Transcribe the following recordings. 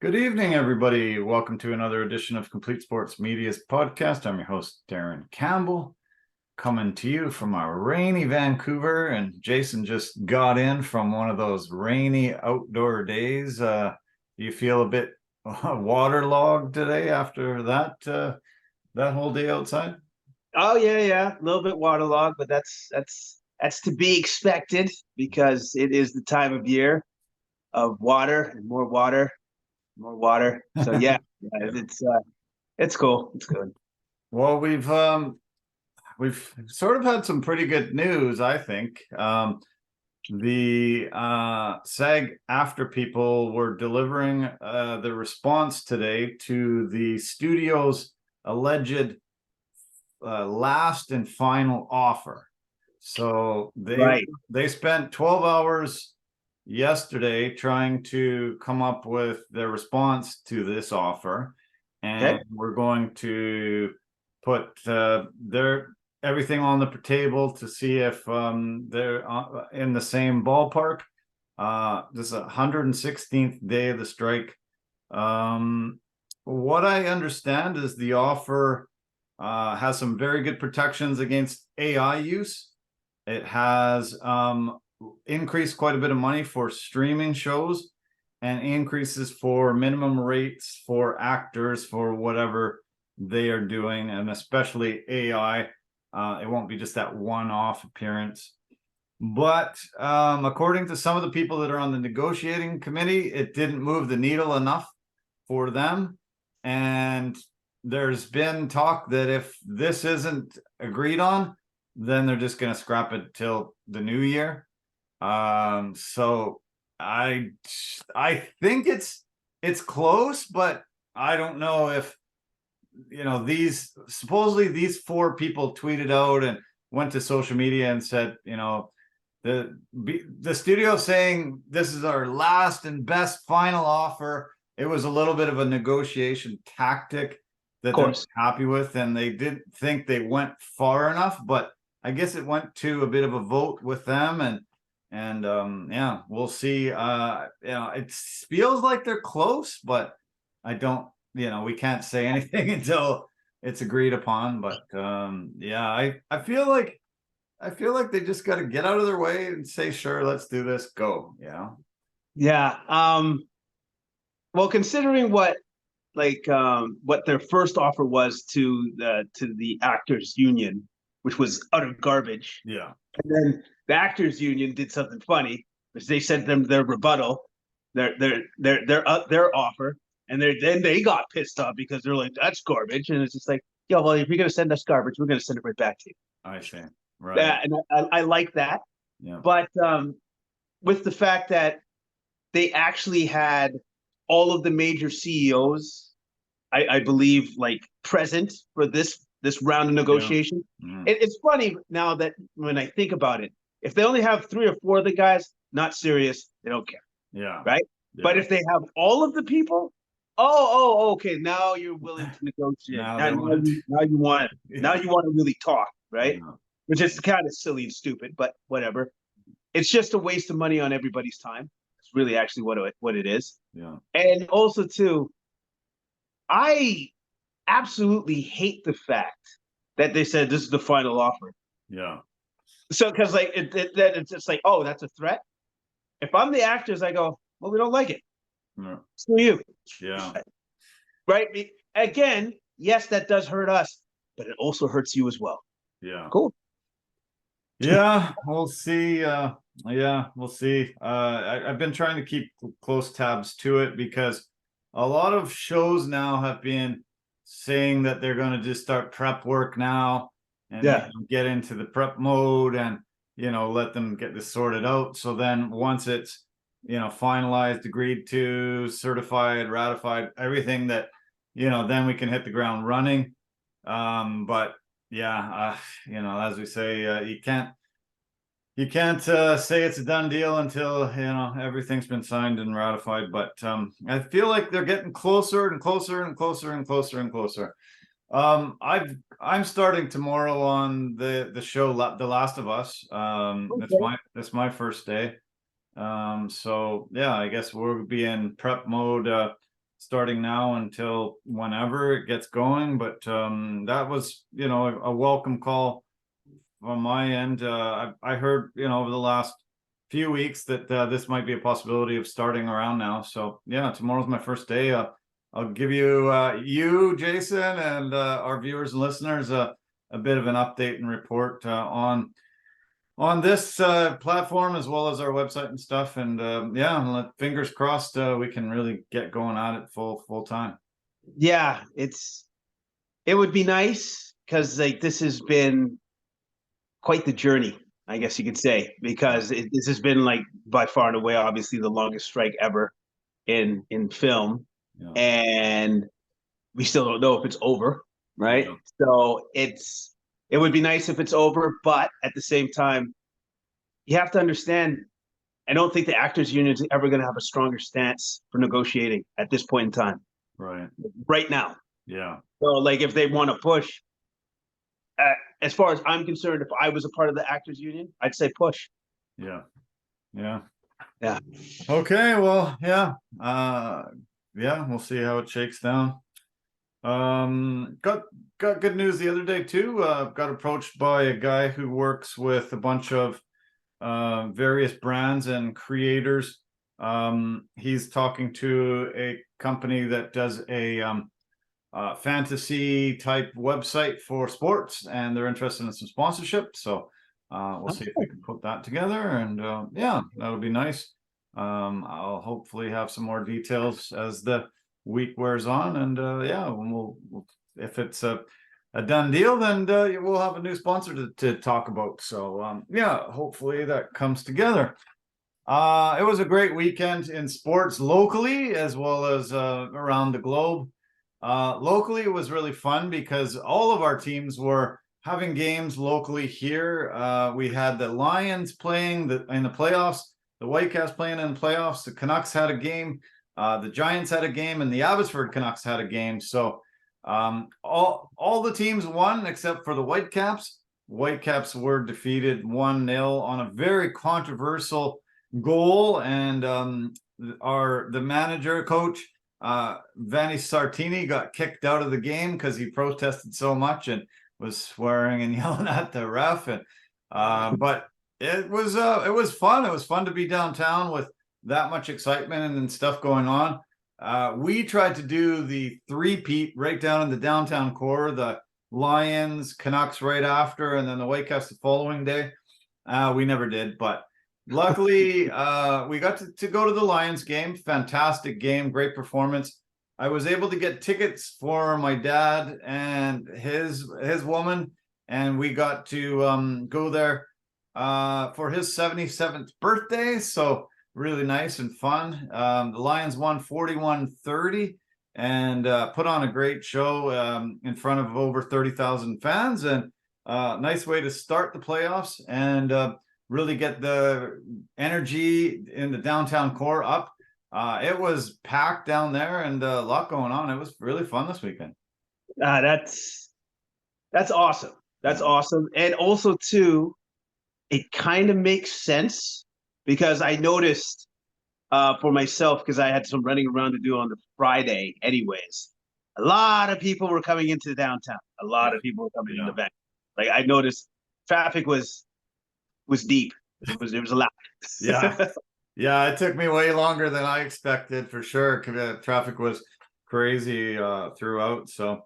Good evening, everybody. Welcome to another edition of Complete Sports Media's podcast. I'm your host, Darren Campbell, coming to you from our rainy Vancouver. And Jason just got in from one of those rainy outdoor days. Do you feel a bit waterlogged today after that whole day outside? Oh yeah, a little bit waterlogged, but that's to be expected because it is the time of year of water and more water. So yeah, it's cool. It's good. Well, we've sort of had some pretty good news, I think. The SAG after people were delivering the response today to the studio's alleged last and final offer. So they spent 12 hours yesterday trying to come up with their response to this offer, and we're going to put their everything on the table to see if they're in the same ballpark. This is 116th day of the strike. What I understand is the offer has some very good protections against AI use. It has increased quite a bit of money for streaming shows and increases for minimum rates for actors for whatever they are doing, and especially AI. It won't be just that one-off appearance. But according to some of the people that are on the negotiating committee, it didn't move the needle enough for them. And there's been talk that if this isn't agreed on, then they're just going to scrap it till the new year. So I think it's close, but I don't know if, these supposedly these four people tweeted out and went to social media and said, the studio saying this is our last and best final offer. It was a little bit of a negotiation tactic that they're happy with, and they didn't think they went far enough, but I guess it went to a bit of a vote with them, and yeah, we'll see. It feels like they're close, but I don't, we can't say anything until it's agreed upon. But yeah, I feel like they just got to get out of their way and say, sure, let's do this, go. Yeah. Well, considering what their first offer was to the actors union, which was utter garbage. Yeah. And then the actors union did something funny, which they sent them their rebuttal, their offer, and then they got pissed off because they're like, that's garbage. And it's just like, yeah, well, if you're gonna send us garbage, we're gonna send it right back to you. I see. Right. And I like that. Yeah. But with the fact that they actually had all of the major CEOs, I believe, like present for this round of negotiation. Yeah. Mm-hmm. It's funny now that when I think about it, if they only have 3 or 4 of the guys, not serious, they don't care. Yeah. Right. Yeah. But if they have all of the people, okay, now you're willing to negotiate. Now you want to really talk, right? Yeah. Which is kind of silly and stupid, but whatever. It's just a waste of money on everybody's time. It's really actually what it is. Yeah. And also too, I absolutely hate the fact that they said this is the final offer. Yeah. So because like it's just like, oh, that's a threat. If I'm the actors, I go, well, we don't like it. Yeah. Screw you. Yeah. Right. Again, yes, that does hurt us, but it also hurts you as well. Yeah. Cool. Yeah, we'll see. We'll see. I've been trying to keep close tabs to it because a lot of shows now have been saying that they're going to just start prep work now and get into the prep mode and, let them get this sorted out. So then once it's, finalized, agreed to, certified, ratified, everything that, then we can hit the ground running. But yeah, as we say, you can't say it's a done deal until everything's been signed and ratified. But I feel like they're getting closer and closer and closer and closer and closer. I'm starting tomorrow on the show The Last of Us. That's my first day. So yeah, I guess we'll be in prep mode starting now until whenever it gets going. But that was, a welcome call on my end. I heard, over the last few weeks that this might be a possibility of starting around now. So yeah, tomorrow's my first day. I'll give you, Jason, and our viewers and listeners a bit of an update and report on this platform, as well as our website and stuff. And fingers crossed we can really get going at it full time. Yeah, it would be nice, because this has been quite the journey, I guess you could say, because this has been by far and away, obviously, the longest strike ever in film. Yeah. And we still don't know if it's over, right? Yeah. So it would be nice if it's over, but at the same time, you have to understand, I don't think the actors union is ever going to have a stronger stance for negotiating at this point in time. Right now. Yeah. So if they want to push, as far as I'm concerned, if I was a part of the actors union, I'd say push. Yeah. Okay. Well, we'll see how it shakes down. Got good news the other day too. Got approached by a guy who works with a bunch of various brands and creators. He's talking to a company that does a fantasy type website for sports, and they're interested in some sponsorship. So we'll see if we can put that together, and that'll be nice. I'll hopefully have some more details as the week wears on, and we'll if it's a done deal, then we'll have a new sponsor to talk about. So hopefully that comes together. It was a great weekend in sports locally, as well as around the globe. Locally, it was really fun because all of our teams were having games locally here. We had the Lions playing in the playoffs, the Whitecaps playing in the playoffs, the Canucks had a game, the Giants had a game, and the Abbotsford Canucks had a game. So all the teams won except for the Whitecaps. Whitecaps were defeated 1-0 on a very controversial goal, and the manager coach Vanni Sartini got kicked out of the game because he protested so much and was swearing and yelling at the ref. And but it was fun. It was fun to be downtown with that much excitement and stuff going on. We tried to do the three-peat right down in the downtown core, the Lions, Canucks right after, and then the Whitecaps the following day. We never did, but luckily, we got to go to the Lions game. Fantastic game, great performance. I was able to get tickets for my dad and his woman, and we got to go there for his 77th birthday. So really nice and fun. The Lions won 41-30 and put on a great show in front of over 30,000 fans, and nice way to start the playoffs and really get the energy in the downtown core up. It was packed down there and a lot going on. It was really fun this weekend. That's awesome. That's awesome. And also too, it kind of makes sense, because I noticed for myself, because I had some running around to do on the Friday anyways, a lot of people were coming into the downtown. A lot of people were coming into the event. I noticed traffic was deep. It was a lot. Yeah, it took me way longer than I expected, for sure. Traffic was crazy throughout. So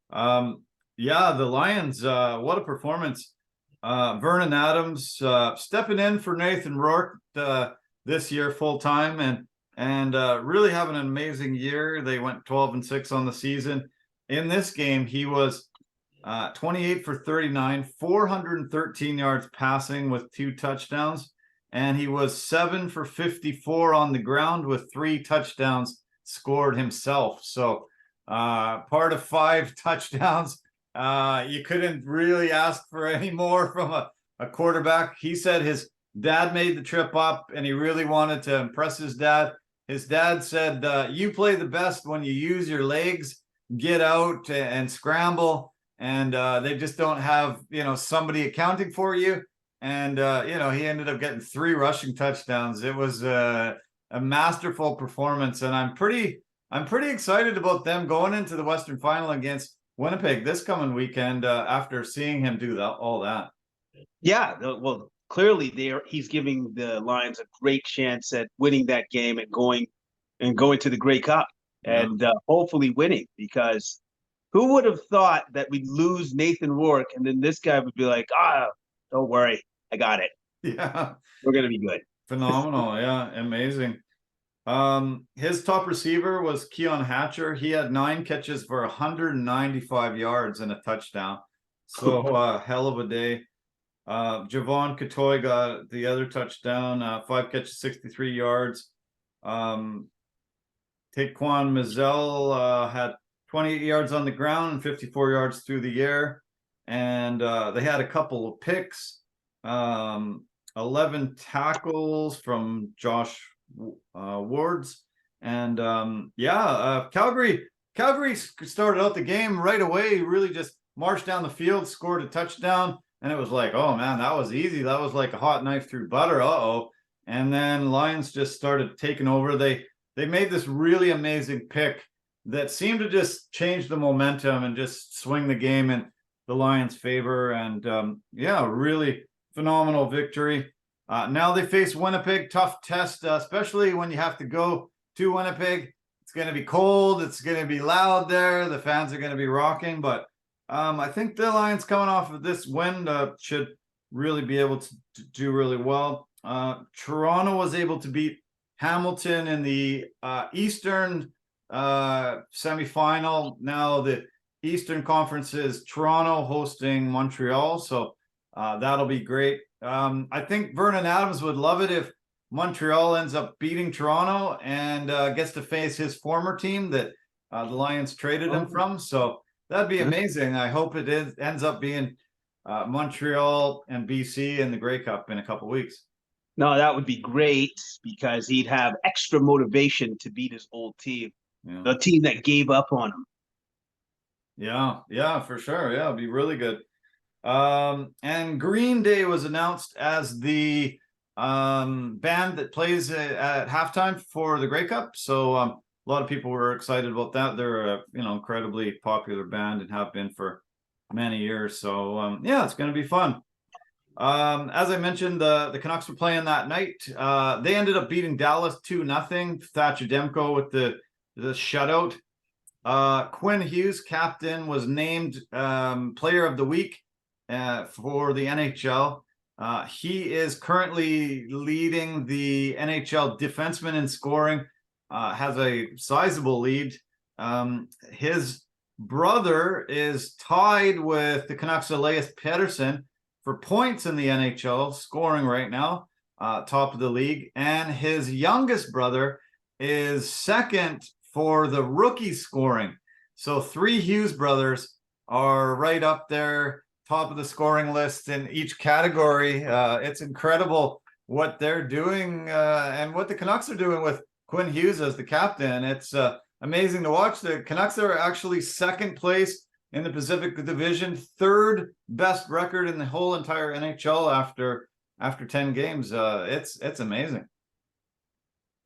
the Lions, what a performance. Vernon Adams stepping in for Nathan Rourke this year full time, and really having an amazing year. They went 12-6 on the season. In this game, he was 28 for 39, 413 yards passing with 2 touchdowns. And he was 7 for 54 on the ground with 3 touchdowns scored himself. So part of 5 touchdowns. You couldn't really ask for any more from a quarterback. He said his dad made the trip up and he really wanted to impress his dad. His dad said, you play the best when you use your legs, get out and scramble. And they just don't have, somebody accounting for you. And, he ended up getting 3 rushing touchdowns. It was a masterful performance. And I'm pretty I'm pretty excited about them going into the Western Final against Winnipeg this coming weekend after seeing him do all that. Yeah, well, clearly he's giving the Lions a great chance at winning that game and going to the Grey Cup and hopefully winning, because who would have thought that we'd lose Nathan Rourke and then this guy would be like, don't worry, I got it. Yeah. We're going to be good. Phenomenal. Yeah. Amazing. His top receiver was Keon Hatcher. He had 9 catches for 195 yards and a touchdown. So hell of a day. Javon Katoy got the other touchdown, 5 catches, 63 yards. Taquan Mizell had 28 yards on the ground and 54 yards through the air. And they had a couple of picks, 11 tackles from Josh Wards. And Calgary started out the game right away, really just marched down the field, scored a touchdown. And it was like, oh man, that was easy. That was like a hot knife through butter. And then Lions just started taking over. They made this really amazing pick that seemed to just change the momentum and just swing the game in the Lions' favor. And really phenomenal victory. Now they face Winnipeg, tough test, especially when you have to go to Winnipeg. It's going to be cold. It's going to be loud there. The fans are going to be rocking, but I think the Lions coming off of this win should really be able to do really well. Toronto was able to beat Hamilton in the Eastern semifinal. Now the Eastern Conference is Toronto hosting Montreal, so that'll be great. I think Vernon Adams would love it if Montreal ends up beating Toronto and gets to face his former team that the Lions traded him from. So that'd be amazing. I hope it ends up being Montreal and BC in the Grey Cup in a couple weeks. No, that would be great because he'd have extra motivation to beat his old team, the team that gave up on him. Yeah, for sure. Yeah, it'd be really good. And Green Day was announced as the band that plays at halftime for the Grey Cup. So a lot of people were excited about that. They're a incredibly popular band and have been for many years. So it's going to be fun. As I mentioned, the Canucks were playing that night. They ended up beating Dallas 2-0. Thatcher Demko with the shutout. Quinn Hughes, captain, was named Player of the Week for the NHL. He is currently leading the NHL defenseman in scoring. Has a sizable lead. His brother is tied with the Canucks' Elias Pettersson for points in the NHL, scoring right now, top of the league. And his youngest brother is second for the rookie scoring. So 3 Hughes brothers are right up there, top of the scoring list in each category. It's incredible what they're doing and what the Canucks are doing with Quinn Hughes as the captain. It's amazing to watch. The Canucks are actually second place in the Pacific Division, 3rd best record in the whole entire NHL after 10 games. It's amazing.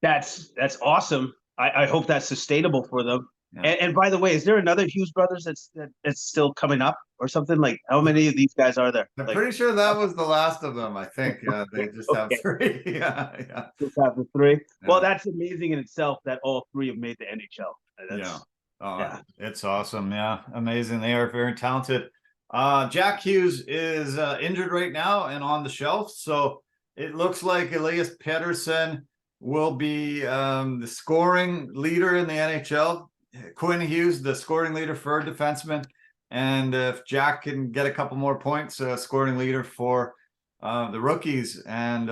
That's awesome. I hope that's sustainable for them. Yeah. And by the way, is there another Hughes brothers that's still coming up or something? Like, how many of these guys are there? I'm pretty sure that was the last of them. I think they just have 3. Yeah. Just have the 3. Yeah. Well, that's amazing in itself that all 3 have made the NHL. It's awesome. Yeah, amazing. They are very talented. Jack Hughes is injured right now and on the shelf, so it looks like Elias Pettersson will be the scoring leader in the NHL. Quinn Hughes, the scoring leader for defenseman, and if Jack can get a couple more points, scoring leader for the rookies. And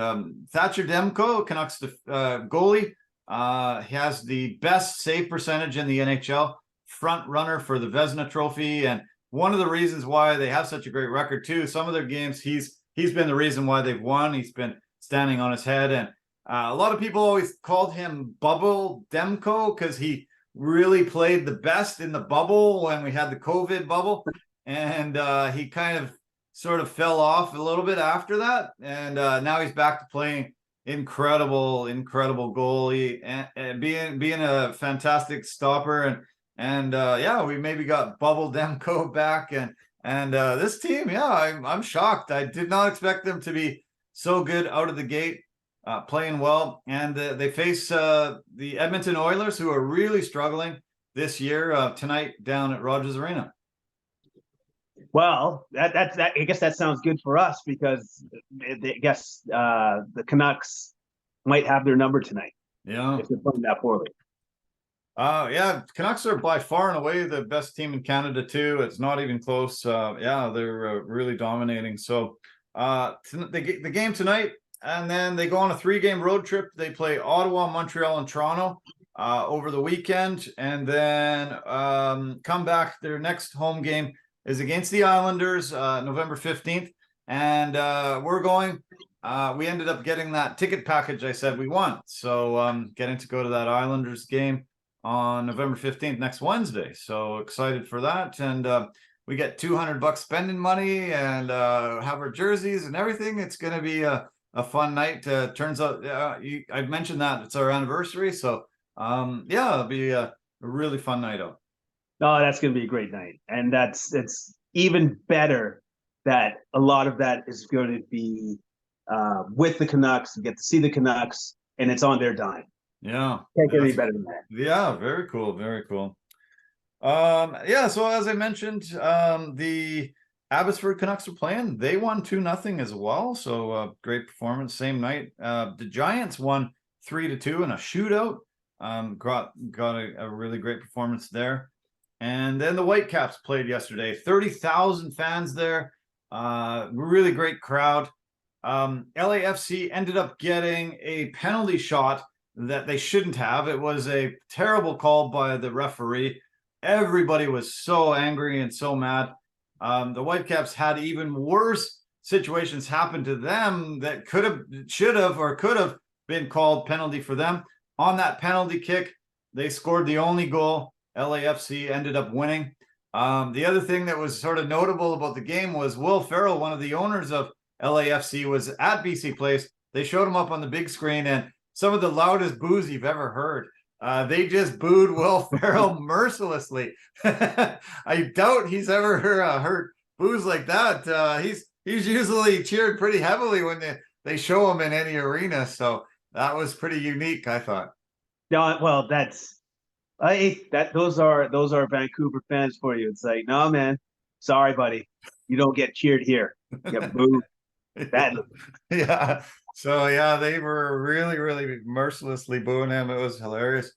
Thatcher Demko, Canucks goalie, he has the best save percentage in the NHL, front runner for the Vezina Trophy, and one of the reasons why they have such a great record too. Some of their games, he's been the reason why they've won. He's been standing on his head, and a lot of people always called him Bubble Demko because he really played the best in the bubble when we had the COVID bubble, and he kind of sort of fell off a little bit after that, and now he's back to playing incredible goalie, and being a fantastic stopper, and yeah, we maybe got Bubble Demko back, and this team, yeah, I'm shocked. I did not expect them to be so good out of the gate, playing well, and they face the Edmonton Oilers, who are really struggling this year, tonight down at Rogers Arena. Well, that's that. I guess that sounds good for us because I guess the Canucks might have their number tonight. Yeah, if they're playing that poorly. Yeah, Canucks are by far and away the best team in Canada too. It's not even close. Yeah, they're really dominating. So, the game tonight, and then they go on a 3-game road trip. They play Ottawa, Montreal, and Toronto over the weekend, and then come back. Their next home game is against the Islanders, November 15th, and we're going. We ended up getting that ticket package I said we won. So getting to go to that Islanders game on November 15th, next Wednesday. So excited for that. And we get $200 spending money and have our jerseys and everything. It's going to be a fun night. Turns out, I mentioned that it's our anniversary. So yeah, it'll be a really fun night out. Oh, that's going to be a great night. And it's even better that a lot of that is going to be with the Canucks, and get to see the Canucks, and it's on their dime. Yeah. Can't get any better than that. Yeah, very cool. Very cool. Yeah, so as I mentioned, the Abbotsford Canucks are playing. They won 2-0 as well. So great performance. Same night. The Giants won 3-2 in a shootout. Got a really great performance there. And then the Whitecaps played yesterday. 30,000 fans there. Really great crowd. LAFC ended up getting a penalty shot that they shouldn't have. It was a terrible call by the referee. Everybody was so angry and so mad. The Whitecaps had even worse situations happen to them that should have, or could have been called penalty for them. On that penalty kick, they scored the only goal. LAFC ended up winning. The other thing that was sort of notable about the game was Will Ferrell, one of the owners of LAFC, was at BC Place. They showed him up on the big screen, and some of the loudest boos you've ever heard. They just booed Will Ferrell mercilessly. I doubt he's ever heard boos like that. He's usually cheered pretty heavily when they show him in any arena. So that was pretty unique, I thought. No, well, those are Vancouver fans for you. It's like, no, man, sorry, buddy, you don't get cheered here. You get booed. Yeah. So yeah, they were really mercilessly booing him. It was hilarious.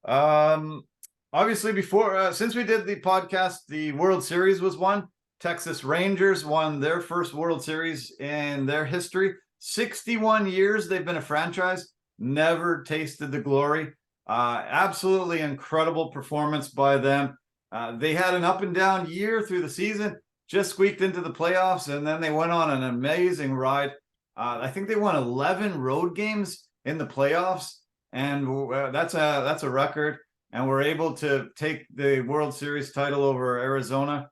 Obviously before since we did the podcast, the World Series was won. Texas Rangers won their first World Series in their history. 61 years they've been a franchise, never tasted the glory. Absolutely incredible performance by them. They had an up and down year through the season, just squeaked into the playoffs, and then they went on an amazing ride. I think they won 11 road games in the playoffs, and that's a record. And we're able to take the World Series title over Arizona.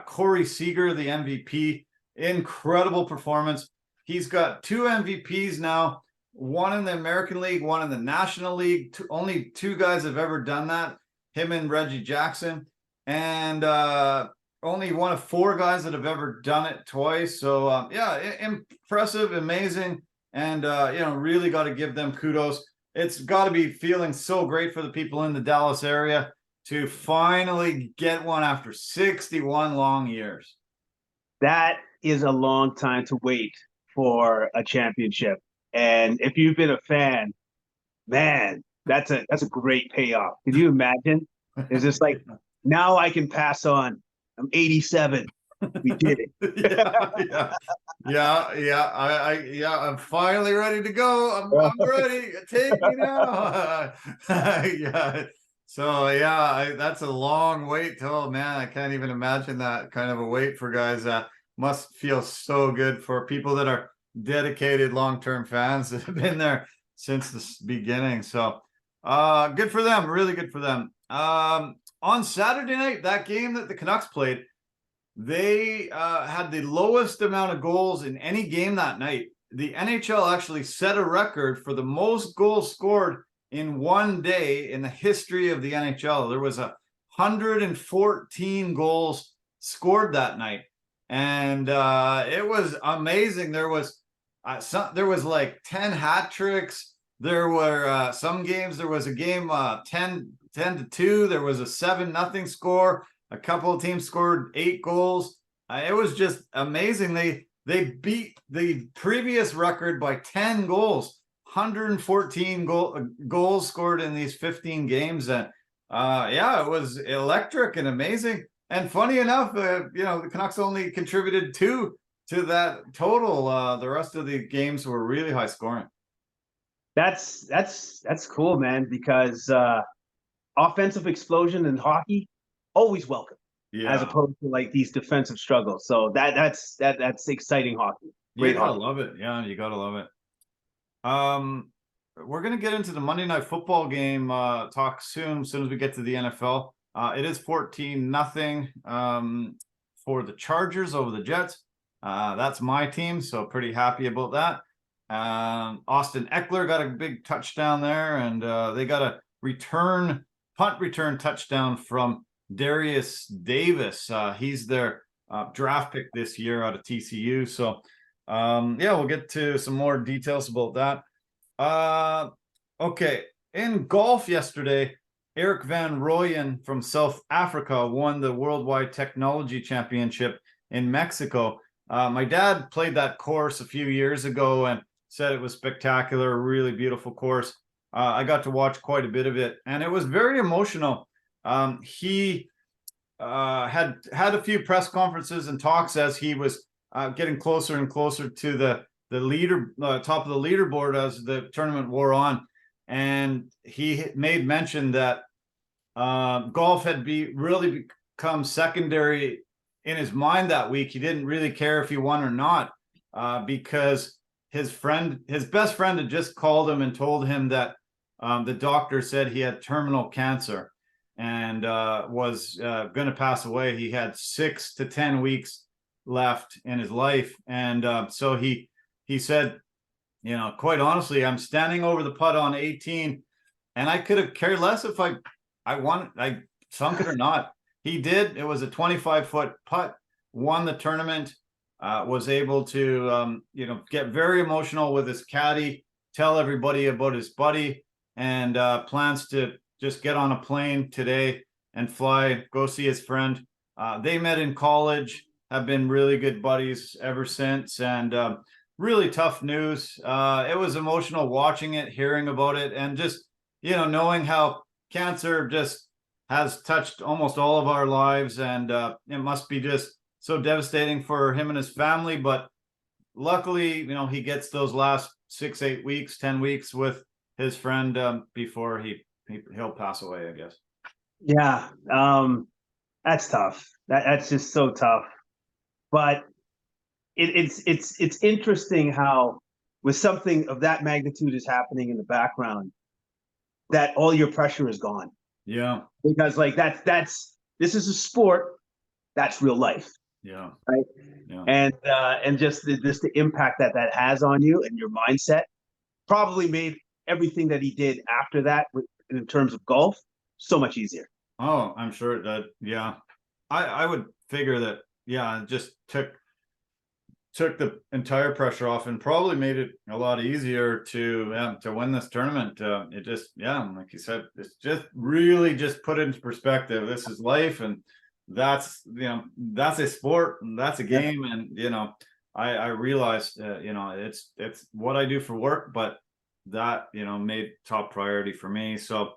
Corey Seager, the MVP, incredible performance. He's got 2 MVPs now, one in the American League, one in the National League. Only 2 guys have ever done that, him and Reggie Jackson. And only one of 4 guys that have ever done it twice. So yeah, impressive, amazing, and really got to give them kudos. It's got to be feeling so great for the people in the Dallas area to finally get one after 61 long years. That is a long time to wait for a championship. And if you've been a fan, man, that's a great payoff. Can you imagine? It's just like, now I can pass on. I'm 87. We did it. Yeah. I'm finally ready to go. I'm ready. Take me now. Yeah. So yeah, that's a long wait. Oh man, I can't even imagine that kind of a wait for guys. That must feel so good for people that are dedicated long-term fans that have been there since the beginning. So good for them. Really good for them. On Saturday night, that game that the Canucks played, they had the lowest amount of goals in any game that night. the NHL actually set a record for the most goals scored in one day in the history of the NHL. There was 114 goals scored that night, and it was amazing. There was like 10 hat tricks. There were some games. There was a game 10-2. There was a 7-0 score. A couple of teams scored 8 goals. It was just amazing. They beat the previous record by 10 goals. 114 goals scored in these 15 games, and yeah, it was electric and amazing. And funny enough, the Canucks only contributed 2 to that total. The rest of the games were really high scoring. That's cool, man, because offensive explosion in hockey always welcome, as opposed to like these defensive struggles. So that's exciting hockey. Great, you gotta love it. Yeah, you gotta love it. We're gonna get into the Monday Night Football game talk soon as we get to the NFL. It is 14-0 for the Chargers over the Jets. That's my team, so pretty happy about that. Austin Eckler got a big touchdown there, and they got a punt return touchdown from Darius Davis. He's their draft pick this year out of TCU. So yeah, we'll get to some more details about that. Okay, in golf yesterday, Erik van Rooyen from South Africa won the Worldwide Technology Championship in Mexico. My dad played that course a few years ago and said it was spectacular, really beautiful course. I got to watch quite a bit of it, and it was very emotional. He had a few press conferences and talks as he was getting closer and closer to the top of the leaderboard as the tournament wore on, and he made mention that golf had really become secondary in his mind that week. He didn't really care if he won or not, because his best friend had just called him and told him that the doctor said he had terminal cancer and was going to pass away. He had 6 to 10 weeks left in his life, and so he said, quite honestly, I'm standing over the putt on 18, and I could have cared less if I sunk it or not. He did. It was a 25-foot putt, won the tournament, was able to get very emotional with his caddy, tell everybody about his buddy, and plans to just get on a plane today and go see his friend. They met in college, have been really good buddies ever since, and really tough news. It was emotional watching it, hearing about it, and just knowing how cancer just has touched almost all of our lives, and it must be just so devastating for him and his family. But luckily, he gets those last 6, 8 weeks, 10 weeks with his friend before he'll pass away, I guess. Yeah, that's tough. That's just so tough. But it's interesting how, with something of that magnitude is happening in the background, that all your pressure is gone. Yeah, because like this is a sport, that's real life. Yeah, right. Yeah. And just the impact that has on you and your mindset probably made everything that he did after that, in terms of golf, so much easier. Oh, I'm sure that. Yeah, I would figure that. Yeah, it just took the entire pressure off and probably made it a lot easier to win this tournament. It just, like you said, it's just really just put into perspective. This is life, and that's that's a sport, and that's a game, and I realized it's what I do for work, but that made top priority for me. So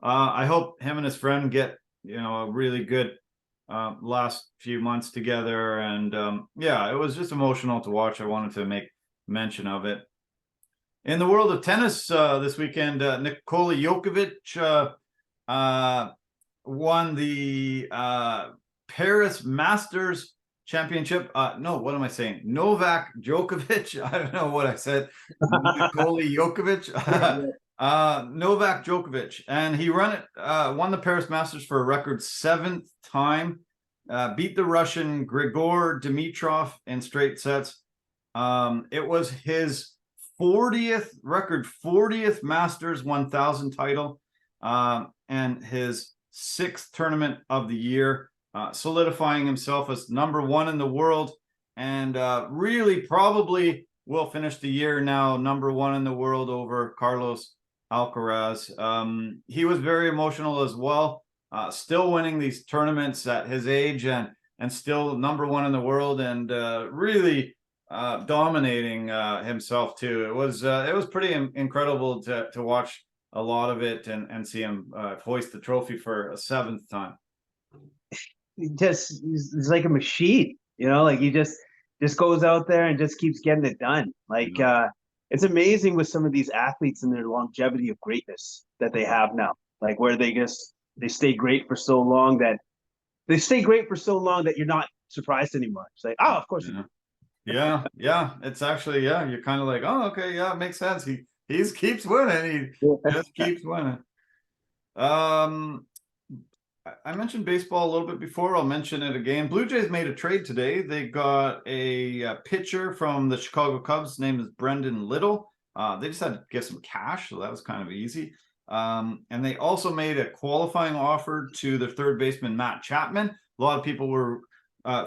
I hope him and his friend get a really good last few months together, and it was just emotional to watch. I wanted to make mention of it. In the world of tennis, this weekend, Nikola Jokic won the Paris Masters Championship. No, what am I saying? Novak Djokovic. I don't know what I said. Nikola Jokic. Novak Djokovic, and he won the Paris Masters for a record 7th time, beat the Russian Grigor Dimitrov in straight sets. It was his 40th Masters 1000 title, and his 6th tournament of the year, solidifying himself as #1 in the world, and really probably will finish the year now #1 in the world over Carlos Alcaraz. He was very emotional as well, still winning these tournaments at his age, and still #1 in the world, and really dominating himself too. It was pretty incredible to watch a lot of it, and see him hoist the trophy for a 7th time. He's like a machine, like he just goes out there and just keeps getting it done. Like it's amazing with some of these athletes and their longevity of greatness that they have now, like where they stay great for so long that you're not surprised anymore. It's like, oh, of course. Yeah. It's actually, you're kind of like, oh, okay, yeah, it makes sense. He keeps winning. He just keeps winning. I mentioned baseball a little bit before. I'll mention it again. Blue Jays made a trade today. They got a pitcher from the Chicago Cubs. His name is Brendan Little. They just had to get some cash, so that was kind of easy. And they also made a qualifying offer to their third baseman, Matt Chapman. A lot of people were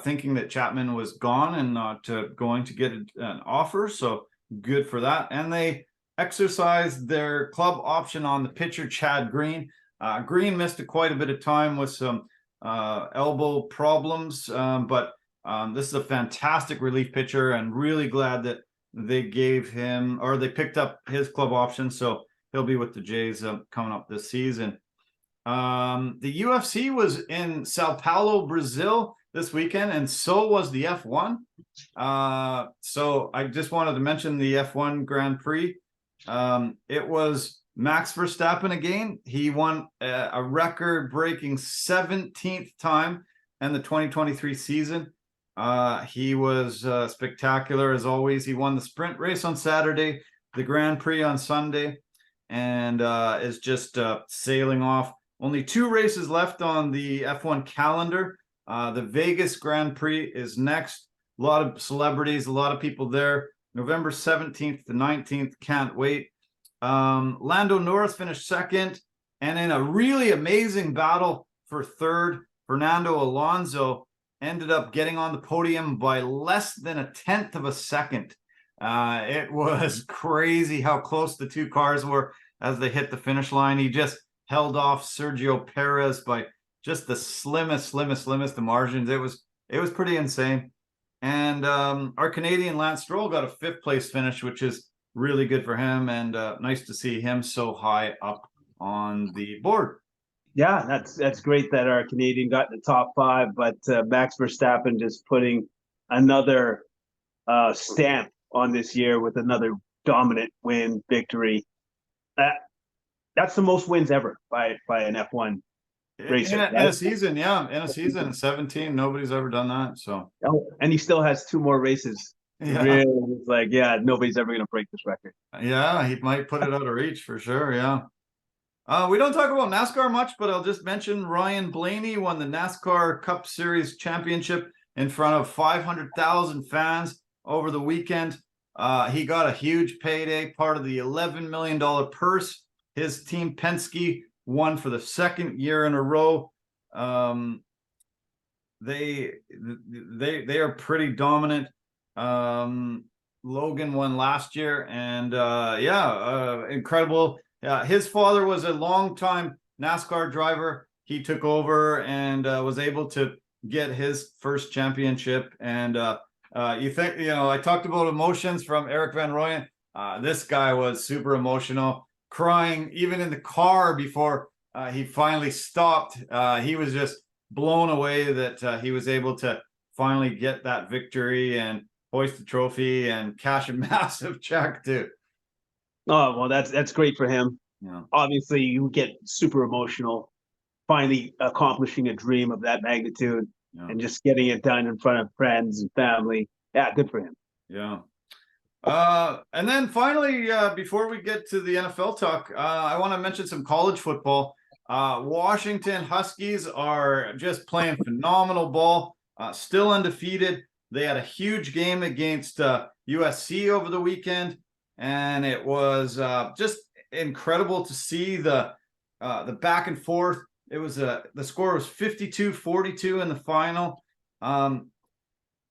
thinking that Chapman was gone and not going to get an offer, so good for that. And they exercised their club option on the pitcher, Chad Green. Green missed quite a bit of time with some elbow problems, but this is a fantastic relief pitcher, and really glad that they gave him, or they picked up his club option, so he'll be with the Jays coming up this season. The UFC was in Sao Paulo, Brazil this weekend, and so was the F1. So I just wanted to mention the F1 Grand Prix. It was Max Verstappen again. He won a record-breaking 17th time in the 2023 season. He was spectacular as always. He won the sprint race on Saturday, the Grand Prix on Sunday, and is just sailing off. Only 2 races left on the F1 calendar. The Vegas Grand Prix is next. A lot of celebrities, a lot of people there. November 17th to 19th. Can't wait. Lando Norris finished 2nd, and in a really amazing battle for 3rd, Fernando Alonso ended up getting on the podium by less than 1/10 of a second. It was crazy how close the 2 cars were as they hit the finish line. He just held off Sergio Perez by just the slimmest of margins. It was pretty insane. And our Canadian Lance Stroll got a 5th place finish, which is really good for him, and nice to see him so high up on the board. Yeah, that's great that our Canadian got in the top 5, but Max Verstappen just putting another stamp on this year with another dominant win victory. That's the most wins ever by an F1 racer. In a season, in a season, in 17, nobody's ever done that. So, and he still has 2 more races. Yeah. Really, it's like, nobody's ever going to break this record. Yeah, he might put it out of reach for sure. Yeah. We don't talk about NASCAR much, but I'll just mention Ryan Blaney won the NASCAR Cup Series championship in front of 500,000 fans over the weekend. He got a huge payday, part of the $11 million purse. His team Penske won for the 2nd year in a row. They are pretty dominant. Logan won last year, and incredible. His father was a longtime NASCAR driver. He took over and was able to get his first championship. And I talked about emotions from Eric Van Rooyen. This guy was super emotional, crying even in the car before he finally stopped. He was just blown away that he was able to finally get that victory and hoist the trophy and cash a massive check too. Oh, well, that's great for him. Yeah. Obviously, you get super emotional finally accomplishing a dream of that magnitude and just getting it done in front of friends and family. Yeah, good for him. Yeah. And then finally, before we get to the NFL talk, I want to mention some college football. Washington Huskies are just playing phenomenal ball, still undefeated. They had a huge game against USC over the weekend, and it was just incredible to see the back and forth. It was the score was 52-42 in the final.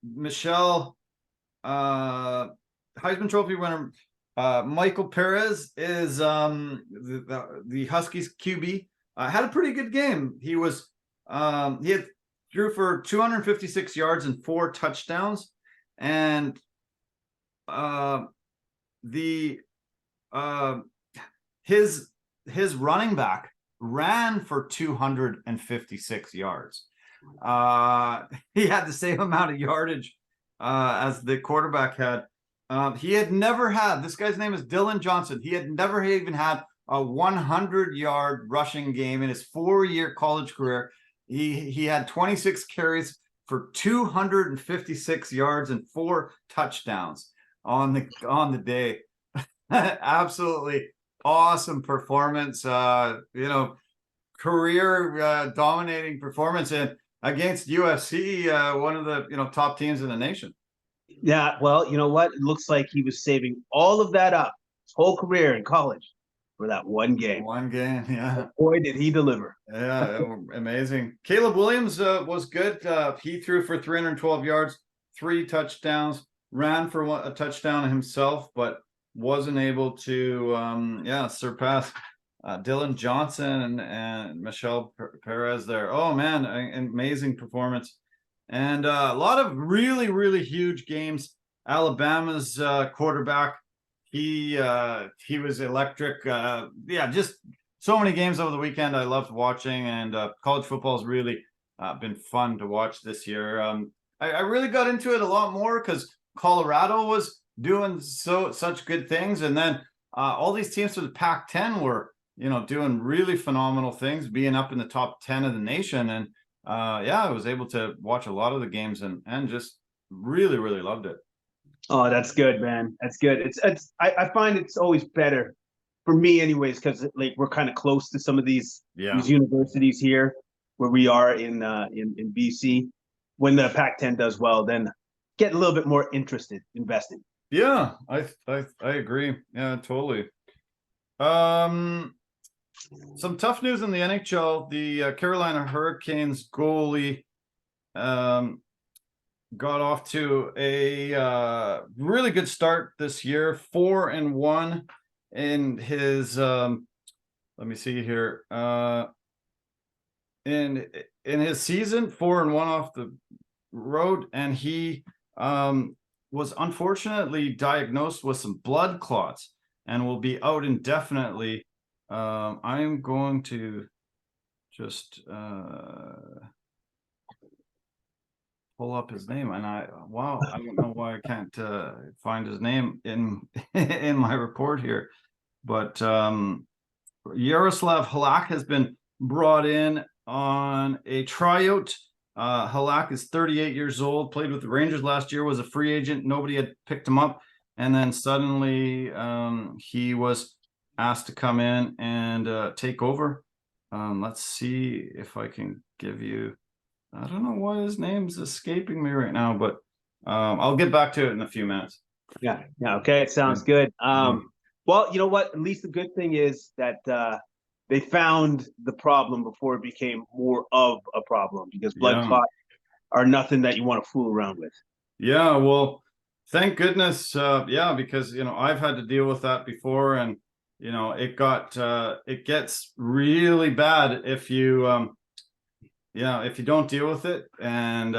Michelle, Heisman Trophy winner, Michael Perez is the Huskies QB. Had a pretty good game. He threw for 256 yards and 4 touchdowns, and his running back ran for 256 yards. He had the same amount of yardage as the quarterback had. He had never had, this guy's name is Dylan Johnson. He had never even had a 100-yard rushing game in his 4-year college career. He had 26 carries for 256 yards and 4 touchdowns on the day. Absolutely awesome performance. Career dominating performance against UFC, one of the top teams in the nation. Yeah, well, you know what? It looks like he was saving all of that up, his whole career in college, for that one game. One game, yeah. Boy, did he deliver. Yeah, amazing. Caleb Williams was good. He threw for 312 yards, 3 touchdowns, ran for a touchdown himself, but wasn't able to surpass Dylan Johnson and Michelle Perez there. Oh man, amazing performance. And a lot of really, really huge games. Alabama's quarterback, he was electric. Just so many games over the weekend I loved watching, and college football has really been fun to watch this year. I really got into it a lot more because Colorado was doing such good things, and then all these teams for the Pac-10 were doing really phenomenal things, being up in the top 10 of the nation. And I was able to watch a lot of the games and just really, really loved it. Oh, that's good, man. That's good. I find it's always better for me anyways, because like we're kind of close to some of these universities here where we are in BC. When the Pac-10 does well, then get a little bit more interested, invested. Yeah, I agree. Yeah, totally. Some tough news in the NHL. The Carolina Hurricanes goalie got off to a really good start this year, 4-1 in his let me see here. In his season, 4-1 off the road, and he was unfortunately diagnosed with some blood clots and will be out indefinitely. I'm going to just pull up his name, and I don't know why I can't find his name in my report here, but Yaroslav Halak has been brought in on a tryout. Halak is 38 years old, played with the Rangers last year, was a free agent. Nobody had picked him up, and then suddenly he was asked to come in and take over. Let's see if I can give you, I don't know why his name's escaping me right now, but I'll get back to it in a few minutes. Yeah. Okay. It sounds good. Well, you know what? At least the good thing is that they found the problem before it became more of a problem, because blood clots are nothing that you want to fool around with. Yeah. Well, thank goodness. Because, I've had to deal with that before, and, it gets really bad if you, if you don't deal with it. And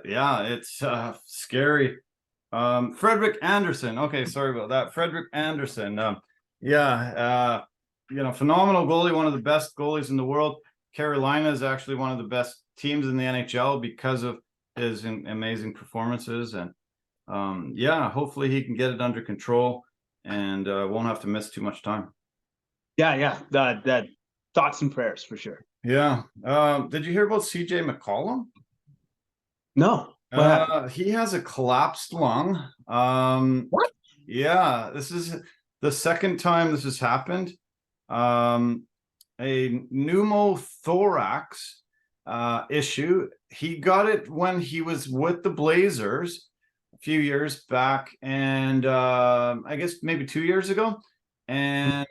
it's scary. Frederick Anderson. Okay, sorry about that. Frederick Anderson. Phenomenal goalie, one of the best goalies in the world. Carolina is actually one of the best teams in the NHL because of his amazing performances. And hopefully he can get it under control and won't have to miss too much time. That thoughts and prayers for sure. Yeah. Did you hear about CJ McCollum? No. He has a collapsed lung. What? Yeah, this is the second time this has happened. A pneumothorax issue. He got it when he was with the Blazers. a few years back, and I guess maybe 2 years ago, and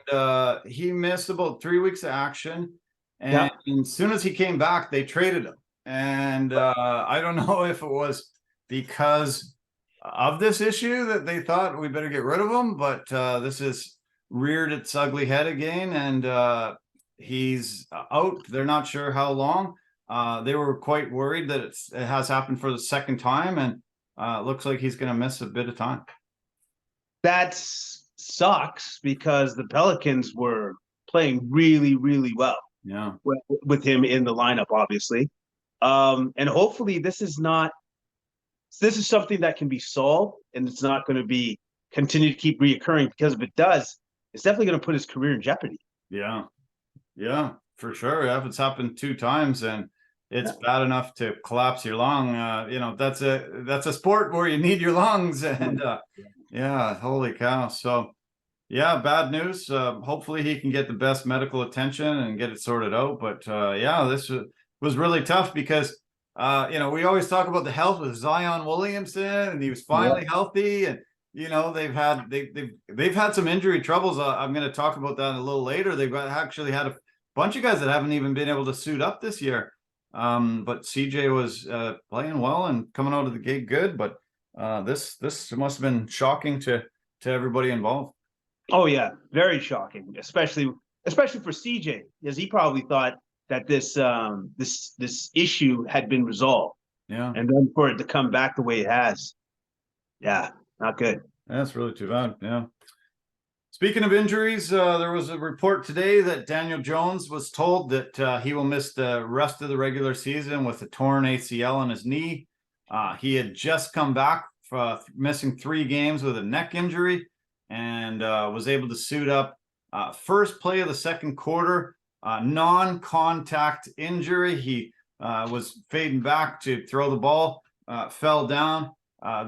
he missed about 3 weeks of action. And as soon as he came back, they traded him. And I don't know if it was because of this issue that they thought we better get rid of him, but this is reared its ugly head again, and he's out. They're not sure how long. They were quite worried that it has happened for the second time, and looks like he's going to miss a bit of time. That sucks because the Pelicans were playing really, really well. Yeah, with him in the lineup, obviously, and hopefully this is something that can be solved, and it's not going to be continue to keep reoccurring, because if it does, it's definitely going to put his career in jeopardy. Yeah, for sure. Yeah, if it's happened 2 times and it's bad enough to collapse your lung, that's a sport where you need your lungs, and holy cow. So yeah, bad news. Hopefully he can get the best medical attention and get it sorted out. But this was really tough because we always talk about the health with Zion Williamson, and he was finally healthy, and they've had some injury troubles. I'm going to talk about that a little later. They've actually had a bunch of guys that haven't even been able to suit up this year. But CJ was playing well and coming out of the gate good. But this must have been shocking to everybody involved. Oh yeah, very shocking, especially for CJ, because he probably thought that this issue had been resolved. Yeah, and then for it to come back the way it has, not good. That's really too bad. Yeah. Speaking of injuries, there was a report today that Daniel Jones was told that he will miss the rest of the regular season with a torn ACL in his knee. He had just come back from missing 3 games with a neck injury, and was able to suit up. First play of the second quarter, non-contact injury. He was fading back to throw the ball, fell down.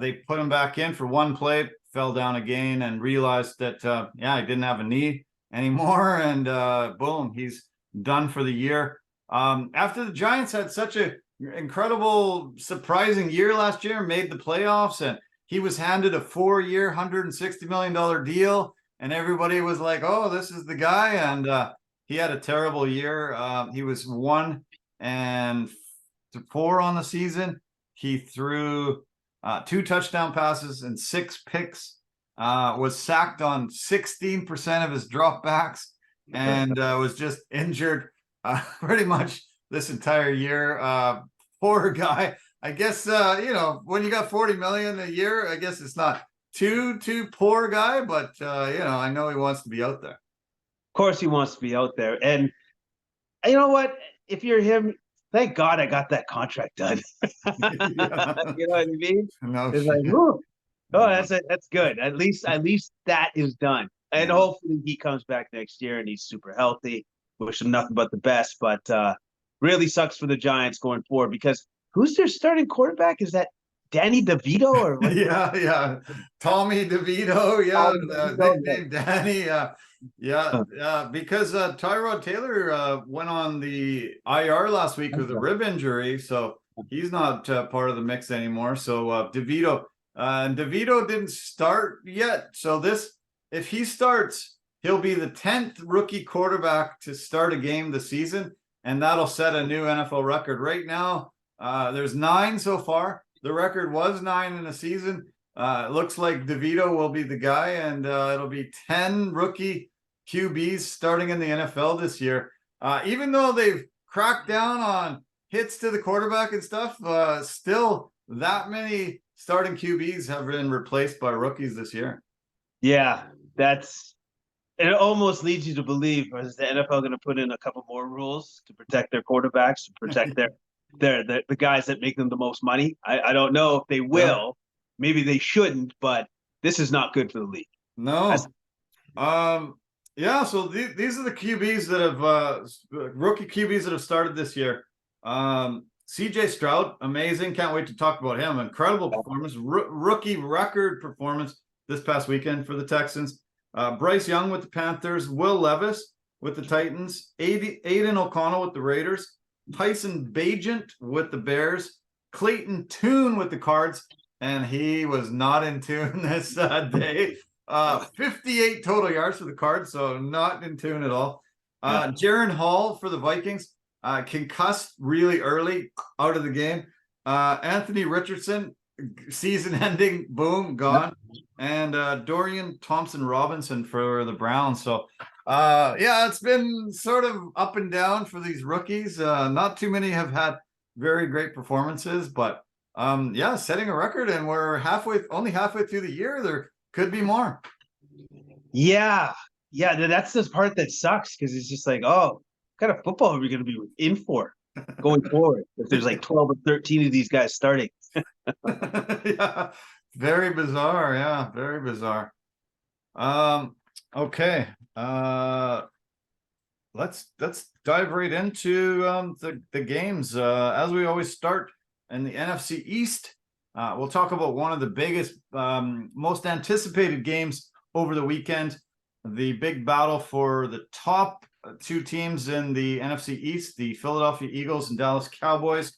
They put him back in for 1 play, fell down again, and realized that he didn't have a knee anymore, and boom, he's done for the year. After the Giants had such a incredible, surprising year last year, made the playoffs, and he was handed a 4-year, $160 million deal, and everybody was like, "Oh, this is the guy." And he had a terrible year. He was 1-4 on the season. He threw 2 touchdown passes and 6 picks. Was sacked on 16% of his dropbacks, and was just injured pretty much this entire year. Poor guy. I guess when you got $40 million a year, I guess it's not too poor guy, but I know he wants to be out there. Of course he wants to be out there. And you know what? If you're him, thank God I got that contract done. You know what I mean? No, it's like, oh, that's good. At least that is done. And hopefully he comes back next year and he's super healthy. Wish him nothing but the best. But really sucks for the Giants going forward, because who's their starting quarterback? Is that Danny DeVito or what? Tommy DeVito. Nickname Danny. Because Tyrod Taylor went on the IR last week with a rib injury, so he's not part of the mix anymore. So DeVito, and DeVito didn't start yet. So if he starts, he'll be the 10th rookie quarterback to start a game this season, and that'll set a new NFL record. Right now, there's 9 so far. The record was 9 in a season. It looks like DeVito will be the guy, and it'll be 10 rookie QBs starting in the NFL this year. Even though they've cracked down on hits to the quarterback and stuff, still that many starting QBs have been replaced by rookies this year. Yeah, it almost leads you to believe, is the NFL going to put in a couple more rules to protect their quarterbacks, to protect the guys that make them the most money? I don't know if they will. Maybe they shouldn't, but this is not good for the league. No. So these are the QBs that have rookie QBs that have started this year. CJ Stroud, amazing. Can't wait to talk about him. Incredible performance. Rookie record performance this past weekend for the Texans. Bryce Young with the Panthers. Will Levis with the Titans. Aiden O'Connell with the Raiders. Tyson Bagent with the Bears. Clayton Tune with the Cards. and he was not in tune this day. 58 total yards for the Cards, so not in tune at all. Jaron Hall for the Vikings, concussed really early out of the game. Anthony Richardson, season-ending, boom, gone. And Dorian Thompson-Robinson for the Browns. So, it's been sort of up and down for these rookies. Not too many have had very great performances, but setting a record, and we're only halfway through the year. There could be more. Yeah, that's the part that sucks, because it's just like, oh, what kind of football are we going to be in for going forward if there's like 12 or 13 of these guys starting? Yeah, very bizarre. Yeah, very bizarre. Okay. Let's dive right into the games. As we always start in the NFC East, we'll talk about one of the biggest, most anticipated games over the weekend. The big battle for the top two teams in the NFC East, the Philadelphia Eagles and Dallas Cowboys,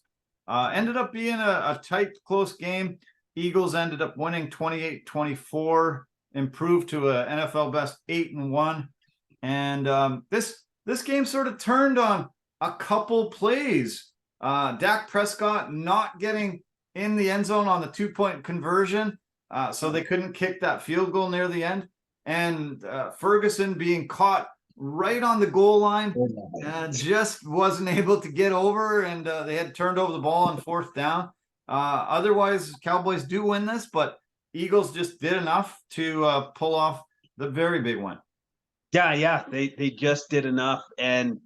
ended up being a tight, close game. Eagles ended up winning 28-24, improved to a NFL best 8-1. And this game sort of turned on a couple plays. Dak Prescott not getting in the end zone on the 2-point conversion, so they couldn't kick that field goal near the end. And Ferguson being caught right on the goal line, just wasn't able to get over, and they had turned over the ball on 4th down. Otherwise, Cowboys do win this, but Eagles just did enough to pull off the very big win. Yeah, they just did enough, and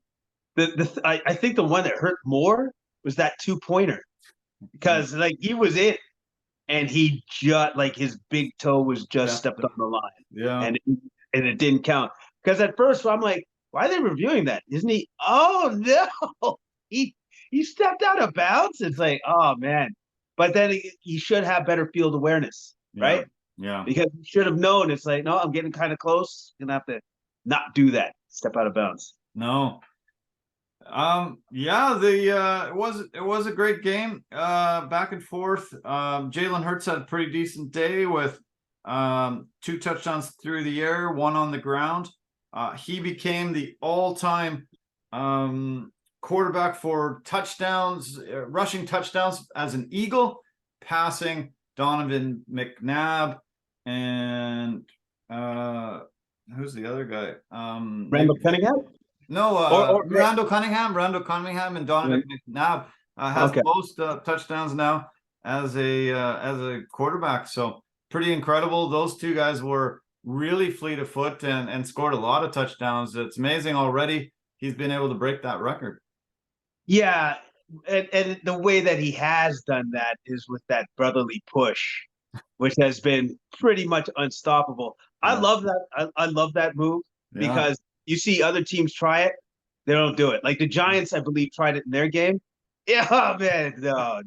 I think the one that hurt more was that 2-pointer, because like he was in, and he just like his big toe was just stepped on the line, and it didn't count. Because at first I'm like, why are they reviewing that? Isn't he? Oh no, he stepped out of bounds. It's like, oh man, but then he should have better field awareness, right? Yeah, because he should have known. It's like, no, I'm getting kind of close. Gonna have to not do that. Step out of bounds. No. It was a great game, back and forth. Jalen Hurts had a pretty decent day with 2 touchdowns through the air, 1 on the ground. He became the all-time quarterback for touchdowns, rushing touchdowns as an Eagle, passing Donovan McNabb and who's the other guy? Randall Cunningham? No, Randall Cunningham and Donovan McNabb has most touchdowns now as a quarterback. So pretty incredible. Those 2 guys were really fleet of foot and scored a lot of touchdowns. It's amazing already he's been able to break that record. Yeah, and the way that he has done that is with that brotherly push, which has been pretty much unstoppable. Yeah. I love that. I love that move, because you see other teams try it, they don't do it. Like the Giants, I believe, tried it in their game. Yeah, man, no.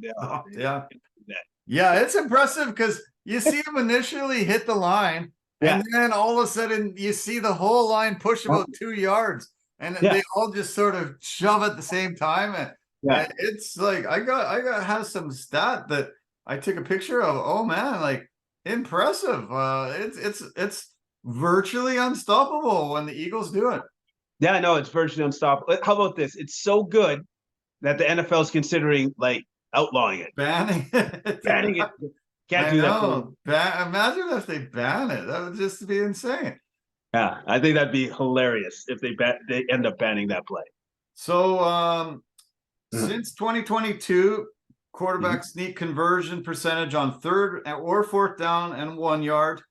Yeah, it's impressive because you see him initially hit the line, and then all of a sudden you see the whole line push about 2 yards, and they all just sort of shove at the same time. And it's like I have some stat that I took a picture of. Oh man, like impressive. It's virtually unstoppable when the Eagles do it. Yeah, no, it's virtually unstoppable. How about this? It's so good that the NFL is considering like outlawing it, banning it. Can't do that. Imagine if they ban it. That would just be insane. Yeah, I think that'd be hilarious if they end up banning that play. So, since 2022, quarterback sneak conversion percentage on 3rd or 4th down and 1 yard.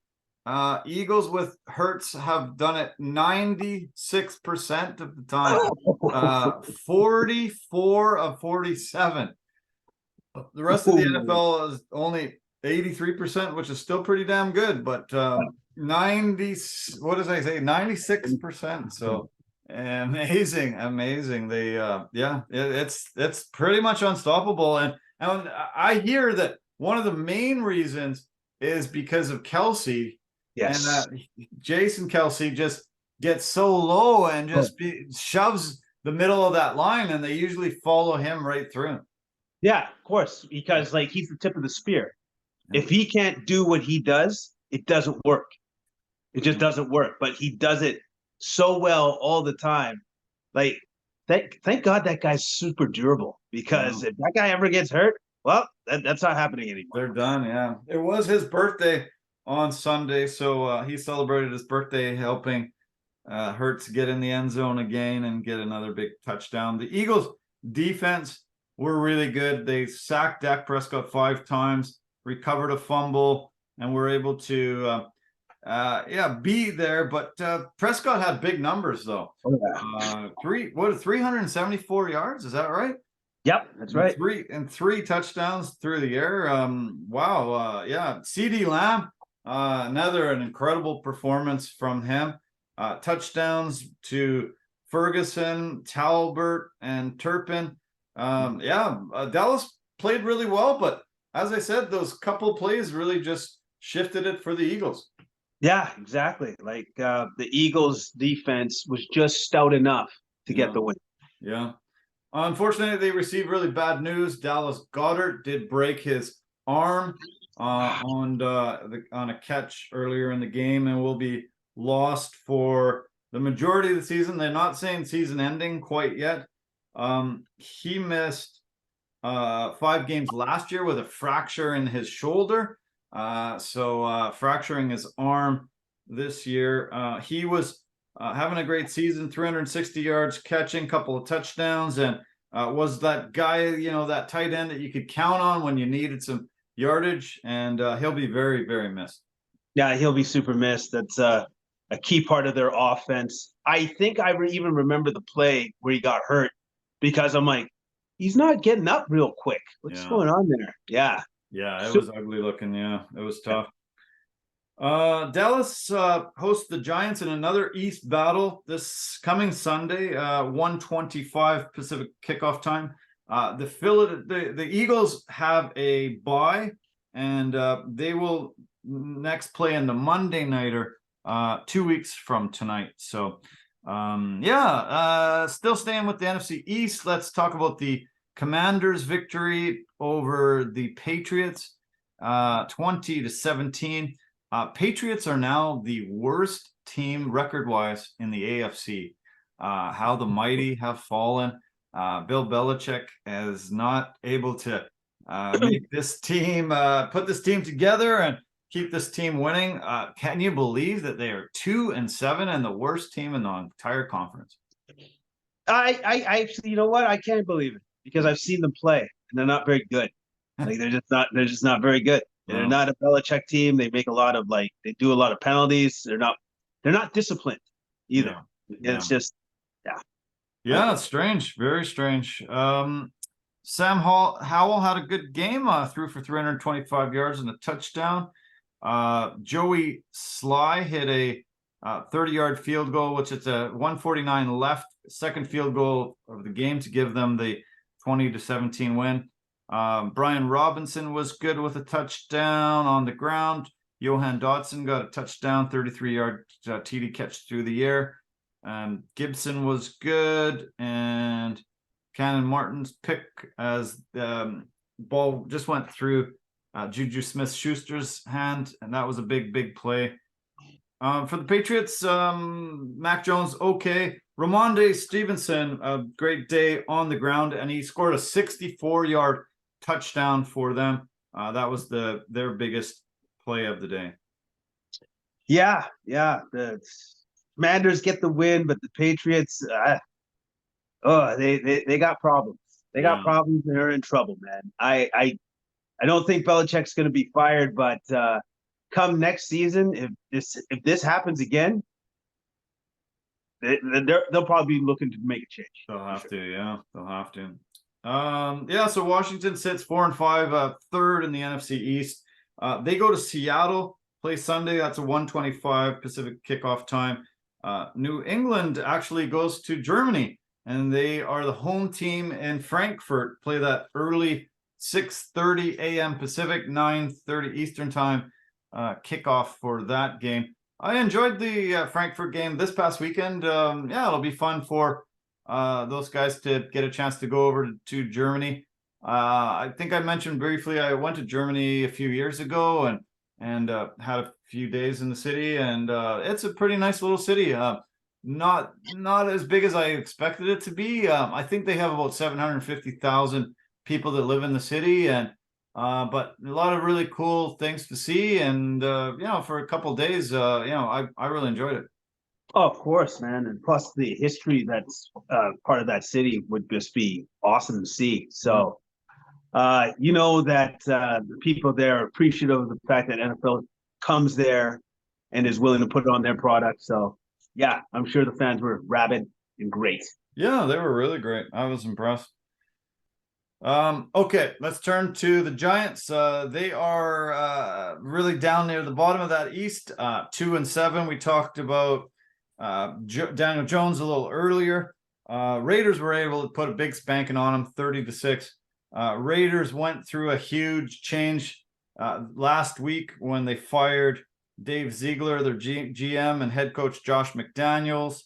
Eagles with Hurts have done it 96% of the time. 44 of 47. The rest of the NFL is only 83%, which is still pretty damn good, but 96%. So amazing. They it's pretty much unstoppable. And I hear that one of the main reasons is because of Kelsey. Yes. And Jason Kelsey just gets so low and just shoves the middle of that line, and they usually follow him right through. Yeah, of course, because like he's the tip of the spear. If he can't do what he does, it doesn't work. It just doesn't work. But he does it so well all the time. Like, thank God that guy's super durable, because if that guy ever gets hurt, well, that's not happening anymore. They're done. Yeah, it was his birthday on Sunday, so he celebrated his birthday helping Hurts get in the end zone again and get another big touchdown. The Eagles defense were really good. They sacked Dak Prescott 5 times, recovered a fumble, and were able to be there. But Prescott had big numbers though. 374 yards, is that right? Yep, that's right. Three touchdowns through the air. Wow. CD Lamb, an incredible performance from him. Touchdowns to Ferguson, Talbot, and Turpin. Dallas played really well, but as I said, those couple plays really just shifted it for the Eagles. Yeah, exactly. Like the Eagles defense was just stout enough to get the win. Yeah. Unfortunately, they received really bad news. Dallas Goedert did break his arm on a catch earlier in the game and will be lost for the majority of the season. They're not saying season ending quite yet. He missed 5 games last year with a fracture in his shoulder. So fracturing his arm this year. He was having a great season, 360 yards catching, couple of touchdowns, and was that guy, that tight end that you could count on when you needed some yardage, and he'll be very, very missed. Yeah, he'll be super missed. That's a key part of their offense. I think I even remember the play where he got hurt, because I'm like, he's not getting up real quick. What's going on there? Yeah. Yeah, it was ugly looking. Yeah, it was tough. Dallas hosts the Giants in another East battle this coming Sunday, 1:25 Pacific kickoff time. The Eagles have a bye, and they will next play in the Monday nighter 2 weeks from tonight. So, still staying with the NFC East. Let's talk about the Commanders' victory over the Patriots, 20-17. Patriots are now the worst team record-wise in the AFC. How the mighty have fallen. Bill Belichick is not able to make this team, put this team together and keep this team winning. Can you believe that they are 2-7 and the worst team in the entire conference? I actually, you know what? I can't believe it, because I've seen them play and they're not very good. Like they're just not very good. They're not a Belichick team. They make a lot of they do a lot of penalties. They're not disciplined either. It's just it's strange, very strange. Sam Howell had a good game, threw for 325 yards and a touchdown. Joey Sly hit a 30-yard field goal, which is a 149 left, second field goal of the game to give them the 20-17 win. Brian Robinson was good with a touchdown on the ground. Johan Dotson got a touchdown, 33-yard TD catch through the air. Gibson was good, and Cannon Martin's pick as the ball just went through Juju Smith-Schuster's hand, and that was a big, big play. For the Patriots, Mac Jones, okay. Ramondre Stevenson, a great day on the ground, and he scored a 64-yard touchdown for them. That was their biggest play of the day. Yeah. The Commanders get the win, but the Patriots, they got problems. They got problems, and they're in trouble, man. I don't think Belichick's going to be fired, but come next season, if this happens again, they'll probably be looking to make a change. They'll have to. So Washington sits 4-5, third in the NFC East. They go to Seattle, play Sunday. That's a 1:25 Pacific kickoff time. New England actually goes to Germany, and they are the home team in Frankfurt. Play that early 6:30 a.m. Pacific, 9:30 Eastern time kickoff for that game. I enjoyed the Frankfurt game this past weekend. It'll be fun for those guys to get a chance to go over to Germany. I think I mentioned briefly I went to Germany a few years ago and had a few days in the city, and it's a pretty nice little city. Not as big as I expected it to be. I think they have about 750,000 people that live in the city, and but a lot of really cool things to see. And for a couple of days, I really enjoyed it. Oh, of course, man. And plus the history that's part of that city would just be awesome to see. So, you know that the people there are appreciative of the fact that NFL comes there and is willing to put on their product. So, yeah, I'm sure the fans were rabid and great. Yeah, they were really great. I was impressed. Okay, let's turn to the Giants. They are really down near the bottom of that East, 2-7. We talked about Daniel Jones a little earlier. Raiders were able to put a big spanking on them, 30-6. Raiders went through a huge change last week when they fired Dave Ziegler, their GM, and head coach Josh McDaniels,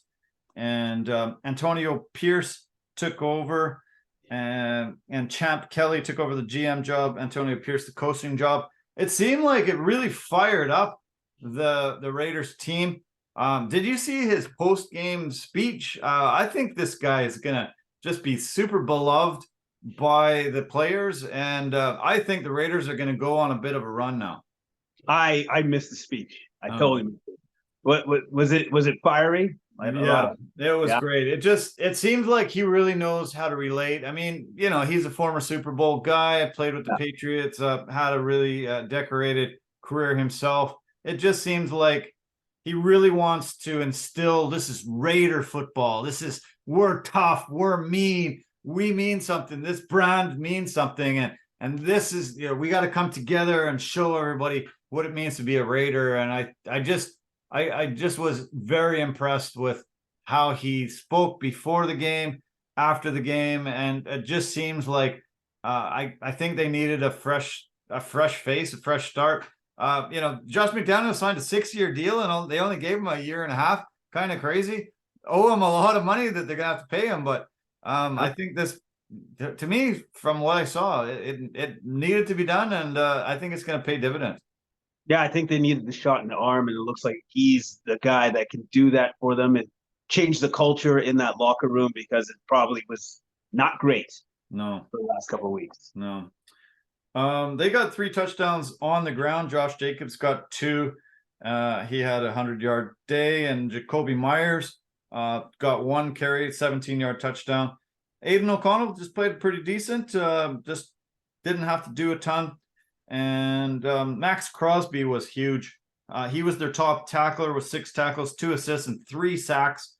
and Antonio Pierce took over, and Champ Kelly took over the GM job, Antonio Pierce the coaching job. It seemed like it really fired up the Raiders team. Did you see his post-game speech? I think this guy is gonna just be super beloved by the players, and I think the Raiders are going to go on a bit of a run now. I missed the speech. I totally missed it. What was it? Was it fiery? Yeah, it was great. It seems like he really knows how to relate. I mean, he's a former Super Bowl guy. Played with the Patriots. Had a really decorated career himself. It just seems like he really wants to instill, this is Raider football. We're tough. We're mean. We mean something. This brand means something, and this is, we got to come together and show everybody what it means to be a Raider. And I just was very impressed with how he spoke before the game, after the game, and it just seems like I think they needed a fresh face, a fresh start. Josh McDaniels signed a 6-year deal, and they only gave him a year and a half. Kind of crazy. Owe him a lot of money that they're gonna have to pay him, but I think this, to me, from what I saw, it needed to be done, and I think it's going to pay dividends. Yeah, I think they needed the shot in the arm, and it looks like he's the guy that can do that for them and change the culture in that locker room, because it probably was not great. No, for the last couple of weeks. No. They got 3 touchdowns on the ground. Josh Jacobs got 2. He had a 100-yard day, and Jacoby Myers got 1 carry, 17-yard touchdown. Aiden O'Connell just played pretty decent. Just didn't have to do a ton. And Max Crosby was huge. He was their top tackler with 6 tackles, 2 assists, and 3 sacks.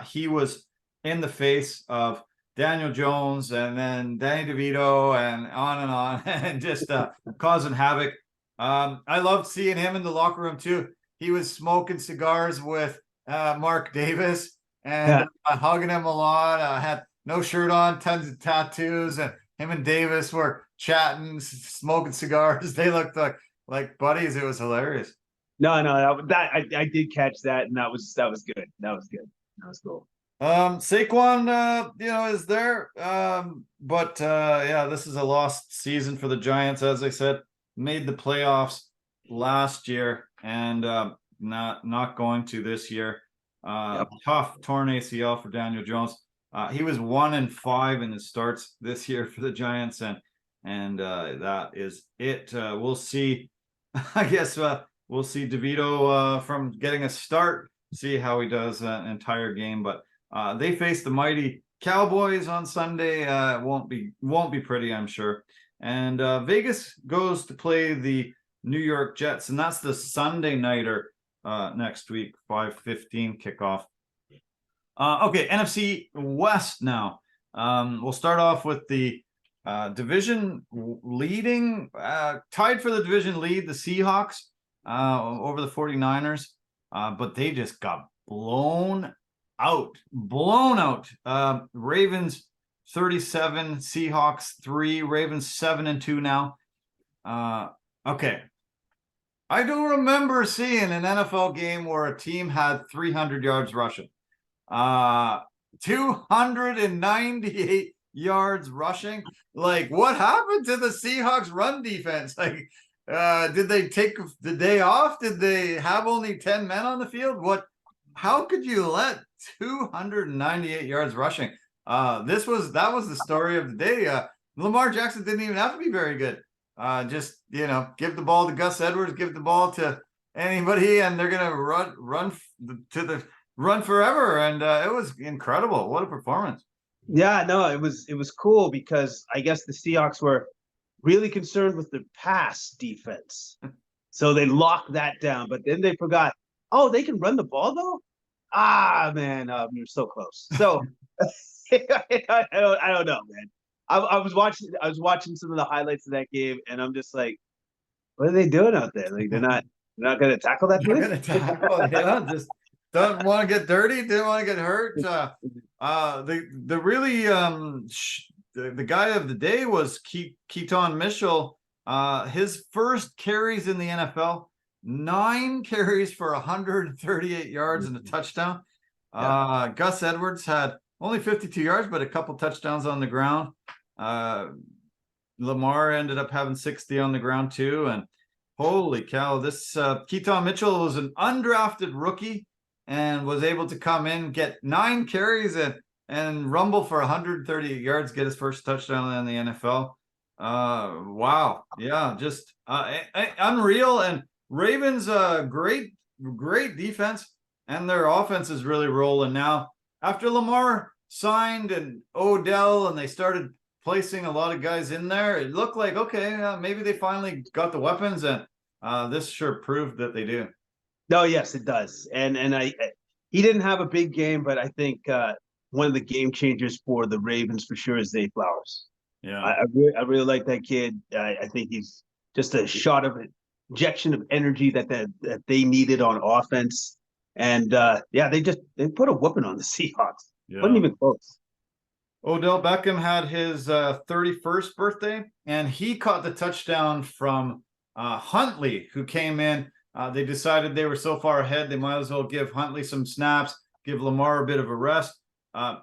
He was in the face of Daniel Jones and then Danny DeVito and on, and just causing havoc. I loved seeing him in the locker room too. He was smoking cigars with Mark Davis and hugging him a lot. Had no shirt on, tons of tattoos, and him and Davis were chatting, smoking cigars. They looked like buddies. It was hilarious. No, I did catch that, and that was good. That was good. That was cool. Saquon, is there. But this is a lost season for the Giants. As I said, made the playoffs last year and not going to this year. Tough torn ACL for Daniel Jones. He was 1-5 in his starts this year for the Giants, and that is it. We'll see. I guess we'll see DeVito from getting a start. See how he does an entire game, but they face the mighty Cowboys on Sunday. Won't be pretty, I'm sure. And Vegas goes to play the New York Jets, and that's the Sunday nighter next week, 5:15 kickoff. Okay, NFC West now. We'll start off with the division leading, tied for the division lead, the Seahawks over the 49ers, but they just got blown out. Ravens 37, Seahawks 3, Ravens 7-2 now. Okay. I don't remember seeing an NFL game where a team had 300 yards rushing. 298 yards rushing. Like, what happened to the Seahawks run defense? Like, did they take the day off? Did they have only 10 men on the field? How could you let 298 yards rushing? That was the story of the day. Lamar Jackson didn't even have to be very good. Just, give the ball to Gus Edwards, give the ball to anybody, and they're gonna run forever. And it was incredible. What a performance. Yeah, no, it was cool because I guess the Seahawks were really concerned with the pass defense. So they locked that down, but then they forgot, oh, they can run the ball though? Ah, man, you're so close. So I don't know, man. I was watching some of the highlights of that game, and I'm just like, what are they doing out there? Like they're not going to tackle that They're dude? gonna tackle, yeah, just don't want to get dirty, didn't want to get hurt. The really the guy of the day was Keaton Mitchell. His first carries in the NFL, 9 carries for 138 yards and a touchdown. Gus Edwards had only 52 yards, but a couple touchdowns on the ground. Lamar ended up having 60 on the ground too. And holy cow, this Keaton Mitchell was an undrafted rookie and was able to come in, get 9 carries and rumble for 138 yards, get his first touchdown in the NFL. Wow. Yeah, just unreal. And Ravens, great defense, and their offense is really rolling now. After Lamar signed and Odell, and they started placing a lot of guys in there, it looked like, okay, maybe they finally got the weapons, and this sure proved that they do. No, yes, it does. And he didn't have a big game, but I think one of the game changers for the Ravens for sure is Zay Flowers. Yeah, I really like that kid. I think he's just a shot of injection of energy that they needed on offense. And they put a whooping on the Seahawks. yeah. Wasn't even close. Odell Beckham had his 31st birthday, and he caught the touchdown from Huntley, who came in. They decided they were so far ahead, they might as well give Huntley some snaps, give Lamar a bit of a rest.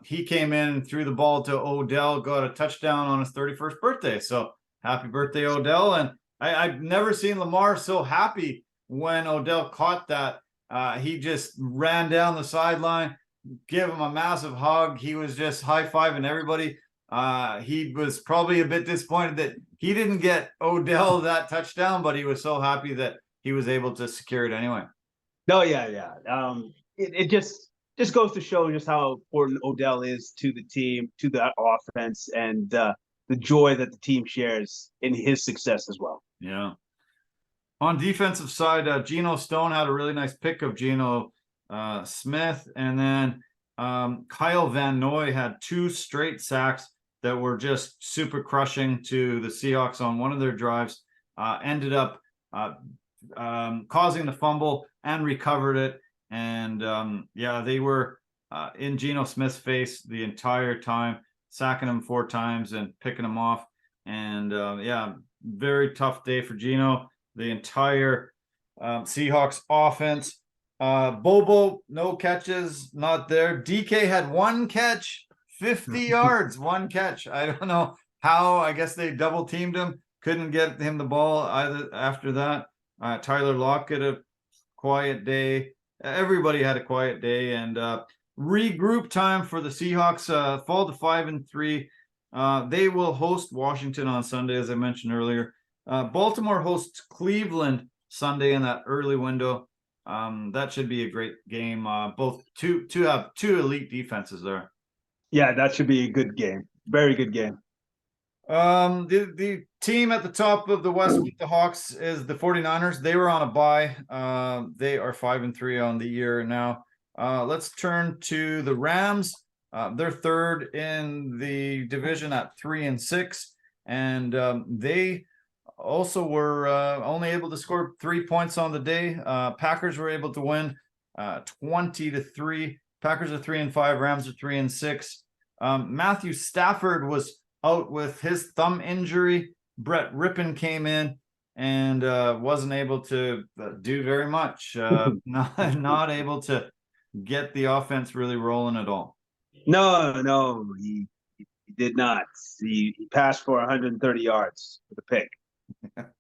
He came in and threw the ball to Odell, got a touchdown on his 31st birthday. So happy birthday, Odell. And I've never seen Lamar so happy when Odell caught that. He just ran down the sideline, give him a massive hug. He was just high-fiving everybody. He was probably a bit disappointed that he didn't get Odell that touchdown, but he was so happy that he was able to secure it anyway. No, yeah. It just goes to show just how important Odell is to the team, to the offense, and the joy that the team shares in his success as well. Yeah. On defensive side, Geno Stone had a really nice pick of Geno Smith, and then Kyle Van Noy had 2 straight sacks that were just super crushing to the Seahawks on one of their drives. Ended up causing the fumble and recovered it. And they were in Geno Smith's face the entire time, sacking him 4 times and picking him off. And very tough day for Geno. The entire Seahawks offense. Bobo, no catches, not there. DK had 1 catch, 50 yards, 1 catch. I don't know how. I guess they double teamed him. Couldn't get him the ball either after that. Tyler Lockett, a quiet day. Everybody had a quiet day. And regroup time for the Seahawks. Fall to 5-3. They will host Washington on Sunday, as I mentioned earlier. Baltimore hosts Cleveland Sunday in that early window. That should be a great game. Both have 2 elite defenses there. Yeah, that should be a good game. Very good game. The team at the top of the West with the Hawks is the 49ers. They were on a bye. They are 5-3 on the year now. Let's turn to the Rams. They're 3rd in the division at 3-6, and they also were only able to score 3 points on the day. Packers were able to win 20-3. Packers are 3-5. Rams are 3-6. Matthew Stafford was out with his thumb injury. Brett Rippon came in and wasn't able to do very much. Not able to get the offense really rolling at all. No, he He did not. He passed for 130 yards with a pick.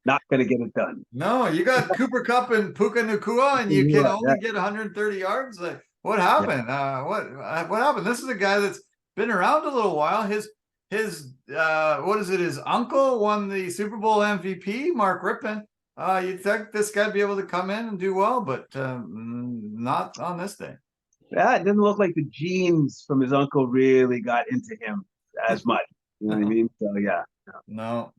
Not going to get it done. No, you got Cooper Kupp and Puka Nacua, and you can only get 130 yards. Like, what happened? What happened? This is a guy that's been around a little while. His what is it? His uncle won the Super Bowl MVP, Mark Rippon. You'd think this guy'd be able to come in and do well, but not on this day. Yeah, it didn't look like the genes from his uncle really got into him as much. You know what I mean? So yeah. No.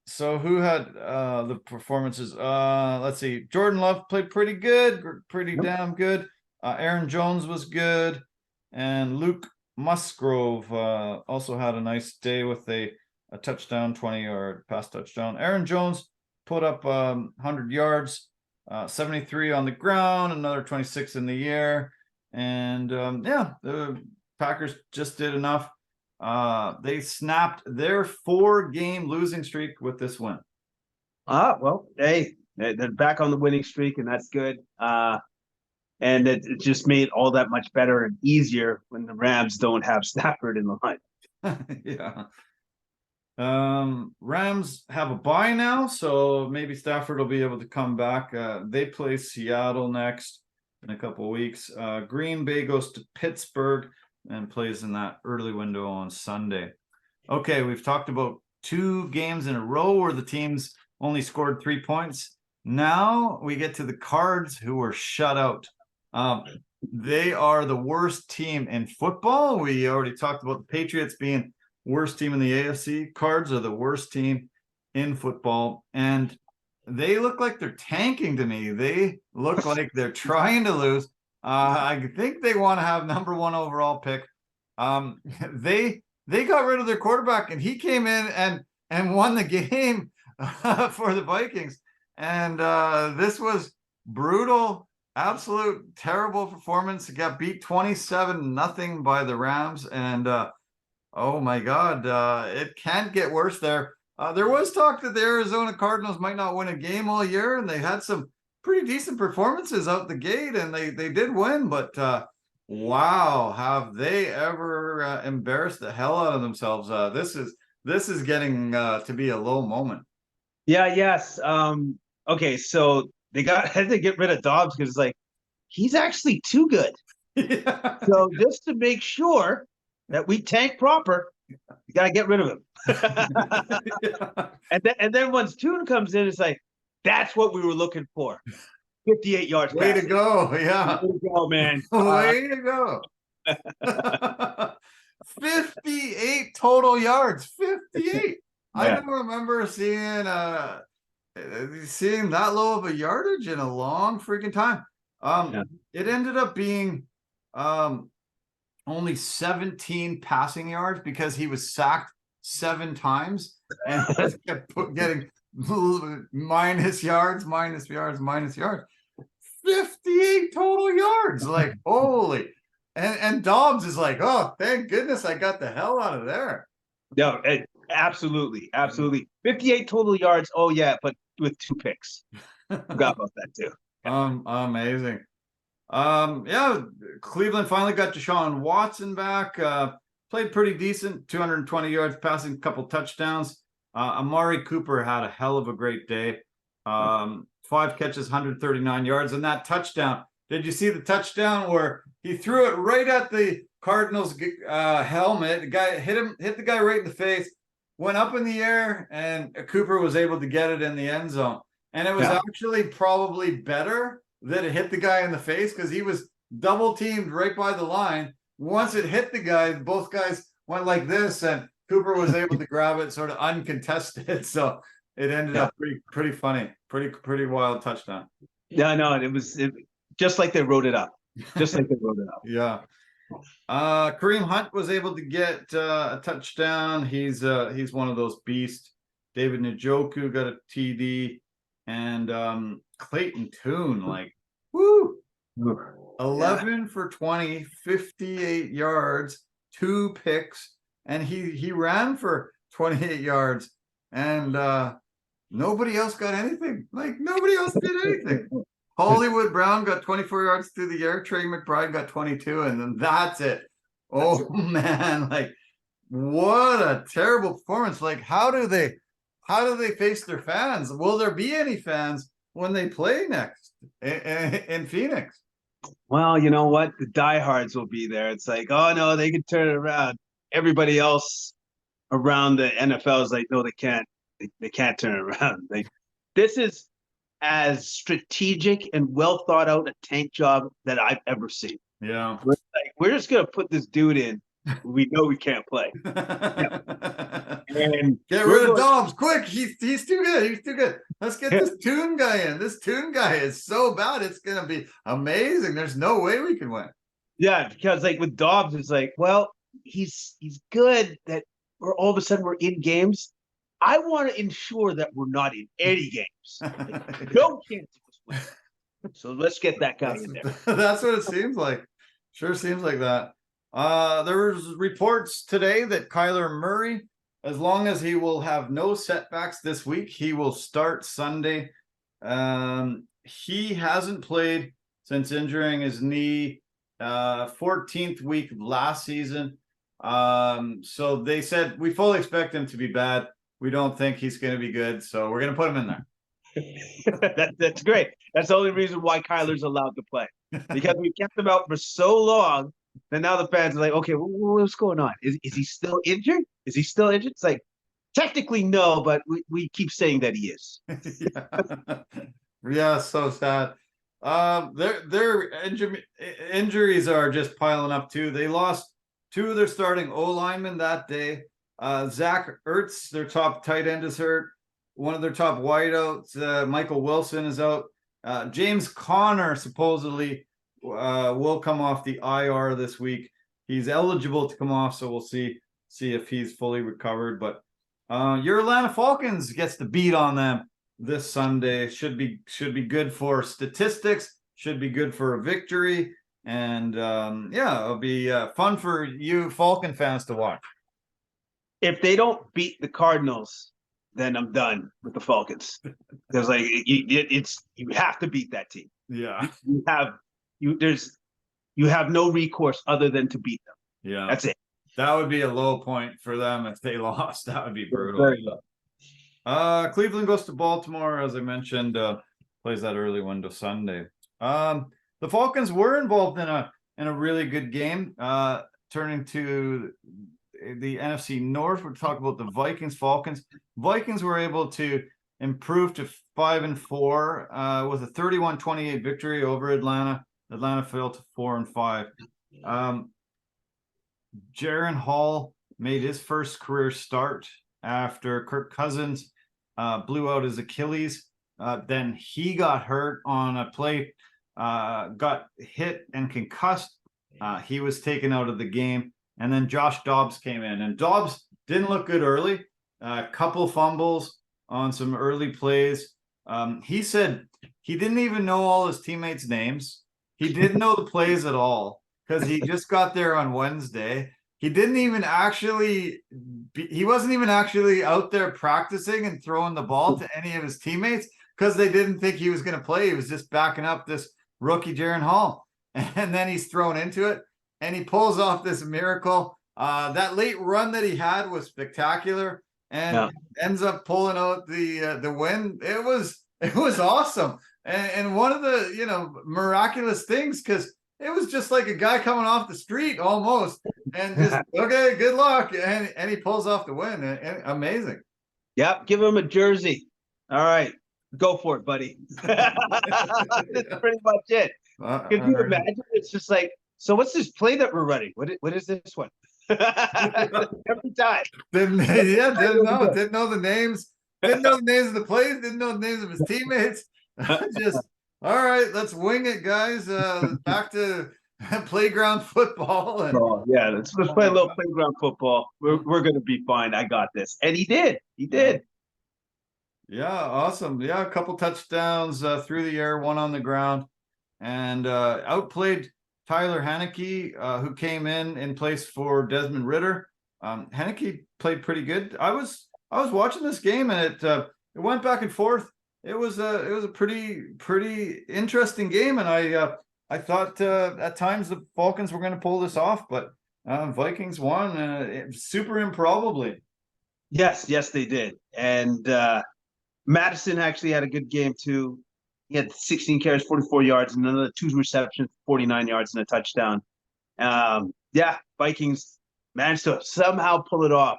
So who had the performances? Let's see. Jordan Love played pretty good, pretty damn good. Aaron Jones was good, and Luke Musgrove also had a nice day with a touchdown, 20-yard pass touchdown. Aaron Jones put up 100 yards, 73 on the ground, another 26 in the air, and the Packers just did enough. They snapped their 4-game losing streak with this win. Well, hey, they're back on the winning streak, and that's good. And it just made all that much better and easier when the Rams don't have Stafford in the line. Yeah. Rams have a bye now, so maybe Stafford will be able to come back. They play Seattle next in a couple of weeks. Green Bay goes to Pittsburgh and plays in that early window on Sunday. Okay, we've talked about 2 games in a row where the teams only scored 3 points. Now we get to the Cards, who were shut out. They are the worst team in football. We already talked about the Patriots being worst team in the AFC. Cards are the worst team in football, and they look like they're tanking to me. They look like they're trying to lose. I think they want to have number 1 overall pick. They got rid of their quarterback, and he came in and won the game for the Vikings. And this was brutal, absolute terrible performance. It got beat 27-0 by the Rams, and oh my God, it can't get worse there. There was talk that the Arizona Cardinals might not win a game all year, and they had some pretty decent performances out the gate, and they did win, but wow, have they ever embarrassed the hell out of themselves. This is getting to be a low moment. Yes. Okay, so they had to get rid of Dobbs because he's actually too good. Yeah. So just to make sure that we tank proper, you got to get rid of him. Yeah. And then once Tune comes in, it's that's what we were looking for. 58 yards. Way to go. Yeah. Way to go, man. Way to go. 58 total yards. 58. Yeah. I don't remember seeing that low of a yardage in a long freaking time. It ended up being only 17 passing yards because he was sacked 7 times and kept getting minus yards. 58 total yards. Holy. And Dobbs is oh, thank goodness I got the hell out of there. No, absolutely. 58 total yards. Oh yeah, but with 2 picks. Forgot about that too. Amazing. Cleveland finally got Deshaun Watson back. Played pretty decent, 220 yards passing, a couple touchdowns. Amari Cooper had a hell of a great day. 5 catches, 139 yards, and that touchdown. Did you see the touchdown where he threw it right at the Cardinals helmet? The guy hit the guy right in the face, went up in the air, and Cooper was able to get it in the end zone. And it was actually probably better that it hit the guy in the face because he was double teamed right by the line. Once it hit the guy, both guys went like this, and Cooper was able to grab it sort of uncontested. So it ended up pretty funny, pretty wild touchdown. Yeah, no, it was just like they wrote it up. Yeah. Kareem Hunt was able to get a touchdown. He's one of those beasts. David Njoku got a TD, and Clayton Tune, 11 for 20, 58 yards, 2 picks, and he ran for 28 yards, and nobody else got anything. Nobody else did anything. Hollywood Brown got 24 yards through the air. Trey McBride got 22, and then that's it. Oh man, like what a terrible performance. Like how do they face their fans? Will there be any fans when they play next in Phoenix? Well, you know what? The diehards will be there. It's like, oh no, they can turn it around. Everybody else around the NFL is like, no, they can't. They can't turn it around. This is as strategic and well thought out a tank job that I've ever seen. Yeah. We're just gonna put this dude in. We know we can't play. Yeah. And get rid of Dobbs quick. He's too good. He's too good. Let's get this Toon guy in. This Toon guy is so bad. It's gonna be amazing. There's no way we can win. Yeah, because like with Dobbs, it's like, well, he's good that we're all of a sudden we're in games. I want to ensure that we're not in any games. Like, no chance of us winning. So let's get that guy in there. That's what it seems like. Sure seems like that. There was reports today that Kyler Murray, as long as he will have no setbacks this week, he will start Sunday. He hasn't played since injuring his knee 14th week of last season. So they said we fully expect him to be bad. We don't think he's going to be good, so we're going to put him in there. That's great. That's the only reason why Kyler's allowed to play, because we kept him out for so long. And now the fans are like, okay, what's going on? Is he still injured? Is he still injured? It's like, technically no, but we keep saying that he is. Yeah, so sad. Their injuries are just piling up too. They lost two of their starting O linemen that day. Zach Ertz, their top tight end, is hurt. One of their top wideouts, Michael Wilson, is out. James Conner supposedly will come off the IR this week. He's eligible to come off, so we'll see if he's fully recovered. But your Atlanta Falcons gets the beat on them this Sunday. Should be good for statistics. Should be good for a victory. And yeah, it'll be fun for you Falcon fans to watch. If they don't beat the Cardinals, then I'm done with the Falcons. Because like you have to beat that team. Yeah, you have no recourse other than to beat them. Yeah, that's it. That would be a low point for them if they lost. That would be brutal. Very low. Cleveland goes to Baltimore, as I mentioned. Plays that early window Sunday. The Falcons were involved in a really good game. Turning to the NFC North, we'll talk about the Vikings Falcons. Vikings were able to improve to 5-4 with a 31-28 victory over Atlanta. Atlanta fell to 4-5. Jaron Hall made his first career start after Kirk Cousins blew out his Achilles. Then he got hurt on a play, got hit and concussed. He was taken out of the game. And then Josh Dobbs came in. And Dobbs didn't look good early. A couple fumbles on some early plays. He said he didn't even know all his teammates' names. He didn't know the plays at all because he just got there on Wednesday. He wasn't even actually out there practicing and throwing the ball to any of his teammates because they didn't think he was going to play. He was just backing up this rookie Jaron Hall. And then he's thrown into it and he pulls off this miracle. That late run that he had was spectacular and ends up pulling out the win. It was awesome. And one of the, miraculous things, because it was just like a guy coming off the street almost and just, okay, good luck. And he pulls off the win. And amazing. Yep. Give him a jersey. All right. Go for it, buddy. That's pretty much it. Can you imagine? It's just like, so what's this play that we're running? What is this one? Every time. Didn't know the names. Didn't know the names of the plays. Didn't know the names of his teammates. Just all right. Let's wing it, guys. Back to playground football. Let's play a little playground football. We're gonna be fine. I got this. And he did. He did. Yeah, awesome. Yeah, a couple touchdowns through the air, one on the ground, and outplayed Tyler Haneke, who came in place for Desmond Ridder. Haneke played pretty good. I was watching this game and it went back and forth. It was a pretty interesting game, and I thought at times the Falcons were going to pull this off, but Vikings won super improbably. Yes, they did. And Madison actually had a good game too. He had 16 carries, 44 yards, and another 2 receptions, 49 yards, and a touchdown. Yeah, Vikings managed to somehow pull it off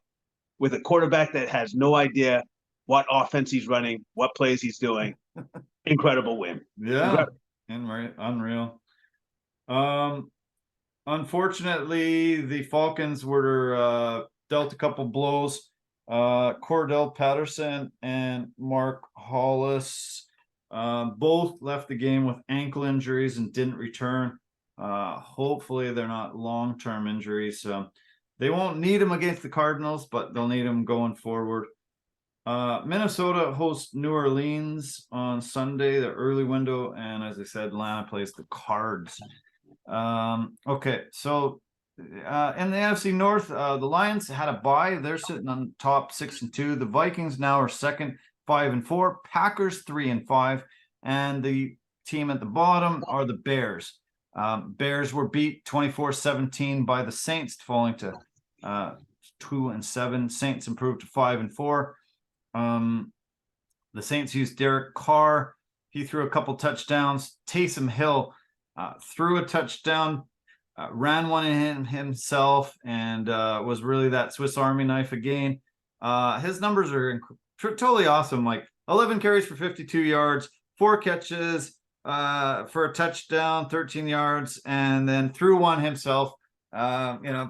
with a quarterback that has no idea what offense he's running, what plays he's doing. Incredible win. Yeah, unreal. Unfortunately, the Falcons were dealt a couple blows. Cordell Patterson and Mark Hollis both left the game with ankle injuries and didn't return. Hopefully, they're not long-term injuries. They won't need them against the Cardinals, but they'll need them going forward. Minnesota hosts New Orleans on Sunday, the early window, and as I said, Atlanta plays the Cards. Okay, so in the NFC North, the Lions had a bye. They're sitting on top 6-2. The Vikings now are second, 5-4. Packers 3-5, and the team at the bottom are the Bears. Bears were beat 24-17 by the Saints, falling to 2-7. Saints improved to 5-4. The Saints used Derek Carr. He threw a couple touchdowns. Taysom Hill threw a touchdown, ran one in himself, and was really that Swiss Army knife again. His numbers are totally awesome. Like 11 carries for 52 yards, 4 catches for a touchdown, 13 yards, and then threw one himself.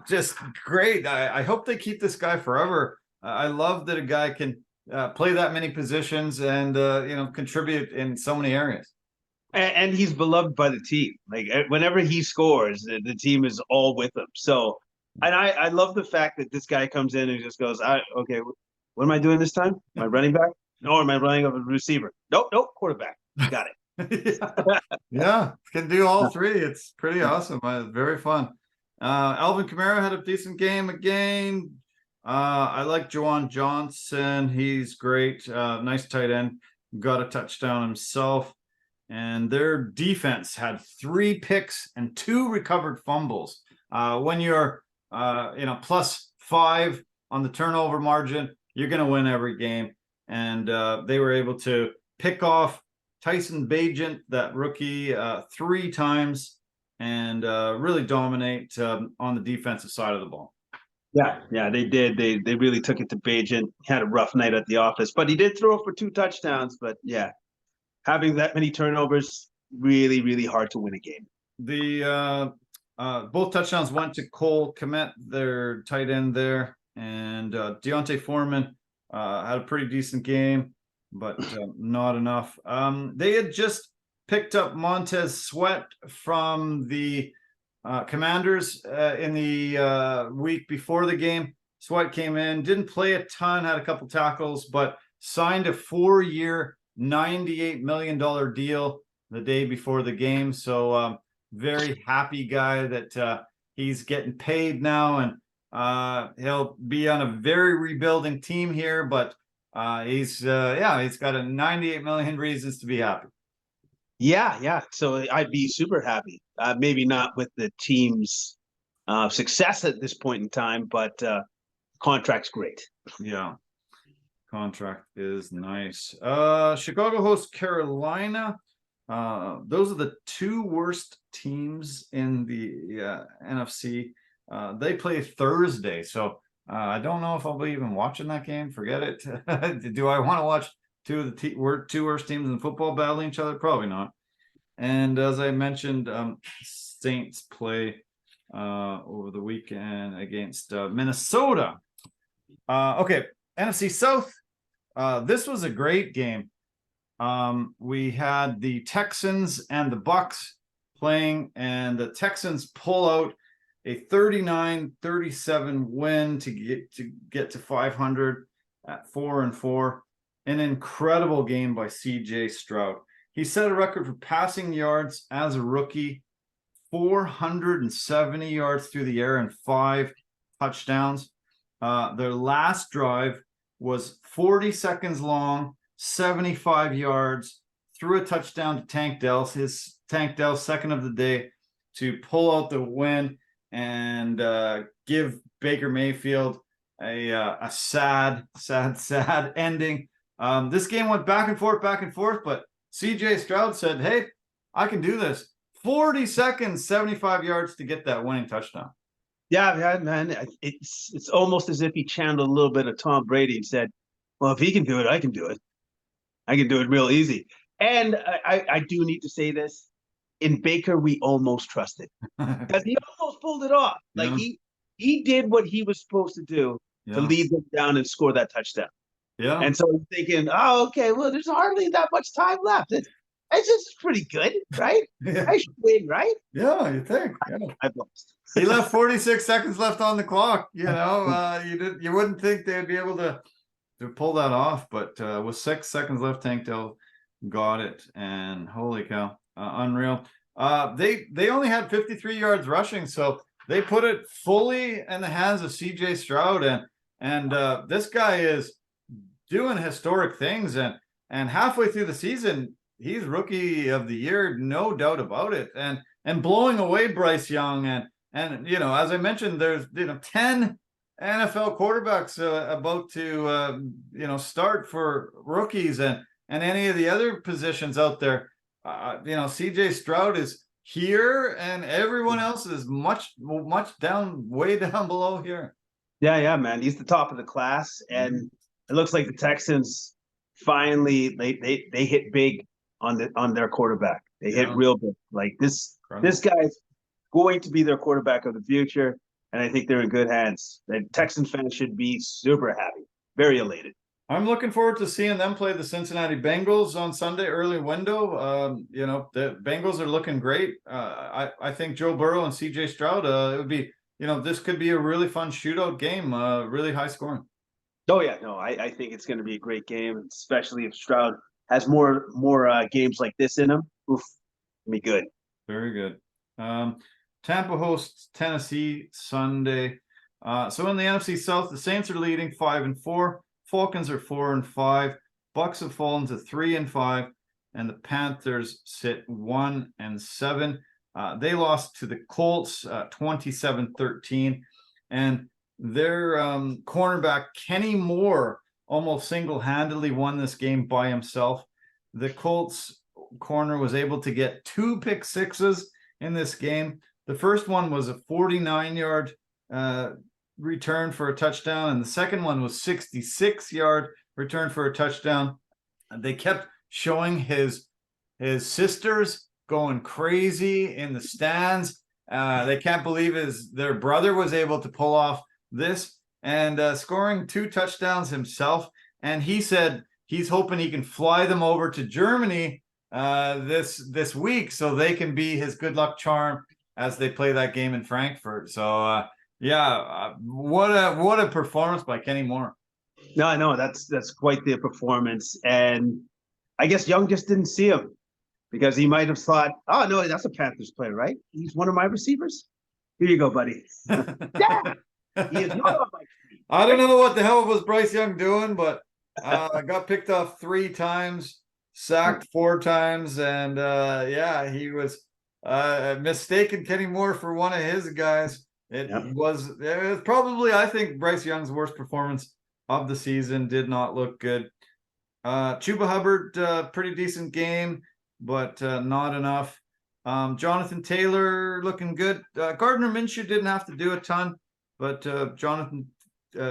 Just great. I hope they keep this guy forever. I love that a guy can play that many positions and contribute in so many areas. And he's beloved by the team. Like whenever he scores, the team is all with him. So, and I love the fact that this guy comes in and just goes, okay, what am I doing this time? Am I running back? No, am I running up a receiver? Nope, quarterback. Got it. Yeah, can do all three. It's pretty awesome. Very fun. Alvin Kamara had a decent game again. I like Juwan Johnson. He's great. Nice tight end. Got a touchdown himself. And their defense had 3 picks and 2 recovered fumbles. When you're, +5 on the turnover margin, you're going to win every game. And they were able to pick off Tyson Bagent, that rookie, 3 times, and really dominate on the defensive side of the ball. Yeah, they did. They really took it to Bagent. Had a rough night at the office, but he did throw for 2 touchdowns. But yeah, having that many turnovers, really, really hard to win a game. The both touchdowns went to Cole Kmet, their tight end there, and Deontay Foreman had a pretty decent game, but not enough. They had just picked up Montez Sweat from the Commanders in the week before the game. Sweat came in, didn't play a ton, had a couple tackles, but signed a 4-year, $98 million deal the day before the game. So very happy guy that he's getting paid now, and he'll be on a very rebuilding team here, but he's got a 98 million reasons to be happy. Yeah. So I'd be super happy. Maybe not with the team's success at this point in time, but contract's great. Yeah. Contract is nice. Chicago hosts Carolina. Those are the 2 worst teams in the NFC. They play Thursday, so I don't know if I'll be even watching that game. Forget it. Do I want to watch 2 of the 2 worst teams in football battling each other? Probably not. And as I mentioned, Saints play over the weekend against Minnesota. Okay, NFC South. This was a great game. We had the Texans and the Bucks playing, and the Texans pull out a 39-37 win to get to 500 at 4-4. An incredible game by CJ Stroud. He set a record for passing yards as a rookie, 470 yards through the air and 5 touchdowns. Their last drive was 40 seconds long, 75 yards, threw a touchdown to Tank Dell's second of the day to pull out the win. and give Baker Mayfield a sad ending. This game went back and forth, but CJ Stroud said, "Hey, I can do this." 40 seconds, 75 yards to get that winning touchdown. Yeah, man. It's almost as if he channeled a little bit of Tom Brady and said, "Well, if he can do it, I can do it. I can do it real easy." And I do need to say this: in Baker, we almost trusted because he almost pulled it off. Like he did what he was supposed to do to lead them down and score that touchdown. Yeah. And so I'm thinking, oh, okay, well, there's hardly that much time left. It's just pretty good, right? Yeah. I should win, right? Yeah, you think? Yeah. I've lost. He left 46 seconds left on the clock. You know, you wouldn't think they'd be able to pull that off, but with 6 seconds left, Tank Dell got it, and holy cow, unreal. They only had 53 yards rushing, so they put it fully in the hands of CJ Stroud, and this guy is doing historic things, and halfway through the season, he's rookie of the year, no doubt about it, and blowing away Bryce Young, and you know, as I mentioned, there's 10 NFL quarterbacks about to start for rookies, and any of the other positions out there. CJ Stroud is here, and everyone else is much way down below here. Yeah, man. He's the top of the class, and it looks like the Texans finally they hit big on their quarterback. They hit real big. Like this guy's going to be their quarterback of the future, and I think they're in good hands. The Texans fans should be super happy, very elated. I'm looking forward to seeing them play the Cincinnati Bengals on Sunday, early window. The Bengals are looking great. I think Joe Burrow and CJ Stroud, it would be, this could be a really fun shootout game, really high scoring. Oh, yeah. No, I think it's going to be a great game, especially if Stroud has more games like this in him. Oof, it'll be good. Very good. Tampa hosts Tennessee Sunday. So in the NFC South, the Saints are leading 5-4. Falcons are 4-5. Bucks have fallen to 3-5, and the Panthers sit 1-7. They lost to the Colts 27-13, and their cornerback Kenny Moore almost single-handedly won this game by himself. The Colts corner was able to get 2 pick sixes in this game. The first one was a 49-yard return for a touchdown, and the second one was 66-yard return for a touchdown. They kept showing his sisters going crazy in the stands. They can't believe their brother was able to pull off this, and scoring 2 touchdowns himself. And he said he's hoping he can fly them over to Germany this week so they can be his good luck charm as they play that game in Frankfurt. So what a performance by Kenny Moore. No, I know that's quite the performance, and I guess Young just didn't see him because he might have thought, "Oh no, that's a Panthers player, right? He's one of my receivers. Here you go, buddy." Yeah, he is not on my team. I don't know what the hell was Bryce Young doing, but I got picked off 3 times, sacked 4 times, and he was mistaken Kenny Moore for one of his guys. It was probably, I think, Bryce Young's worst performance of the season. Did not look good. Chuba Hubbard, pretty decent game, but not enough. Jonathan Taylor looking good. Gardner Minshew didn't have to do a ton, but Jonathan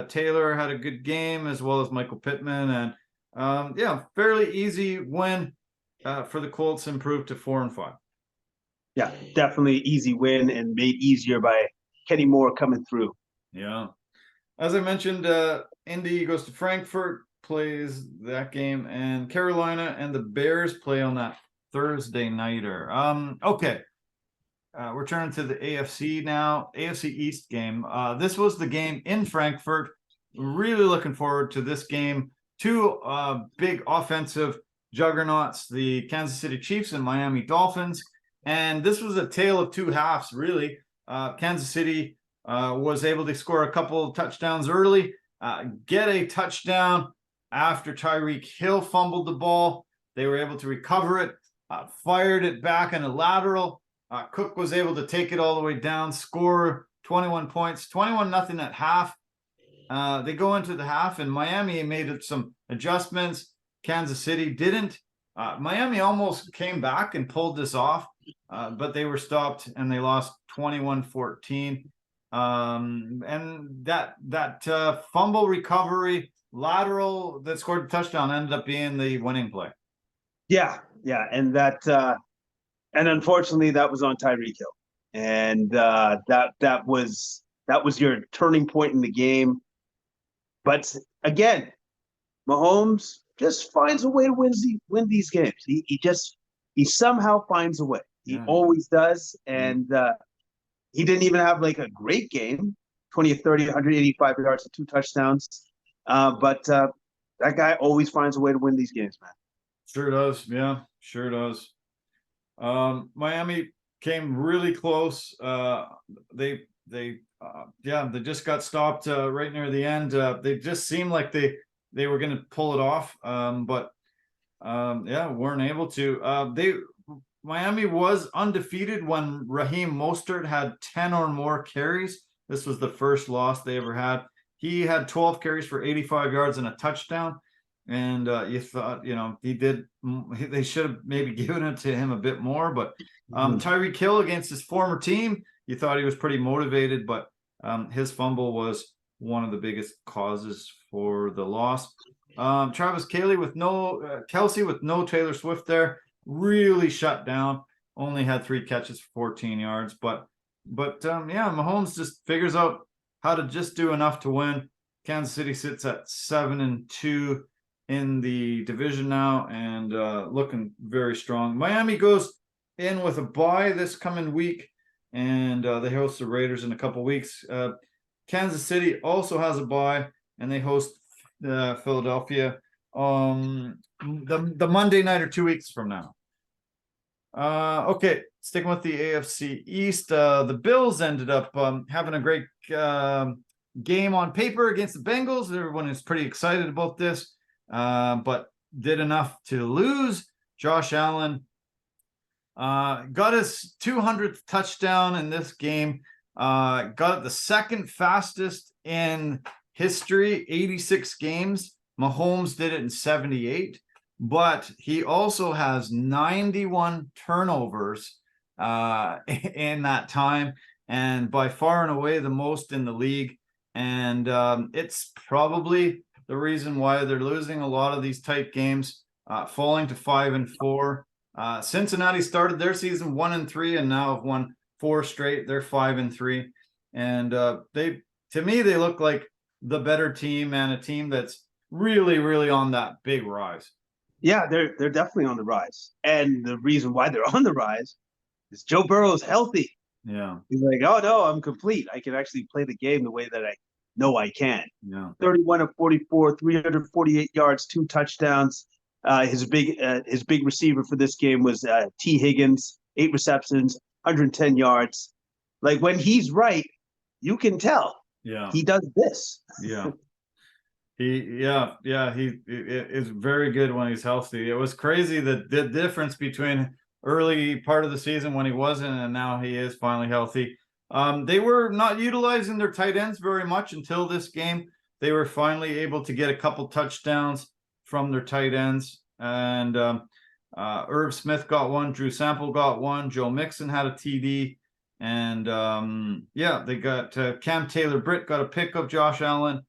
Taylor had a good game, as well as Michael Pittman, and fairly easy win for the Colts, improved to 4-5. Yeah, definitely easy win, and made easier by Kenny Moore coming through. Yeah. As I mentioned, Indy goes to Frankfurt, plays that game, and Carolina and the Bears play on that Thursday nighter. Okay. We're turning to the AFC now. AFC East game. This was the game in Frankfurt. Really looking forward to this game. 2 big offensive juggernauts, the Kansas City Chiefs and Miami Dolphins. And this was a tale of 2 halves, really. Kansas City was able to score a couple of touchdowns early, get a touchdown after Tyreek Hill fumbled the ball. They were able to recover it, fired it back in a lateral. Cook was able to take it all the way down, score 21 points, 21-0 at half. They go into the half, and Miami made some adjustments. Kansas City didn't. Miami almost came back and pulled this off, but they were stopped and they lost 21-14. And that fumble recovery lateral that scored the touchdown ended up being the winning play. Yeah, and and unfortunately that was on Tyreek Hill, and that was your turning point in the game. But again, Mahomes just finds a way to win these games. He somehow finds a way. He always does, and he didn't even have like a great game, 20 or 30, 185 yards and 2 touchdowns. But that guy always finds a way to win these games, man. Sure does. Yeah, sure does. Miami came really close. They just got stopped right near the end. They just seemed like they were going to pull it off, but weren't able to. Miami was undefeated when Raheem Mostert had 10 or more carries. This was the first loss they ever had. He had 12 carries for 85 yards and a touchdown. And you thought, they should have maybe given it to him a bit more. But Tyreek Hill against his former team, you thought he was pretty motivated, but his fumble was one of the biggest causes for the loss. Travis Kelce with no Taylor Swift there, really shut down. Only had 3 catches for 14 yards. But Mahomes just figures out how to just do enough to win. Kansas City sits at 7-2 in the division now, and looking very strong. Miami goes in with a bye this coming week, and they host the Raiders in a couple weeks. Kansas City also has a bye, and they host Philadelphia the Monday night or 2 weeks from now. Okay, sticking with the AFC East, the Bills ended up having a great game on paper against the Bengals. Everyone is pretty excited about this, but did enough to lose. Josh Allen got his 200th touchdown in this game. Got it the second fastest in history, 86 games. Mahomes did it in 78, but he also has 91 turnovers in that time, and by far and away the most in the league. And it's probably the reason why they're losing a lot of these tight games, falling to 5-4. Cincinnati started their season 1-3 and now have won 4 straight. They're 5-3, and to me they look like the better team, and a team that's really, really on that big rise. Yeah, they're definitely on the rise, and the reason why they're on the rise is Joe Burrow's healthy. Yeah, he's like, oh no, I'm complete. I can actually play the game the way that I know I can. Yeah, 31 of 44, 348 yards, 2 touchdowns. His big receiver for this game was T. Higgins, 8 receptions, 110 yards. Like, when he's right, you can tell. Yeah, he does this. Yeah. He is very good when he's healthy. It was crazy the difference between early part of the season when he wasn't and now he is finally healthy. They were not utilizing their tight ends very much until this game. They were finally able to get a couple touchdowns from their tight ends, and Irv Smith got one, Drew Sample got one, Joe Mixon had a TD, and they got Cam Taylor-Britt got a pick of Josh Allen.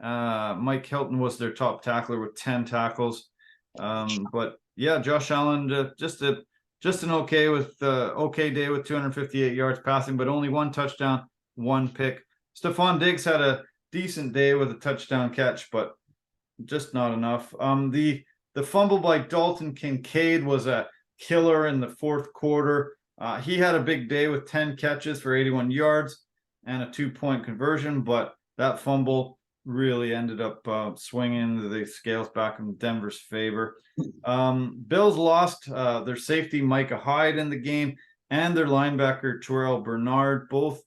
Mike Hilton was their top tackler with 10 tackles. But yeah, Josh Allen just an okay day with 258 yards passing, but only 1 touchdown, 1 pick. Stephon Diggs had a decent day with a touchdown catch, but just not enough. The fumble by Dalton Kincaid was a killer in the 4th quarter. He had a big day with 10 catches for 81 yards and a 2-point conversion, but that fumble really ended up swinging the scales back in Denver's favor. Bills lost their safety Micah Hyde in the game, and their linebacker Terrell Bernard. Both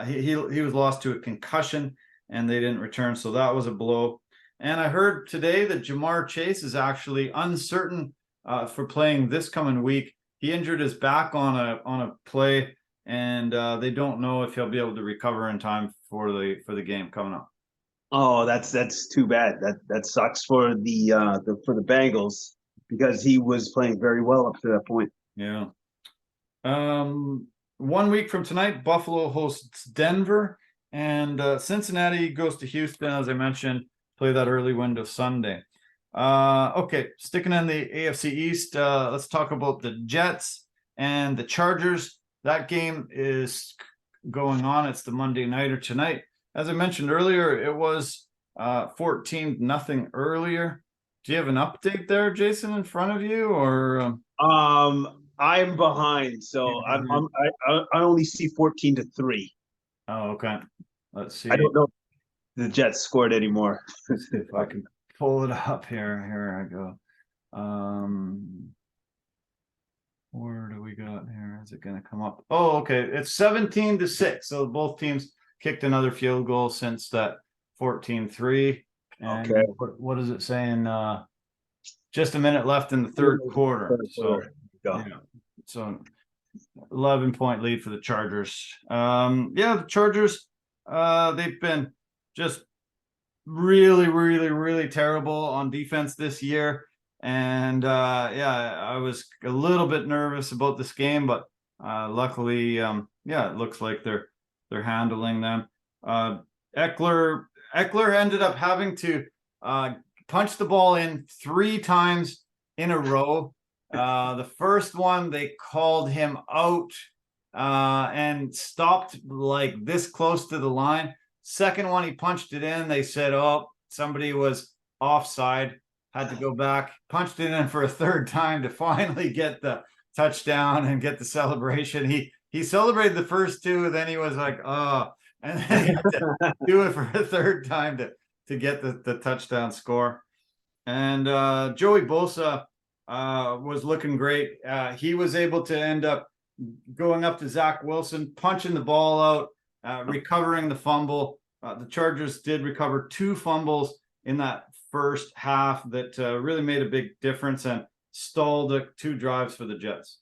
he was lost to a concussion, and they didn't return, so that was a blow. And I heard today that Jamar Chase is actually uncertain for playing this coming week. He injured his back on a play, and they don't know if he'll be able to recover in time for the game coming up. Oh, that's too bad. That sucks for the Bengals because he was playing very well up to that point. Yeah. 1 week from tonight, Buffalo hosts Denver, and Cincinnati goes to Houston, as I mentioned, play that early window Sunday. Okay, sticking in the AFC East, let's talk about the Jets and the Chargers. That game is going on. It's the Monday nighter tonight. As I mentioned earlier, it was 14-0 earlier. Do you have an update there, Jason, in front of you, or? I'm behind, so I only see 14-3. Oh, okay. Let's see. I don't know if the Jets scored anymore. Let's see if I can pull it up here. Here I go. Where do we got here? Is it going to come up? Oh, okay. It's 17-6. So both teams kicked another field goal since that 14-3. And okay. What is it saying? Just a minute left in the third quarter. So, yeah. So 11-point lead for the Chargers. The Chargers, they've been just really terrible on defense this year. And I was a little bit nervous about this game, but luckily, it looks like they're handling them. Eckler ended up having to punch the ball in 3 times in a row. The first one, they called him out and stopped like this close to the line. Second one, he punched it in. They said, oh, somebody was offside, had to go back, punched it in for a third time to finally get the touchdown and get the celebration. He celebrated the first 2, then he was like, oh, and then he had to do it for a third time to get the touchdown score. And Joey Bosa was looking great. He was able to end up going up to Zach Wilson, punching the ball out, recovering the fumble. The Chargers did recover 2 fumbles in that first half that really made a big difference and stalled 2 drives for the Jets.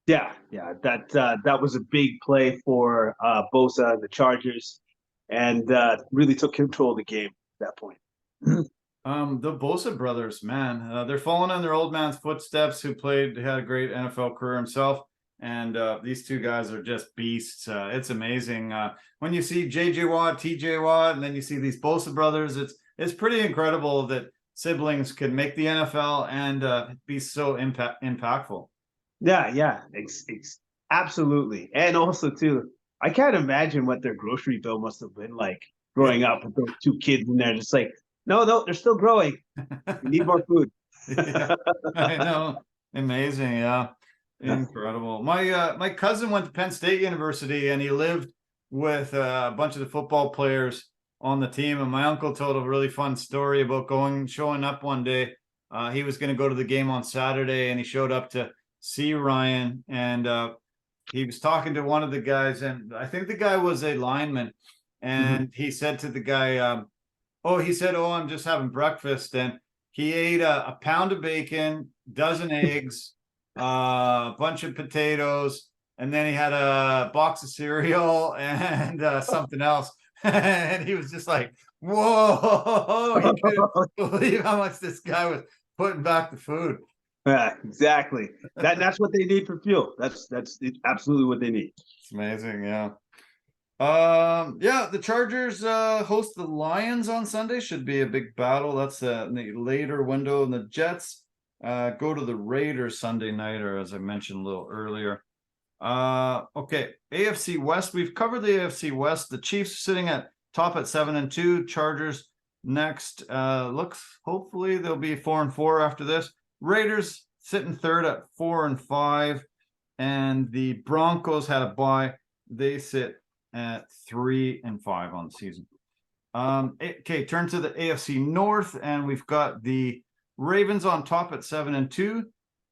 Yeah, that was a big play for Bosa and the Chargers, and really took control of the game at that point. The Bosa brothers, man, they're following in their old man's footsteps, who had a great NFL career himself. And these 2 guys are just beasts. It's amazing. When you see J.J. Watt, T.J. Watt, and then you see these Bosa brothers, it's pretty incredible that siblings can make the NFL and be so impactful. Yeah, it's absolutely. And also, too, I can't imagine what their grocery bill must have been like growing up with those 2 kids in there. Just like, no, they're still growing. We need more food. Yeah, I know. Amazing, yeah. Incredible. My cousin went to Penn State University, and he lived with a bunch of the football players on the team. And my uncle told a really fun story about showing up one day. He was going to go to the game on Saturday, and he showed up to see Ryan, and he was talking to one of the guys, and I think the guy was a lineman, and he said to the guy, I'm just having breakfast, and he ate a pound of bacon, dozen eggs, a bunch of potatoes, and then he had a box of cereal and something else. And he was just like, whoa, he couldn't believe how much this guy was putting back the food. Yeah, exactly. That's what they need for fuel. That's absolutely what they need. It's amazing, yeah. The Chargers host the Lions on Sunday. Should be a big battle. That's in the later window. And the Jets go to the Raiders Sunday night, or as I mentioned a little earlier. Okay, AFC West. We've covered the AFC West. The Chiefs sitting at top at 7-2. Chargers next. Hopefully they'll be 4-4 after this. Raiders sitting third at 4-5, and the Broncos had a bye. They sit at 3-5 on the season. Okay, turn to the AFC North, and we've got the Ravens on top at 7-2.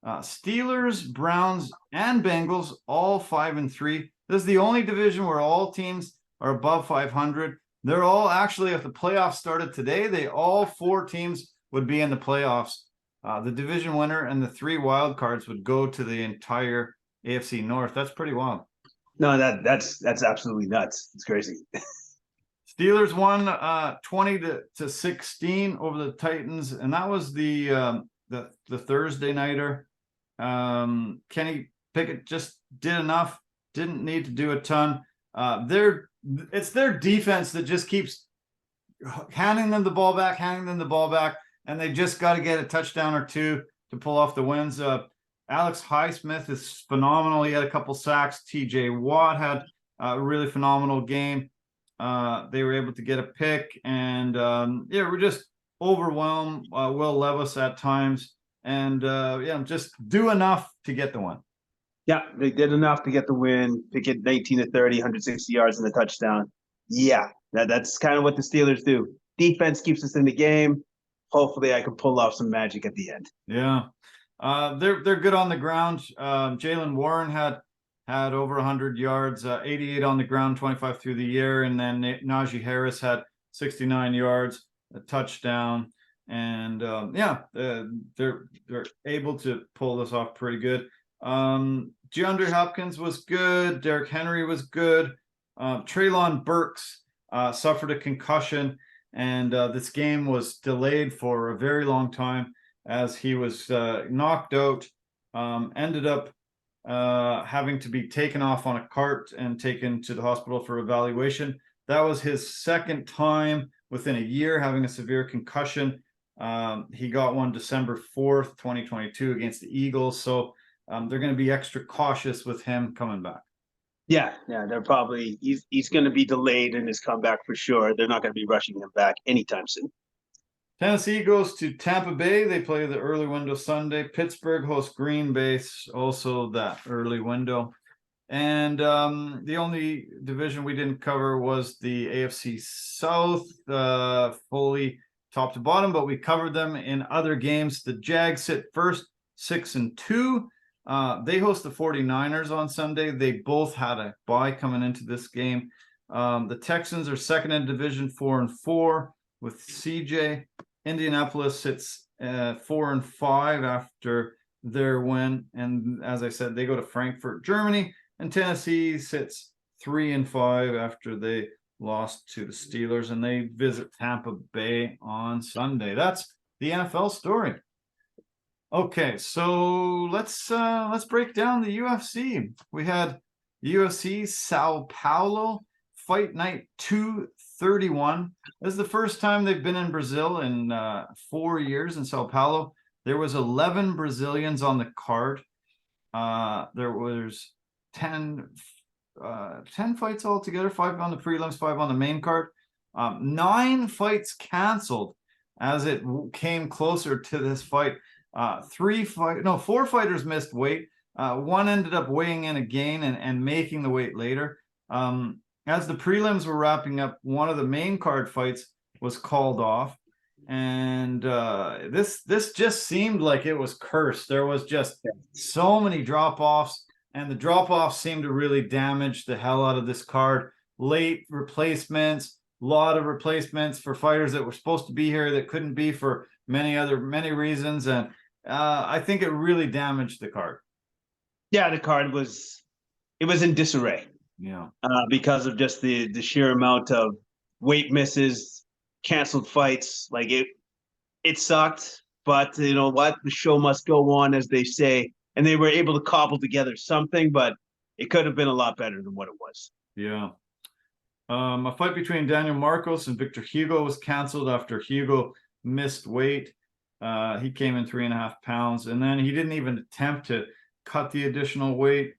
Steelers, Browns, and Bengals all 5-3. This is the only division where all teams are above 500. They're all actually, if the playoffs started today, all 4 teams would be in the playoffs. The division winner and the 3 wild cards would go to the entire AFC North. That's pretty wild. No, that's absolutely nuts. It's crazy. Steelers won 20-16 over the Titans, and that was the Thursday nighter. Kenny Pickett just did enough, didn't need to do a ton. It's their defense that just keeps handing them the ball back, and they just got to get a touchdown or two to pull off the wins. Alex Highsmith is phenomenal. He had a couple sacks. TJ Watt had a really phenomenal game. They were able to get a pick, and we're just overwhelmed. Will Levis at times, and just do enough to get the win. Yeah, they did enough to get the win. Pickett 19-30, 160 yards and a touchdown. Yeah, that's kind of what the Steelers do. Defense keeps us in the game. Hopefully, I can pull off some magic at the end. Yeah, they're good on the ground. Jalen Warren had over 100 yards, 88 on the ground, 25 through the air, and then Najee Harris had 69 yards, a touchdown, and they're able to pull this off pretty good. DeAndre Hopkins was good. Derrick Henry was good. Treylon Burks suffered a concussion, and this game was delayed for a very long time as he was knocked out. Ended up having to be taken off on a cart and taken to the hospital for evaluation. That was his second time within a year having a severe concussion. He got one December 4th, 2022 against the Eagles. So they're going to be extra cautious with him coming back. Yeah, they're probably he's going to be delayed in his comeback for sure. They're not going to be rushing him back anytime soon. Tennessee goes to Tampa Bay. They play the early window Sunday. Pittsburgh hosts Green Bay, also that early window. And the only division we didn't cover was the AFC South, fully top to bottom, but we covered them in other games. The Jags sit first, 6-2. They host the 49ers on Sunday. They both had a bye coming into this game. The Texans are second in division, 4-4 with CJ. Indianapolis sits 4-5 after their win. And as I said, they go to Frankfurt, Germany, and Tennessee sits 3-5 after they lost to the Steelers, and they visit Tampa Bay on Sunday. That's the NFL story. Okay, so let's break down the UFC. We had UFC Sao Paulo Fight Night 231. This is the first time they've been in Brazil in 4 years in Sao Paulo. There was 11 Brazilians on the card. There was 10 fights altogether, 5 on the prelims, 5 on the main card. 9 fights canceled as it came closer to this fight. 4 fighters missed weight. One ended up weighing in again and making the weight later. As the prelims were wrapping up, one of the main card fights was called off. And this just seemed like it was cursed. There was just so many drop-offs, and the drop-offs seemed to really damage the hell out of this card. Late replacements, a lot of replacements for fighters that were supposed to be here that couldn't be for many reasons. And I think it really damaged the card. Yeah, the card was in disarray. Yeah, because of just the sheer amount of weight misses, canceled fights. Like it sucked, but you know what? The show must go on, as they say. And they were able to cobble together something, but it could have been a lot better than what it was. Yeah. A fight between Daniel Marcos and Victor Hugo was canceled after Hugo missed weight. He came in 3.5 pounds, and then he didn't even attempt to cut the additional weight.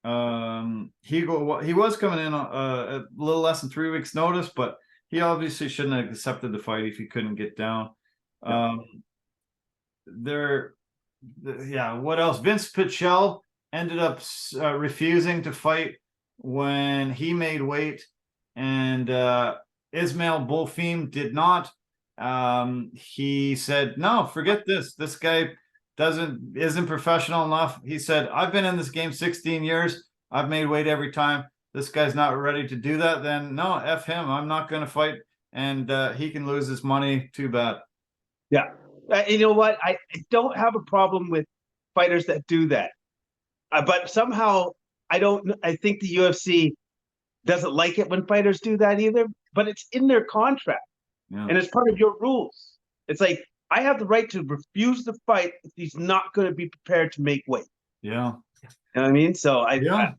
Hugo, he was coming in a little less than 3 weeks notice, but he obviously shouldn't have accepted the fight if he couldn't get down. What else? Vince Pichel ended up refusing to fight when he made weight, and Ismail Bolfim did not. He said, no, forget this. This guy isn't professional enough. He said, I've been in this game 16 years. I've made weight every time. This guy's not ready to do that. Then no, F him. I'm not going to fight. And he can lose his money. Too bad. Yeah. You know what? I don't have a problem with fighters that do that. But somehow I think the UFC doesn't like it when fighters do that either, but it's in their contract Yeah. and it's part of your rules. It's like, I have the right to refuse the fight if he's not going to be prepared to make weight. Yeah. You know what I mean? So I don't,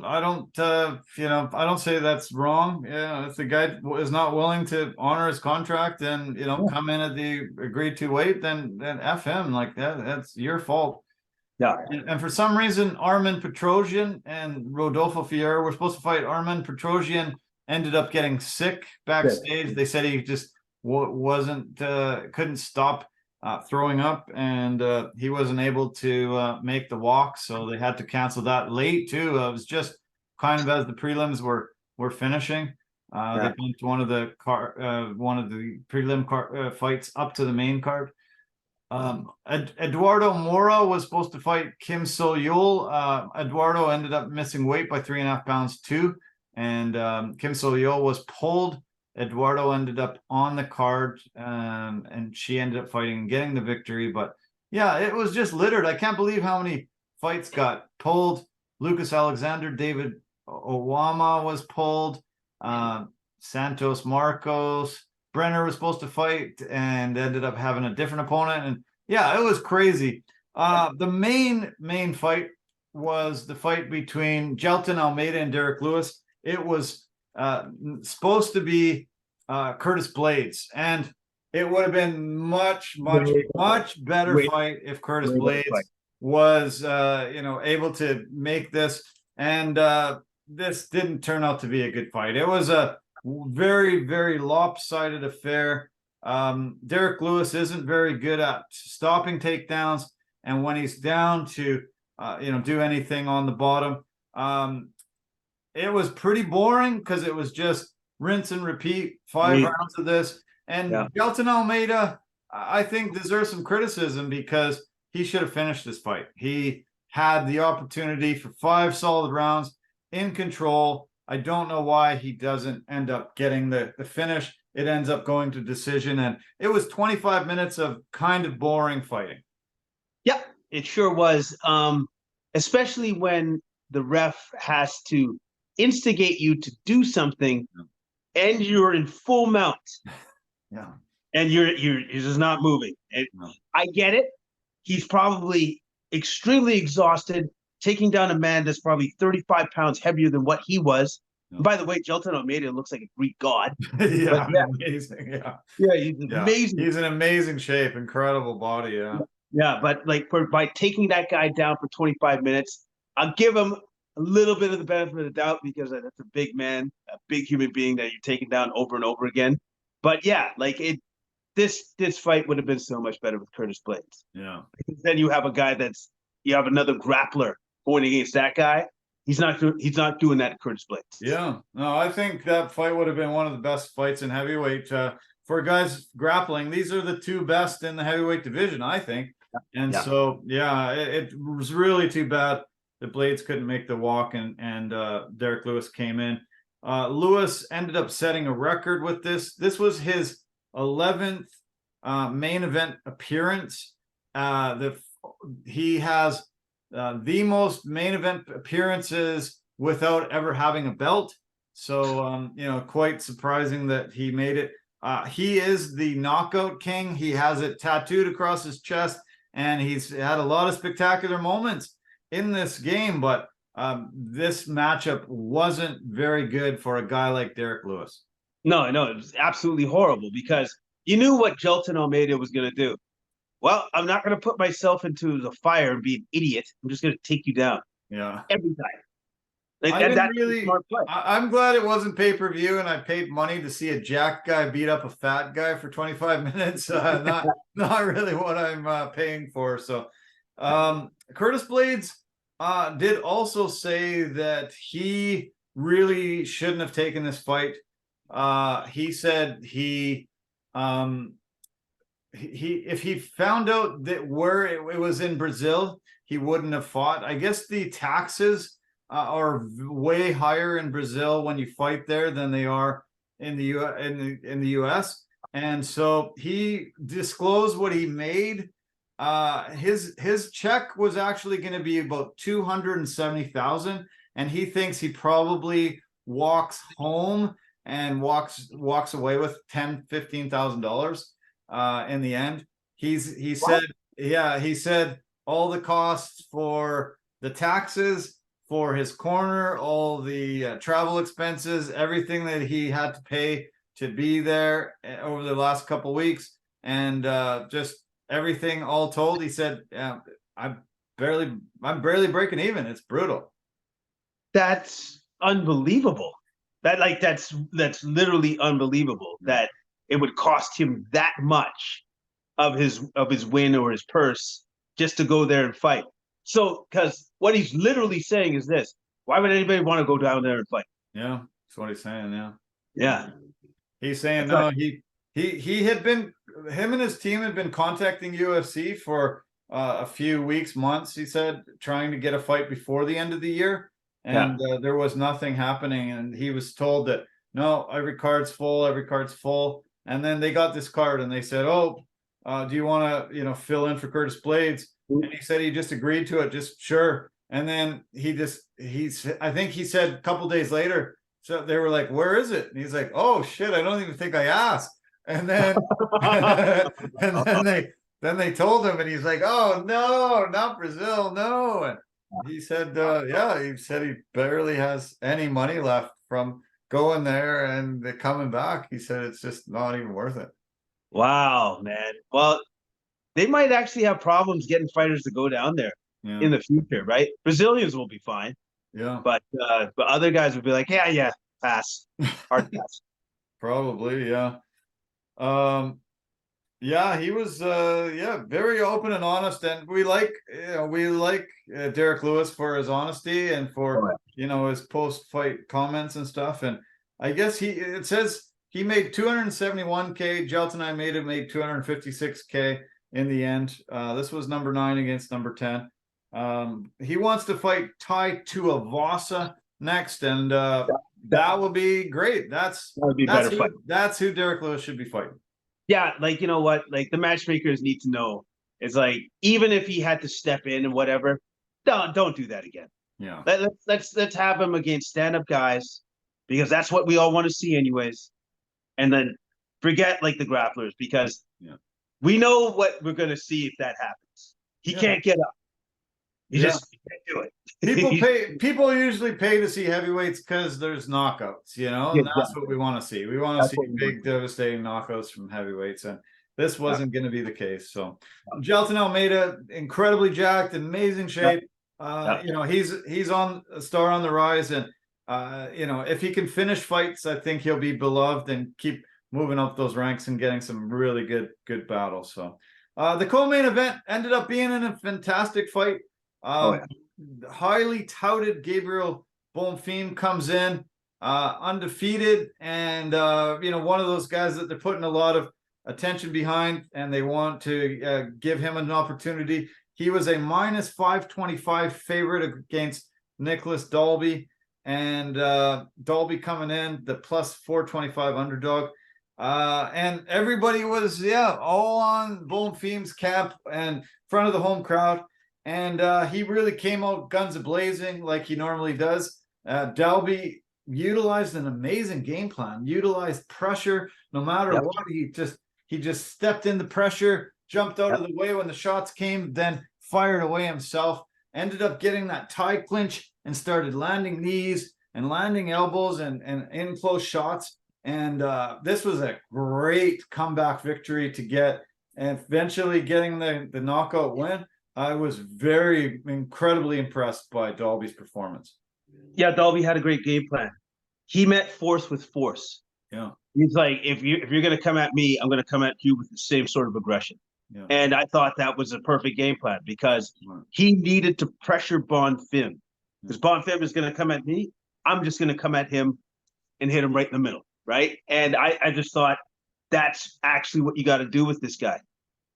I don't say that's wrong. Yeah, if the guy is not willing to honor his contract and come in at the agreed to weight, then F him. Like that's your fault. Yeah. And for some reason, Armen Petrosian and Rodolfo Fierro were supposed to fight. Armen Petrosian ended up getting sick backstage. They said he just couldn't stop throwing up, and he wasn't able to make the walk, so they had to cancel that late too. It was just kind of as the prelims were finishing. They bumped one of the prelim fights up to the main card. Eduardo Mora was supposed to fight Kim So-yul. Eduardo ended up missing weight by 3.5 pounds too, and Kim So-yul was pulled. Eduardo ended up on the card, and she ended up fighting and getting the victory. But yeah, it was just littered. I can't believe how many fights got pulled. Lucas Alexander, David Owama was pulled. Santos Marcos, Brenner was supposed to fight and ended up having a different opponent. And yeah, it was crazy. The main fight was the fight between Jelton Almeida and Derek Lewis. It was supposed to be Curtis Blades, and it would have been much better fight if Curtis Blades was able to make this, and this didn't turn out to be a good fight. It was a very, very lopsided affair. Derek Lewis isn't very good at stopping takedowns, and when he's down to do anything on the bottom, it was pretty boring because it was just rinse and repeat 5 rounds of this. And Jelton Almeida, I think, deserves some criticism because he should have finished this fight. He had the opportunity for 5 solid rounds in control. I don't know why he doesn't end up getting the finish. It ends up going to decision, and it was 25 minutes of kind of boring fighting. Yeah, it sure was. Especially when the ref has to instigate you to do something, and you're in full mount. Yeah. And you're just not moving. And I get it. He's probably extremely exhausted, taking down a man that's probably 35 pounds heavier than what he was. Yeah. By the way, Jelton Almeida looks like a Greek god. Amazing. He's amazing. He's in amazing shape, incredible body. Yeah, but by taking that guy down for 25 minutes, I'll give him a little bit of the benefit of the doubt because that's a big man, a big human being that you're taking down over and over again. But yeah, this fight would have been so much better with Curtis Blades. Yeah. Because then you have a guy you have another grappler going against that guy. He's not doing that to Curtis Blades. Yeah. No, I think that fight would have been one of the best fights in heavyweight. For guys grappling, these are the 2 best in the heavyweight division, I think. And so, it was really too bad that Blades couldn't make the walk, and Derek Lewis came in. Lewis ended up setting a record with this. This was his 11th main event appearance. He has the most main event appearances without ever having a belt. So, quite surprising that he made it. He is the knockout king. He has it tattooed across his chest, and he's had a lot of spectacular moments in this game, but this matchup wasn't very good for a guy like Derek Lewis. No, it was absolutely horrible because you knew what Jelton Almeida was going to do. Well, I'm not going to put myself into the fire and be an idiot. I'm just going to take you down. Yeah. Every time. I'm glad it wasn't pay-per-view and I paid money to see a jack guy beat up a fat guy for 25 minutes. Not really what I'm paying for. So Curtis Blades did also say that he really shouldn't have taken this fight. He said if he found out that where it was in Brazil, he wouldn't have fought. I guess the taxes are way higher in Brazil when you fight there than they are in the US. And so he disclosed what he made his check was actually going to be about 270,000, and he thinks he probably walks home and walks away with $15,000 in the end. He said, yeah, he said all the costs for the taxes, for his corner, all the travel expenses, everything that he had to pay to be there over the last couple of weeks, and just everything all told, he said, I'm barely breaking even. It's brutal. That's unbelievable. That's literally unbelievable that it would cost him that much of his win or his purse just to go there and fight. So, because what he's literally saying is this: why would anybody want to go down there and fight? Yeah, that's what he's saying. Yeah, yeah. He's saying no. He had been, him and his team had been contacting UFC for a few weeks, months. He said, trying to get a fight before the end of the year, and there was nothing happening. And he was told that no, every card's full. And then they got this card, and they said, "Oh, do you want to, fill in for Curtis Blades?" And he said he just agreed to it, just sure. And then I think he said a couple days later, so they were like, "Where is it?" And he's like, "Oh shit, I don't even think I asked." And then then they told him, and he's like, "Oh no, not Brazil, no." And he said, he said he barely has any money left from going there and coming back. He said it's just not even worth it. Wow, man. Well, they might actually have problems getting fighters to go down there in the future, right? Brazilians will be fine. Yeah. But other guys would be like, yeah, pass. Hard pass. Probably, yeah. He was very open and honest, and we like Derek Lewis for his honesty and for his post-fight comments and stuff. And I guess it says he made 271K. Jelton and I made 256K in the end. This was number 9 against number 10. He wants to fight Tai Tuivasa next, and that will be great. That's who Derek Lewis should be fighting. Yeah, you know what? The matchmakers need to know. It's like, even if he had to step in and whatever, don't do that again. Yeah. Let's have him against stand-up guys, because that's what we all want to see anyways. And then forget the grapplers, because we know what we're gonna see if that happens. He can't get up. He just can't do it. People usually pay to see heavyweights because there's knockouts, and that's what we want to see. We want to see big, devastating knockouts from heavyweights, and this wasn't going to be the case. So, Jelton Almeida, incredibly jacked, amazing shape. He's on a star on the rise, and if he can finish fights, I think he'll be beloved and keep moving up those ranks and getting some really good battles. So, the co-main event ended up being in a fantastic fight. Highly touted Gabriel Bonfim comes in undefeated, and one of those guys that they're putting a lot of attention behind, and they want to give him an opportunity. He was a minus 525 favorite against Nicholas Dalby, and Dalby coming in the plus 425 underdog. And everybody was all on Bonfim's camp and front of the home crowd. And he really came out guns a-blazing like he normally does. Dalby utilized an amazing game plan, utilized pressure no matter what. He just stepped in the pressure, jumped out of the way when the shots came, then fired away himself, ended up getting that tie clinch and started landing knees and landing elbows and in close shots. And this was a great comeback victory to get, and eventually getting the knockout win. I was incredibly impressed by Dalby's performance. Yeah, Dalby had a great game plan. He met force with force. Yeah. He's like, if you're going to come at me, I'm going to come at you with the same sort of aggression. Yeah. And I thought that was a perfect game plan, because he needed to pressure Bonfim. Because Bonfim is going to come at me, I'm just going to come at him and hit him right in the middle, right? And I just thought that's actually what you got to do with this guy.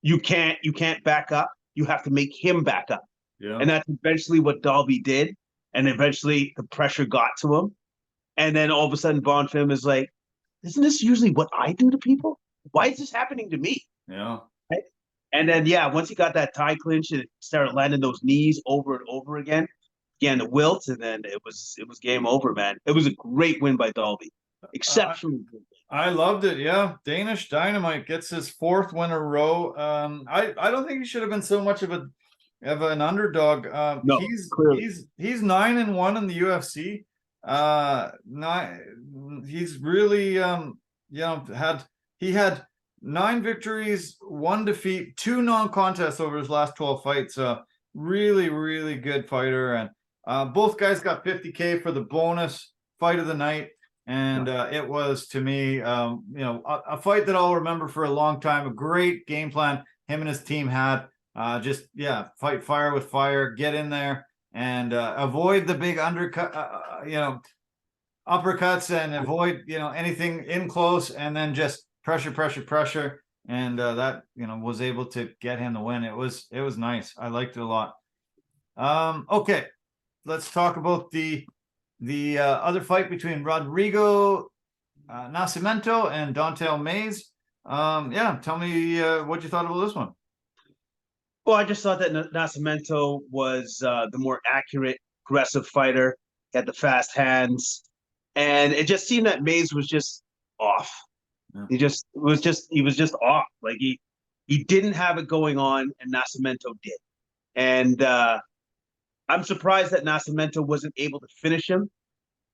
You can't back up. You have to make him back up. Yeah. And that's eventually what Dalby did. And eventually the pressure got to him. And then all of a sudden Bonfim is like, isn't this usually what I do to people? Why is this happening to me? Yeah. Right? And then once he got that tie clinch and started landing those knees over and over again, began to wilt, and then it was game over, man. It was a great win by Dalby. Exceptionally good. I loved it. Yeah, Danish Dynamite gets his 4th win in a row. I don't think he should have been so much of an underdog. No, he's 9-1 in the UFC. He's really he had 9 victories, 1 defeat, 2 non-contests over his last 12 fights. Really, really good fighter. And both guys got $50K for the bonus fight of the night. And it was, to me, a fight that I'll remember for a long time. A great game plan him and his team had. Fight fire with fire, get in there and avoid the big undercut, uppercuts, and avoid anything in close, and then just pressure, and that was able to get him the win. It was nice. I liked it a lot. Okay, let's talk about the other fight between Rodrigo Nascimento and Don'Tale Mayes. Tell me what you thought about this one. Well, I just thought that Nascimento was the more accurate, aggressive fighter. He had the fast hands, and it just seemed that Mayes was just off. Yeah. He was just off. Like he didn't have it going on, and Nascimento did. And I'm surprised that Nascimento wasn't able to finish him.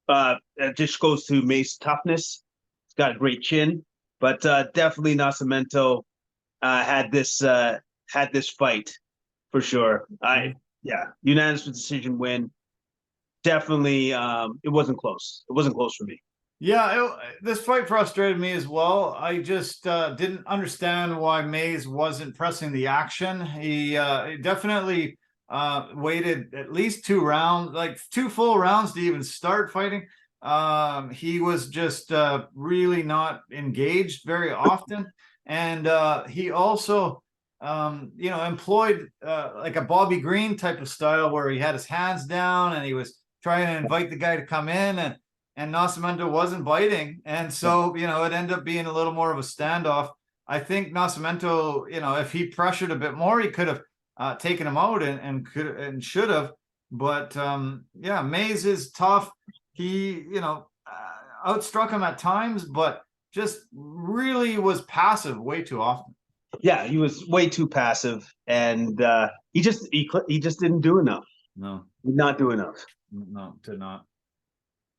It just goes to Mayes' toughness. He's got a great chin, but definitely Nascimento had this fight for sure. Unanimous decision win. Definitely, it wasn't close. It wasn't close for me. Yeah, this fight frustrated me as well. I just didn't understand why Mayes wasn't pressing the action. He definitely waited at least 2 rounds, like 2 full rounds to even start fighting. He was just really not engaged very often. And he also employed like a Bobby Green type of style where he had his hands down and he was trying to invite the guy to come in, and Nascimento wasn't biting. And so, it ended up being a little more of a standoff. I think Nascimento, if he pressured a bit more, he could have taken him out and should have. But Mayes is tough. He, outstruck him at times, but just really was passive way too often. Yeah, he was way too passive, and he just didn't do enough. No, did not do enough. No, did not.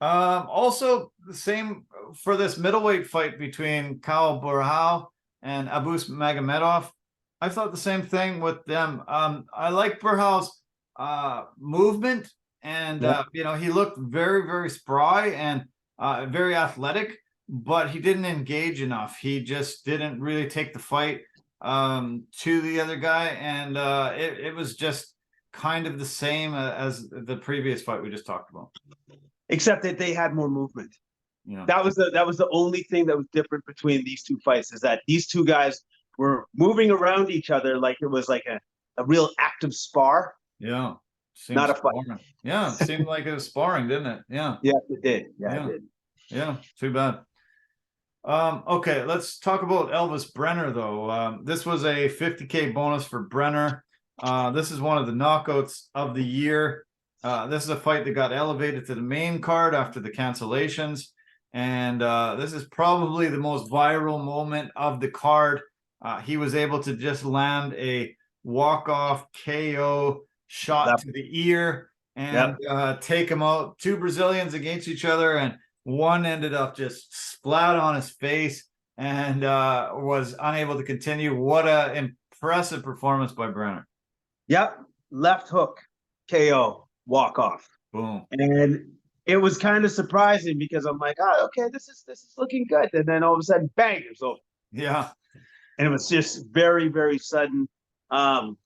Also, the same for this middleweight fight between Kyle Burhau and Abus Magomedov. I thought the same thing with them. I like Burhau's movement, and he looked very, very spry and very athletic, but he didn't engage enough. He just didn't really take the fight to the other guy, and it was just kind of the same as the previous fight we just talked about, except that they had more movement. That was the only thing that was different between these 2 fights, is that these 2 guys were moving around each other like it was like a real active spar. Yeah, not a fight. Yeah, it seemed like it was sparring, didn't it? Yeah, it did. It did. Yeah, too bad. Okay, let's talk about Elvis Brenner, though. This was a 50K bonus for Brenner. This is one of the knockouts of the year. This is a fight that got elevated to the main card after the cancellations. And this is probably the most viral moment of the card. He was able to just land a walk-off KO shot to the ear and take him out. 2 Brazilians against each other, and one ended up just splat on his face and was unable to continue. What an impressive performance by Brenner. Yep. Left hook, KO, walk off. Boom. And it was kind of surprising because I'm like, okay, this is looking good. And then all of a sudden, bang, it's over. Yeah. And it was just very, very sudden.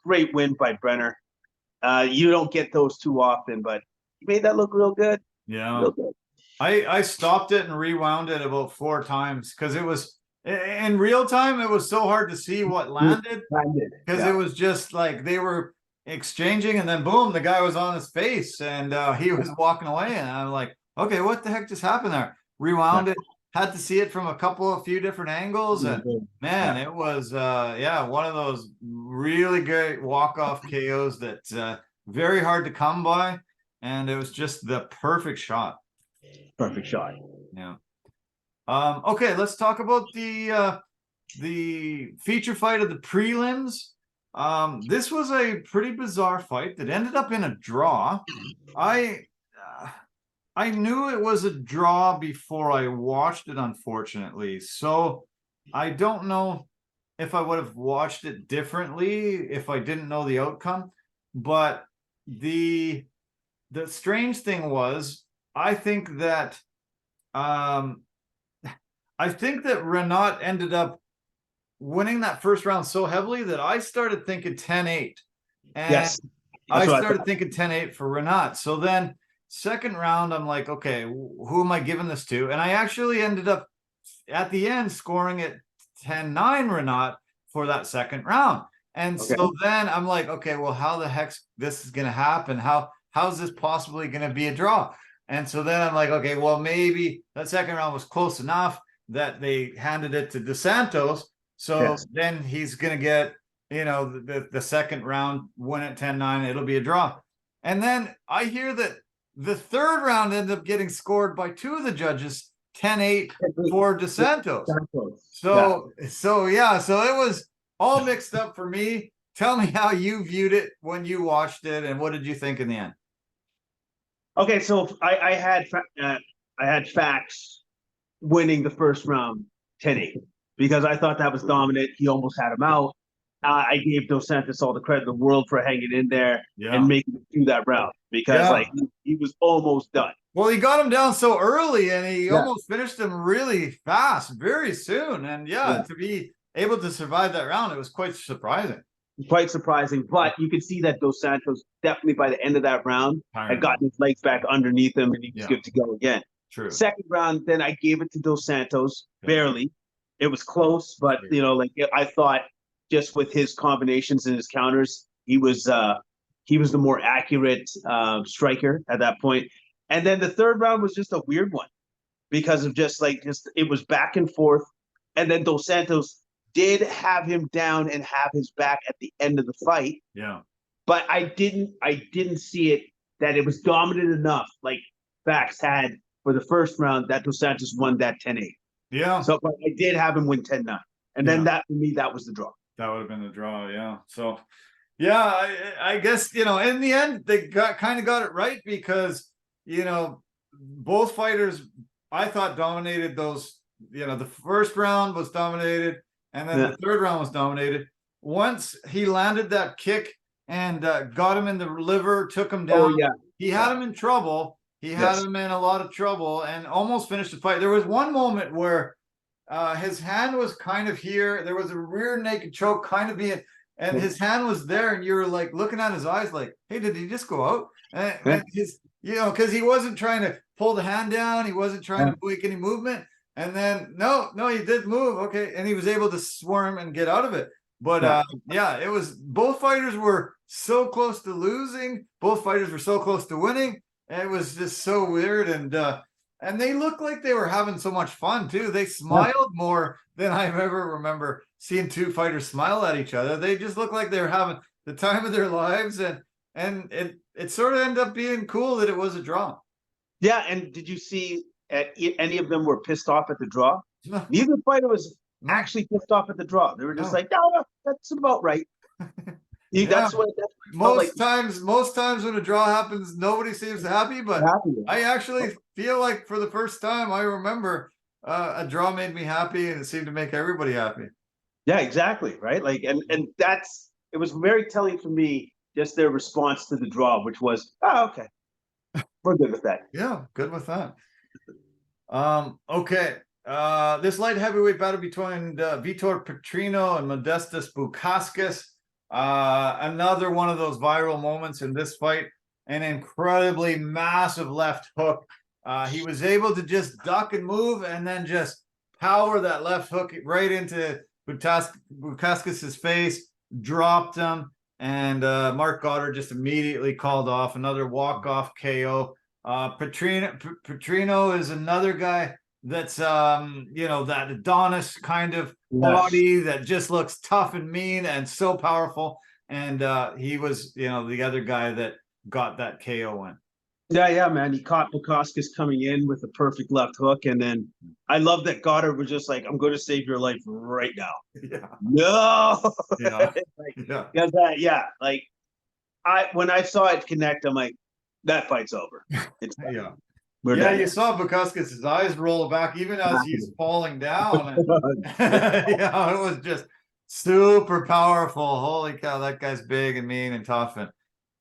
Great win by Brenner. You don't get those too often, but he made that look real good. Yeah. Real good. I stopped it and rewound it about 4 times because it was in real time. It was so hard to see what landed because it was just like they were exchanging and then boom, the guy was on his face and he was walking away, and I'm like, okay, what the heck just happened there? Rewound it, had to see it from a few different angles, and man, it was one of those really great walk-off KOs that very hard to come by, and it was just the perfect shot. Perfect shot. Yeah. Okay, let's talk about the feature fight of the prelims. This was a pretty bizarre fight that ended up in a draw. I knew it was a draw before I watched it, unfortunately. So I don't know if I would have watched it differently if I didn't know the outcome. But the strange thing was, I think that Renat ended up winning that first round so heavily that I started thinking 10-8. And yes, I started thinking 10-8 for Renat. So then second round, I'm like, okay, who am I giving this to? And I actually ended up at the end scoring it 10-9 Renat for that second round. And so then I'm like, okay, well, how the heck this is going to happen? How's this possibly going to be a draw? And so then I'm like, okay, well, maybe that second round was close enough that they handed it to Dos Santos. So then he's going to get, the second round, win at 10-9, it'll be a draw. And then I hear that the third round ended up getting scored by two of the judges, 10-8 for Dos Santos. So it was all mixed up for me. Tell me how you viewed it when you watched it, and what did you think in the end? Okay, so I had Fax winning the first round 10-8 because I thought that was dominant. He almost had him out. I gave Dos Santos all the credit in the world for hanging in there and making it through that round because he was almost done. Well, he got him down so early, and he almost finished him really fast, very soon. And to be able to survive that round, it was quite surprising. Quite surprising, but you could see that Dos Santos definitely by the end of that round had gotten his legs back underneath him, and he was good to go again. True. Second round, then I gave it to Dos Santos, barely. It was close, but I thought just with his combinations and his counters, he was the more accurate striker at that point. And then the third round was just a weird one because of just it was back and forth, and then Dos Santos did have him down and have his back at the end of the fight. Yeah. But I didn't see it that it was dominant enough like Fax had for the first round that Dos Santos won that 10-8. Yeah. So but I did have him win 10-9. And then that for me, that was the draw. That would have been the draw, yeah. So I guess, in the end they kind of got it right because, both fighters I thought dominated those, the first round was dominated. And then the third round was dominated. Once he landed that kick and got him in the liver, took him down, he had him in trouble. He had him in a lot of trouble and almost finished the fight. There was one moment where his hand was kind of here. There was a rear naked choke kind of being, and his hand was there, and you were like looking at his eyes like, hey, did he just go out? And his, because he wasn't trying to pull the hand down. He wasn't trying to make any movement. And then no, he did move. Okay. And he was able to swarm and get out of it. But it was, both fighters were so close to losing. Both fighters were so close to winning. And it was just so weird. And they looked like they were having so much fun too. They smiled more than I ever remember seeing two fighters smile at each other. They just looked like they were having the time of their lives. And it sort of ended up being cool that it was a draw. Yeah. And did you see any of them were pissed off at the draw? No. Neither fighter was actually pissed off at the draw. They were just like, no, that's about right. That's what most times when a draw happens, nobody seems happy. But I actually feel like for the first time I remember a draw made me happy, and it seemed to make everybody happy. Yeah, exactly. Right. Like, and it was very telling for me, just their response to the draw, which was, oh, okay, we're good with that. Yeah, good with that. Okay. This light heavyweight battle between Vitor Petrino and Modestas Bukauskas. Another one of those viral moments in this fight. An incredibly massive left hook. He was able to just duck and move and then just power that left hook right into Bukauskas' face, dropped him, and Mark Goddard just immediately called off another walk-off KO. Petrino is another guy that's that Adonis kind of body that just looks tough and mean and so powerful. And he was, the other guy that got that KO win. Yeah, man. He caught Bukauskas coming in with a perfect left hook. And then I love that Goddard was just like, I'm going to save your life right now. Yeah. No. Yeah. Like when I saw it connect, I'm like, that fight's over. It's yeah. done. You saw Bukauskas' eyes roll back even as he's falling down. And, it was just super powerful. Holy cow, that guy's big and mean and tough. And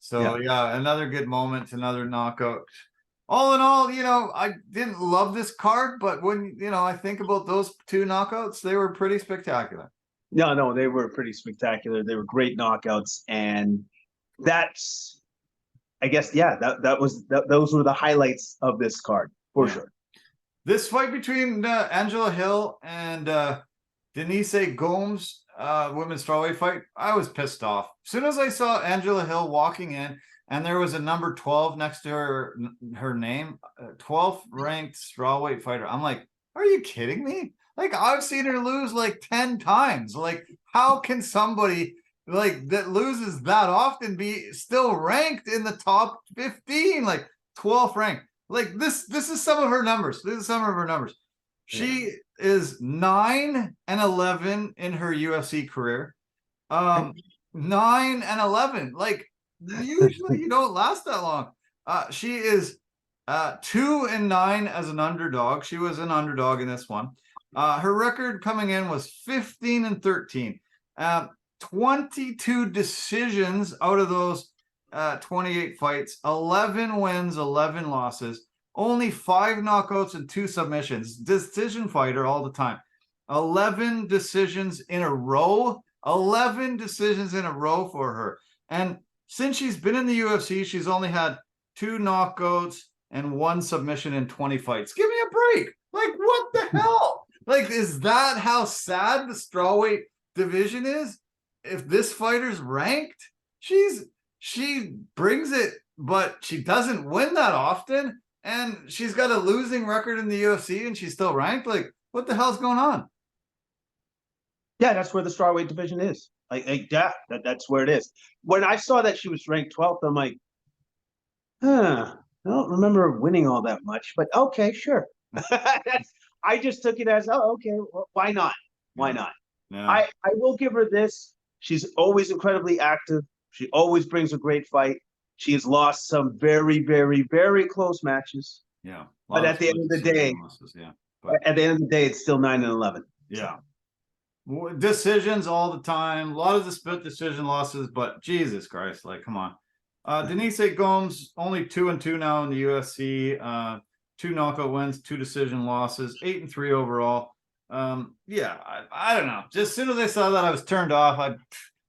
so, another good moment, another knockout. All in all, I didn't love this card, but when, I think about those two knockouts, they were pretty spectacular. No, they were pretty spectacular. They were great knockouts. And that's, I guess, those were the highlights of this card, for sure. This fight between Angela Hill and Denise Gomes, women's strawweight fight, I was pissed off. As soon as I saw Angela Hill walking in and there was a number 12 next to her name, 12th ranked strawweight fighter, I'm like, are you kidding me? Like, I've seen her lose like 10 times. Like, how can somebody like that loses that often be still ranked in the top 15, like 12th ranked? Like, this is some of her numbers. She is 9-11 in her UFC career. 9-11. Like, usually you don't last that long. She is 2-9 as an underdog. She was an underdog in this one. Her record coming in was 15-13. 22 decisions out of those 28 fights, 11 wins, 11 losses, only 5 knockouts and 2 submissions. Decision fighter all the time. 11 decisions in a row. 11 decisions in a row for her. And since she's been in the UFC, she's only had 2 knockouts and 1 submission in 20 fights. Give me a break. Like, what the hell? Like, is that how sad the strawweight division is? If this fighter's ranked, she brings it, but she doesn't win that often. And she's got a losing record in the UFC and she's still ranked. Like, what the hell's going on? Yeah, that's where the strawweight division is. That's where it is. When I saw that she was ranked 12th, I'm like, I don't remember winning all that much, but okay, sure. I just took it as, okay, well, why not? Why not? Yeah. I will give her this. She's always incredibly active. She always brings a great fight. She has lost some very, very, very close matches. Yeah. But at the end of the day, at the end of the day, it's still 9-11. Yeah. Decisions all the time. A lot of the split decision losses, but Jesus Christ, like, come on. Denise Gomes, only 2-2 now in the UFC. 2 knockout wins, 2 decision losses, 8-3 overall. I don't know. Just as soon as I saw that, I was turned off.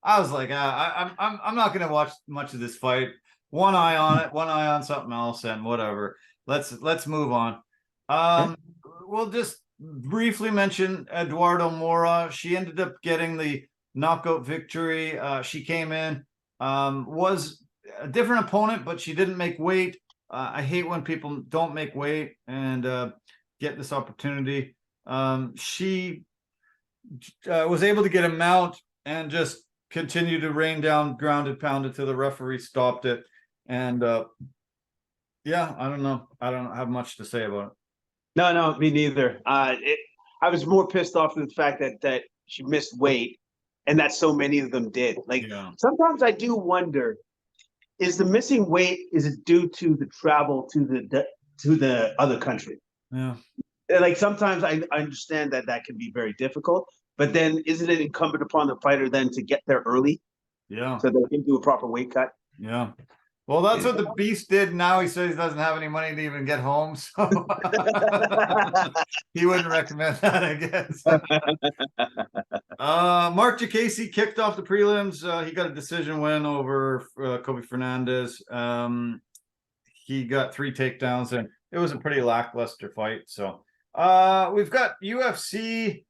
I was like, I'm not going to watch much of this fight. One eye on it, one eye on something else, and whatever. Let's move on. We'll just briefly mention Eduardo Mora. She ended up getting the knockout victory. She came in, was a different opponent, but she didn't make weight. I hate when people don't make weight and get this opportunity. She was able to get a mount and just continue to rain down grounded pounded till the referee stopped it. And I don't know. I don't have much to say about it. No, me neither. I was more pissed off with the fact that she missed weight and that so many of them did. Like, sometimes I do wonder, is the missing weight, is it due to the travel to the other country? Yeah. Like, sometimes I understand that can be very difficult, but then isn't it incumbent upon the fighter then to get there early? Yeah. So they can do a proper weight cut? Yeah. Well, that's what the Beast did. Now he says he doesn't have any money to even get home, so he wouldn't recommend that, I guess. Mark Jacasey kicked off the prelims. He got a decision win over Kobe Fernandez. He got 3 takedowns, and it was a pretty lackluster fight. So we've got UFC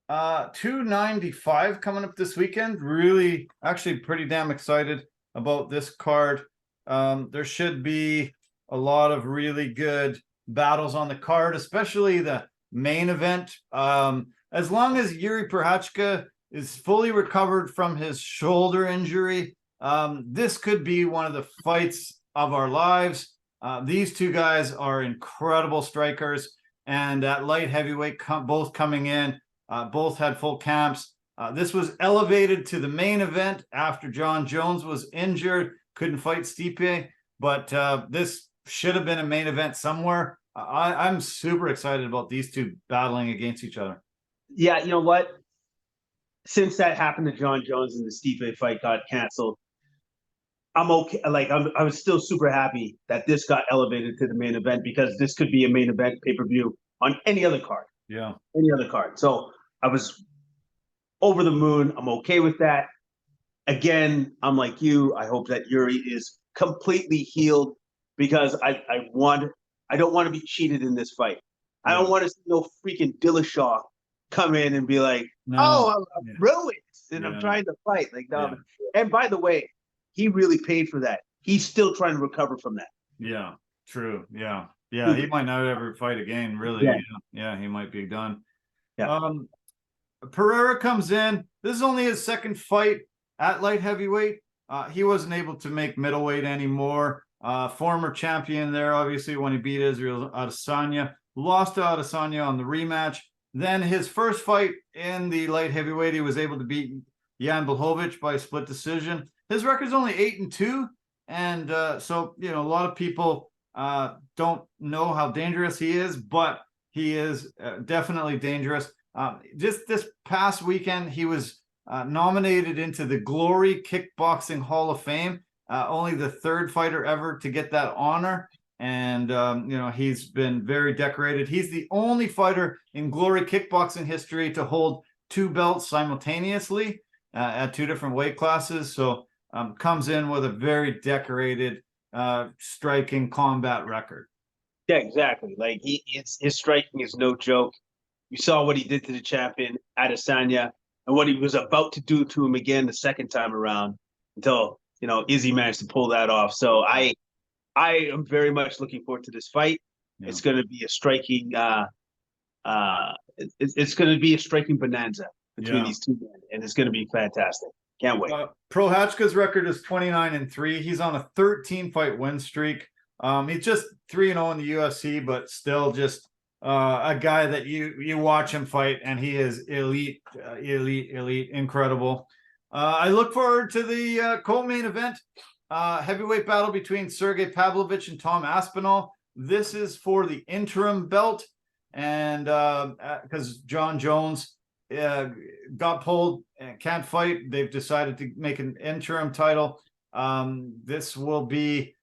295 coming up this weekend. Really, actually pretty damn excited about this card. There should be a lot of really good battles on the card, especially the main event. as long as Yuri Prochazka is fully recovered from his shoulder injury, this could be one of the fights of our lives. These two guys are incredible strikers, and at light heavyweight, both coming in, both had full camps. This was elevated to the main event after John Jones was injured, couldn't fight Stipe, but this should have been a main event somewhere. I'm super excited about these two battling against each other. Yeah, you know what? Since that happened to John Jones and the Stipe fight got canceled, I'm okay. Like I was still super happy that this got elevated to the main event, because this could be a main event pay-per-view on any other card. Yeah. Any other card. So I was over the moon. I'm okay with that. Again, I'm like you. I hope that Yuri is completely healed, because I don't want to be cheated in this fight. I don't want to see no freaking Dillashaw come in and be like, I'm ruined and I'm trying to fight. Like, no. And by the way, he really paid for that. He's still trying to recover from that. Yeah, true. Yeah. He might not ever fight again, really. Yeah, he might be done. Yeah. Pereira comes in. This is only his second fight at light heavyweight. He wasn't able to make middleweight anymore. Former champion there, obviously, when he beat Israel Adesanya. Lost to Adesanya on the rematch. Then his first fight in the light heavyweight, he was able to beat Jan Blachowicz by a split decision. His record's only 8-2. And so, a lot of people don't know how dangerous he is, but he is definitely dangerous. Just this past weekend, he was nominated into the Glory Kickboxing Hall of Fame, only the third fighter ever to get that honor. And, he's been very decorated. He's the only fighter in Glory Kickboxing history to hold two belts simultaneously at two different weight classes. So comes in with a very decorated striking combat record. Yeah, exactly. Like his striking is no joke. You saw what he did to the champion Adesanya and what he was about to do to him again the second time around, until Izzy managed to pull that off. So I am very much looking forward to this fight. Yeah. It's going to be a striking it's going to be a striking bonanza between these two men, and it's going to be fantastic. Can't wait. Prochazka's record is 29-3. He's on a 13-fight win streak. He's just 3-0 in the UFC, but still just a guy that you watch him fight, and he is elite, incredible. I look forward to the co-main event, heavyweight battle between Sergey Pavlovich and Tom Aspinall. This is for the interim belt, and because John Jones got pulled and can't fight, they've decided to make an interim title. This will be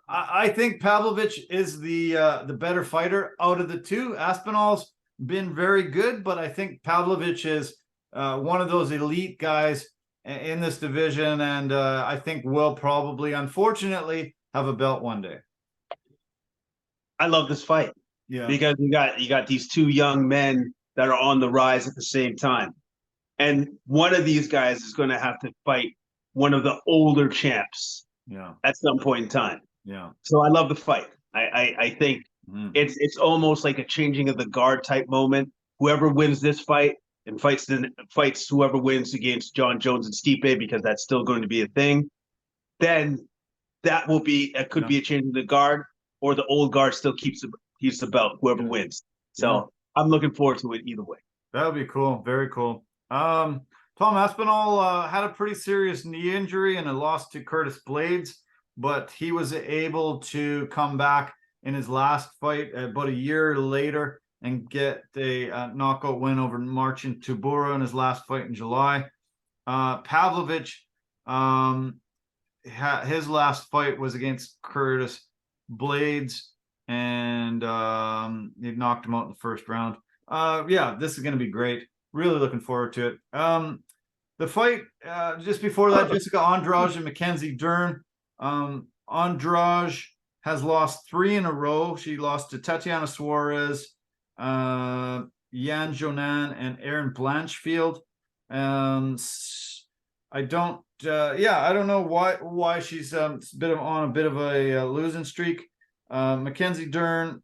I think Pavlovich is the better fighter out of the two. Aspinall's been very good, but I think Pavlovich is one of those elite guys in this division, and I think will probably, unfortunately, have a belt one day. I love this fight, because you got these two young men that are on the rise at the same time, and one of these guys is going to have to fight one of the older champs at some point in time. Yeah. So I love the fight. I think it's almost like a changing of the guard type moment. Whoever wins this fight and fights whoever wins against John Jones and Stipe, because that's still going to be a thing, then that will be could be a change in the guard, or the old guard still keeps the belt, whoever wins. So I'm looking forward to it either way. That would be cool. Very cool. Tom Aspinall had a pretty serious knee injury and a loss to Curtis Blades, but he was able to come back in his last fight about a year later and get a knockout win over Marcin Tybura in his last fight in July. Pavlovich, his last fight was against Curtis Blades, and he knocked him out in the first round. This is going to be great. Really looking forward to it. The fight just before that, Jessica Andrade and Mackenzie Dern. Andrade has lost 3 in a row. She lost to Tatiana Suarez, Yan Jonan, and Erin Blanchfield. I don't know why she's on a bit of a losing streak. Mackenzie Dern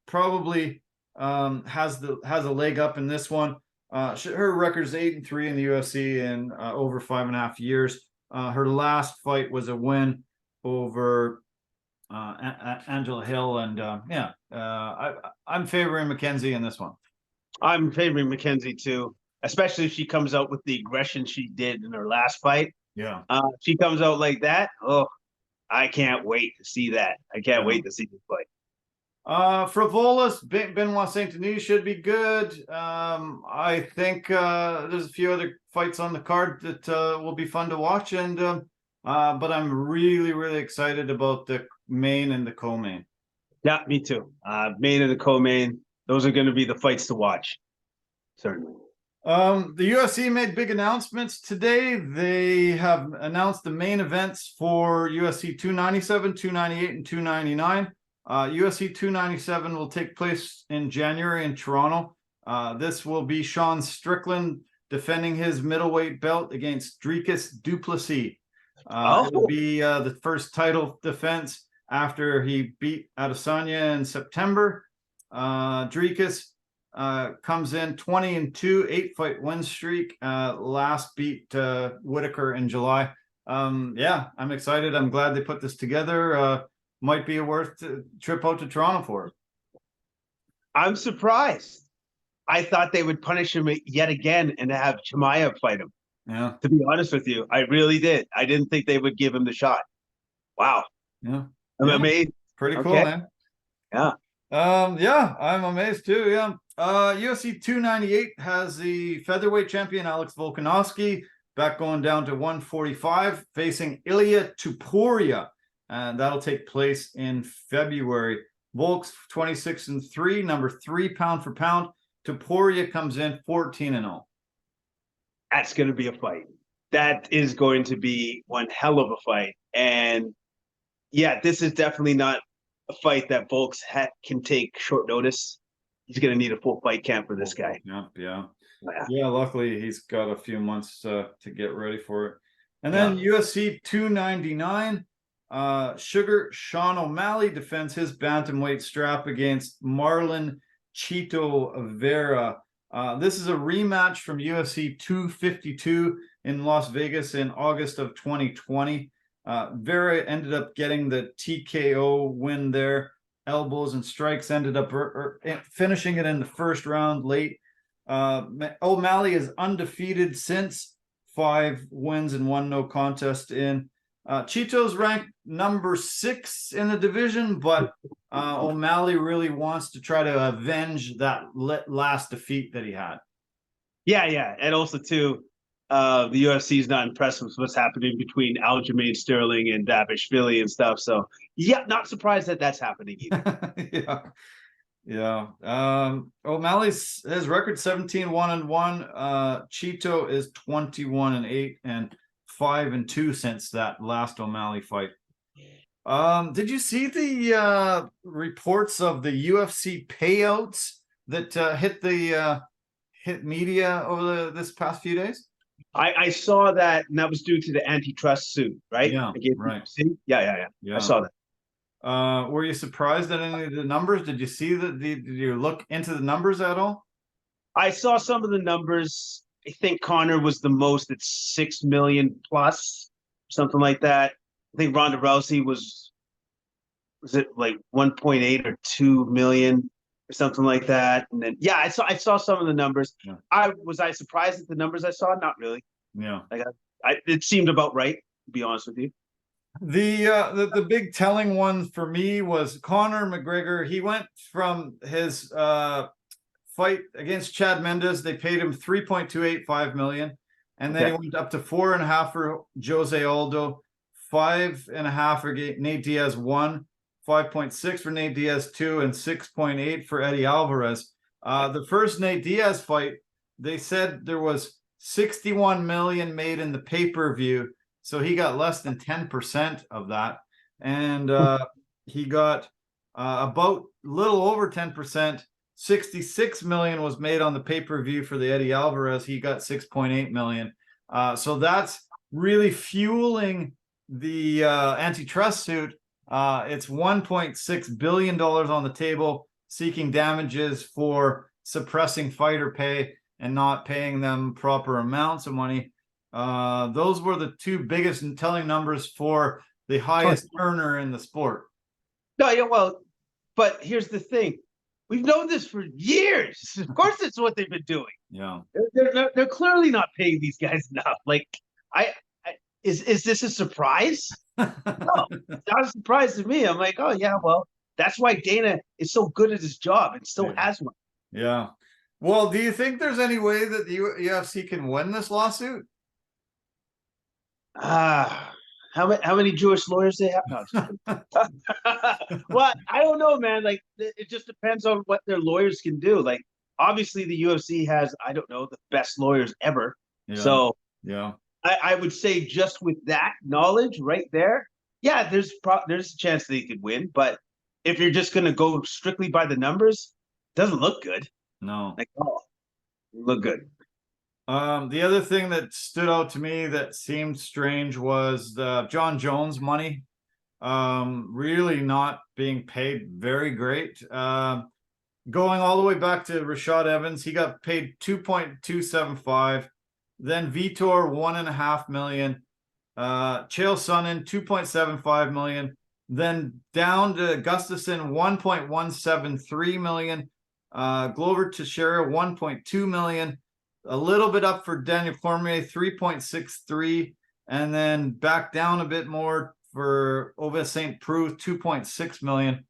probably has a leg up in this one. Her record is 8-3 in the UFC in over 5.5 years. Her last fight was a win over Angela Hill, and I'm favoring Mackenzie in this one. I'm favoring Mackenzie too, especially if she comes out with the aggression she did in her last fight. Yeah. She comes out like that. Oh, I can't wait to see that. I can't wait to see this fight. Frivolas, Benoit Saint Denis should be good. I think there's a few other fights on the card that will be fun to watch, and but I'm really, really excited about the main and the co-main. Yeah, me too. Main and the co-main, those are going to be the fights to watch. Certainly. The UFC made big announcements today. They have announced the main events for UFC 297, 298, and 299. UFC 297 will take place in January in Toronto. This will be Sean Strickland defending his middleweight belt against Dricus du Plessis. It will be the first title defense after he beat Adesanya in September. Dricus comes in 20-2, 8-fight win streak. Last beat Whitaker in July. Yeah, I'm excited. I'm glad they put this together. Might be a worth trip out to Toronto for it. I'm surprised. I thought they would punish him yet again and have Chimaev fight him. Yeah. To be honest with you, I really did. I didn't think they would give him the shot. Wow. Yeah. I'm amazed. Pretty cool, man. Yeah. Yeah, I'm amazed too. Yeah. UFC 298 has the featherweight champion Alex Volkanovski back going down to 145, facing Ilya Tupuria. And that'll take place in February. Volk's 26-3, number 3 pound for pound. Topuria comes in 14-0. That's going to be a fight. That is going to be one hell of a fight. And yeah, this is definitely not a fight that Volk's can take short notice. He's going to need a full fight camp for this guy. Yeah. Luckily, he's got a few months to get ready for it. And then UFC 299. Sugar Sean O'Malley defends his bantamweight strap against Marlon Chito Vera. This is a rematch from UFC 252 in Las Vegas in August of 2020. Vera ended up getting the TKO win there. Elbows and strikes, ended up finishing it in the first round late. O'Malley is undefeated since 5 wins and 1 no contest in. Chito's ranked number 6 in the division, but O'Malley really wants to try to avenge that last defeat that he had. Yeah. And also, too, the UFC is not impressed with what's happening between Aljamain Sterling and Davishvili and stuff. So, yeah, not surprised that that's happening either. Yeah. O'Malley's his record 17-1-1. Chito is 21-8 and 5-2 since that last O'Malley fight. Did you see the reports of the UFC payouts that hit media over this past few days? I saw that, and that was due to the antitrust suit, right? Yeah, right. Yeah. I saw that. Were you surprised at any of the numbers? Did you see did you look into the numbers at all? I saw some of the numbers. I think Conor was the most at 6 million plus, something like that. I think Ronda Rousey was it like 1.8 or 2 million or something like that. And then I saw some of the numbers. Yeah. Was I surprised at the numbers I saw? Not really. Yeah. It seemed about right, to be honest with you. The big telling one for me was Conor McGregor. He went from his fight against Chad Mendes. They paid him $3.285 million, and then he went up to 4.5 for Jose Aldo, 5.5 for Nate Diaz 1, 5.6 for Nate Diaz 2, and 6.8 for Eddie Alvarez. The first Nate Diaz fight, they said there was 61 million made in the pay-per-view, so he got less than 10% of that, and he got about little over 10%. 66 million was made on the pay-per-view for the Eddie Alvarez. He got 6.8 million. So that's really fueling the antitrust suit. It's $1.6 billion on the table. seeking damages for suppressing fighter pay and not paying them proper amounts of money. Those were the two biggest telling numbers for the highest earner in the sport. No, yeah, well, but here's the thing. We've known this for years. Of course, it's what they've been doing. Yeah, they're clearly not paying these guys enough. Like, is this a surprise? No, it's not a surprise to me. I'm like, oh yeah, well, that's why Dana is so good at his job and still has one. Yeah. Well, do you think there's any way that the UFC can win this lawsuit? How many Jewish lawyers they have? No, well, I don't know, man. Like, it just depends on what their lawyers can do. Like, obviously, the UFC has, I don't know, the best lawyers ever. Yeah. So, yeah, I would say just with that knowledge right there, yeah, there's a chance they could win. But if you're just going to go strictly by the numbers, it doesn't look good. No. Like, oh, look good. The other thing that stood out to me that seemed strange was the John Jones money. Really not being paid very great. Going all the way back to Rashad Evans, he got paid 2.275. Then Vitor $1.5 million. Chael Sonnen $2.75 million. Then down to Gustafson $1.173 million. Glover Teixeira $1.2 million. A little bit up for Daniel Cormier, 3.63, and then back down a bit more for Ovis St. Preux, 2.6 million.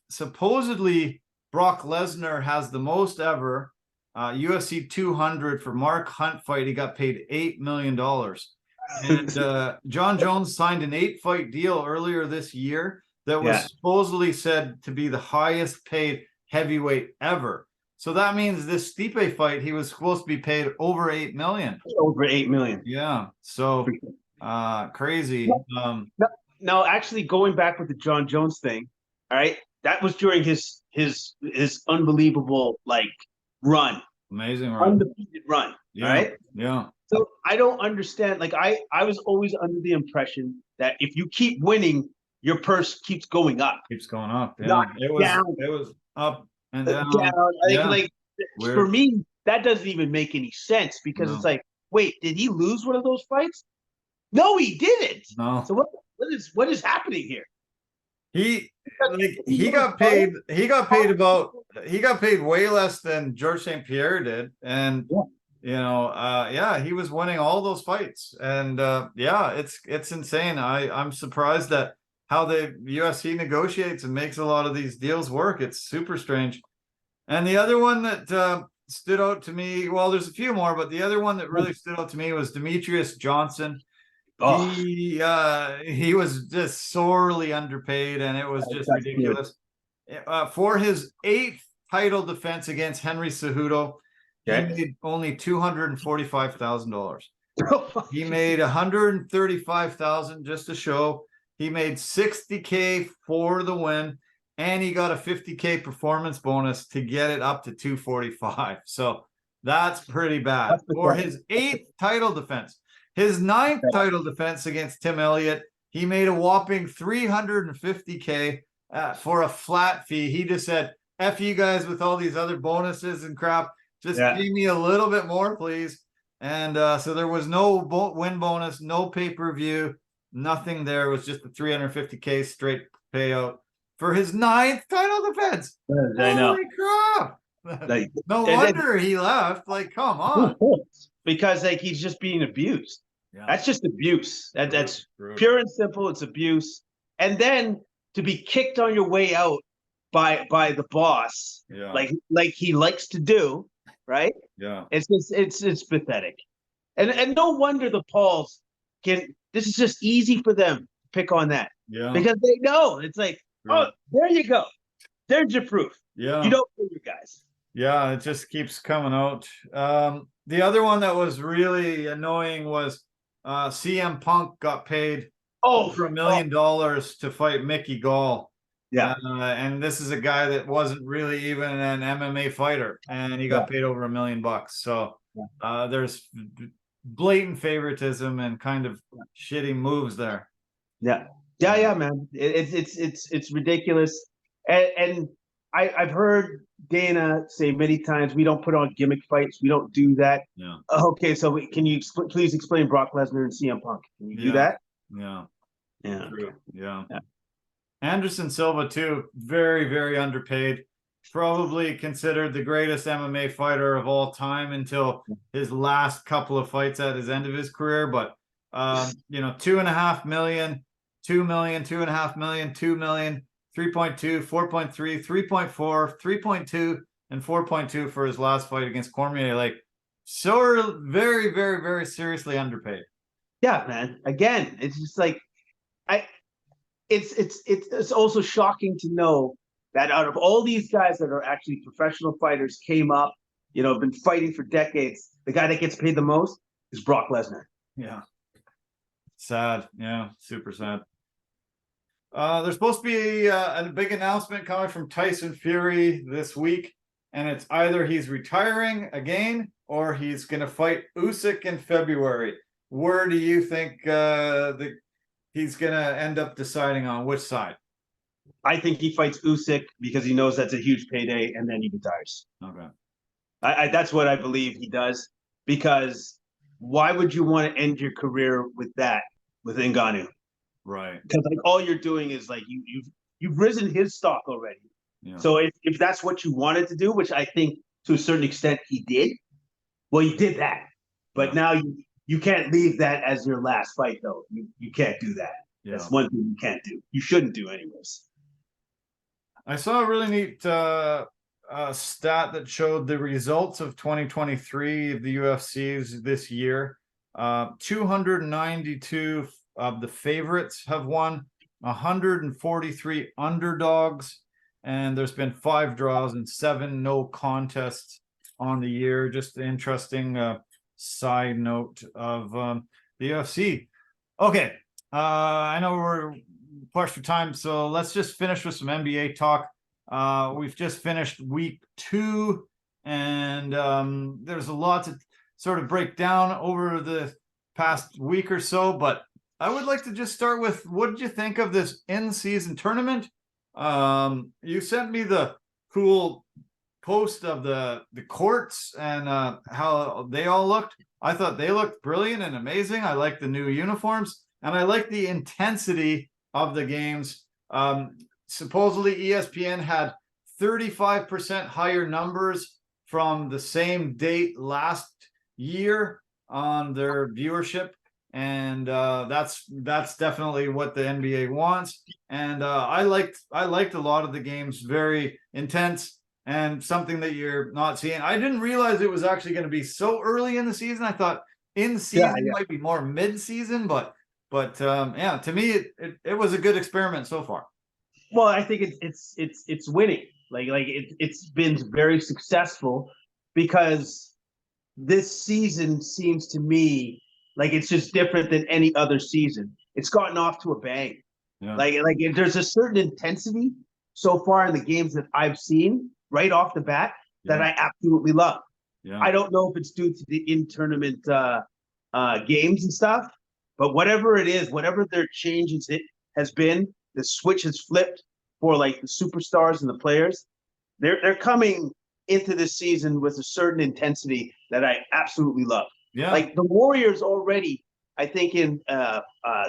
Supposedly, Brock Lesnar has the most ever. UFC 200 for Mark Hunt fight, he got paid $8 million. And John Jones signed an 8-fight deal earlier this year that was supposedly said to be the highest paid heavyweight ever. So that means this Stipe fight, he was supposed to be paid over $8 million. Over $8 million. Yeah. So crazy. Now, actually, going back with the John Jones thing, all right, that was during his unbelievable run. Amazing run. Undefeated run. Yeah. All right. Yeah. So I don't understand. Like, I was always under the impression that if you keep winning, your purse keeps going up. Keeps going up. Yeah. Not It was up and down. For me, that doesn't even make any sense because it's like, wait, did he lose one of those fights? No, he didn't. No. So what is happening here? He got paid way less than George St. Pierre did. And he was winning all those fights. And it's insane. I'm surprised at how the UFC negotiates and makes a lot of these deals work. It's super strange. And the other one that stood out to me, well, there's a few more, but the other one that really stood out to me was Demetrius Johnson. Oh. He was just sorely underpaid, and it was just ridiculous. For his 8th title defense against Henry Cejudo, he made only $245,000. He made $135,000 just to show. He made $60K for the win, and he got a $50K performance bonus to get it up to $245. So that's pretty bad for his 8th title defense. His 9th title defense against Tim Elliott, he made a whopping $350K for a flat fee. He just said, F you guys with all these other bonuses and crap. Just pay me a little bit more, please. And so there was no win bonus, no pay-per-view, nothing there. It was just a $350K straight payout for his 9th title defense. I know. Holy crap. No wonder he left. Like, come on. Because he's just being abused. Yeah. That's just abuse. That's brutal. Pure and simple. It's abuse. And then to be kicked on your way out by the boss, like he likes to do, right? Yeah. It's pathetic. And no wonder the Pauls can. This is just easy for them to pick on that. Yeah. Because they know it's like, oh, there you go. There's your proof. Yeah. You don't know your guys. Yeah, it just keeps coming out. The other one that was really annoying was CM Punk got paid over $1 million to fight Mickey Gall. Yeah. And this is a guy that wasn't really even an MMA fighter, and he got paid over $1 million. So there's blatant favoritism and kind of shitty moves there. Yeah, man. It's ridiculous. And I've heard Dana say many times, we don't put on gimmick fights. We don't do that. Yeah. Okay, so can you please explain Brock Lesnar and CM Punk? Can you do that? Yeah. Yeah. True. Okay. Yeah. Yeah. Anderson Silva too, very, very underpaid. Probably considered the greatest MMA fighter of all time until his last couple of fights at his end of his career. But 2.5 million, 2 million, 2.5 million, 2 million, 3.2, 4.3, 3.4, 3.2, and 4.2 for his last fight against Cormier. Like, so very, very, very seriously underpaid. Yeah, man. Again, it's just like it's also shocking to know that out of all these guys that are actually professional fighters, came up, have been fighting for decades, the guy that gets paid the most is Brock Lesnar. Yeah. Sad. Yeah. Super sad. There's supposed to be a big announcement coming from Tyson Fury this week, and it's either he's retiring again or he's going to fight Usyk in February. Where do you think he's going to end up deciding on which side? I think he fights Usyk because he knows that's a huge payday, and then he retires. Okay. That's what I believe he does, because why would you want to end your career with Ngannou? Right. Because like all you're doing is like you've risen his stock already. Yeah. So if that's what you wanted to do, which I think to a certain extent he did, well, you did that. But now you can't leave that as your last fight, though. You can't do that. Yeah. That's one thing you can't do. You shouldn't do anyways. I saw a really neat stat that showed the results of 2023 of the UFCs this year. 292 of the favorites have won, 143 underdogs, and there's been 5 draws and 7 no contests on the year. Just an interesting side note of the UFC. Okay, I know we're pushed for time, so let's just finish with some NBA talk. We've just finished week 2, and there's a lot to sort of break down over the past week or so, but I would like to just start with, what did you think of this in-season tournament? You sent me the cool post of the courts and how they all looked. I thought they looked brilliant and amazing. I like the new uniforms, and I like the intensity of the games. Supposedly ESPN had 35% higher numbers from the same date last year on their viewership, and that's definitely what the NBA wants. And I liked a lot of the games, very intense and something that you're not seeing. I didn't realize it was actually going to be so early in the season. I thought in season might be more mid-season, but to me it was a good experiment so far. Well, I think it's winning. Like it's been very successful, because this season seems to me like it's just different than any other season. It's gotten off to a bang. Yeah. Like there's a certain intensity so far in the games that I've seen right off the bat that I absolutely love. Yeah. I don't know if it's due to the in-tournament games and stuff, but whatever it is, whatever their changes it has been, the switch has flipped for like the superstars and the players. They're coming into this season with a certain intensity that I absolutely love. Yeah. Like the Warriors already, I think in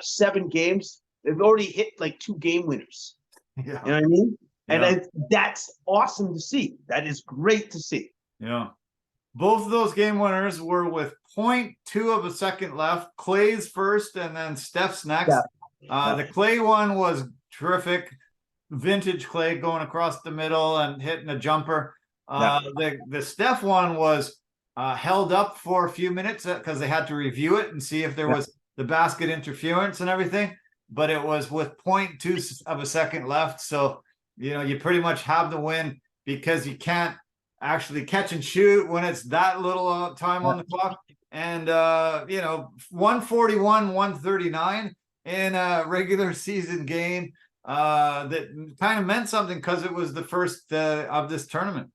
7 games, they've already hit like 2 game winners. Yeah. You know what I mean? Yeah. And that's awesome to see. That is great to see. Yeah. Both of those game winners were with 0.2 of a second left. Clay's first and then Steph's next. Yeah. The Clay one was terrific. Vintage Clay going across the middle and hitting a jumper. The Steph one was held up for a few minutes because they had to review it and see if there was the basket interference and everything. But it was with 0.2 of a second left. So, you pretty much have the win, because you can't actually catch and shoot when it's that little time on the clock. And, 141, 139 in a regular season game that kind of meant something because it was the first of this tournament.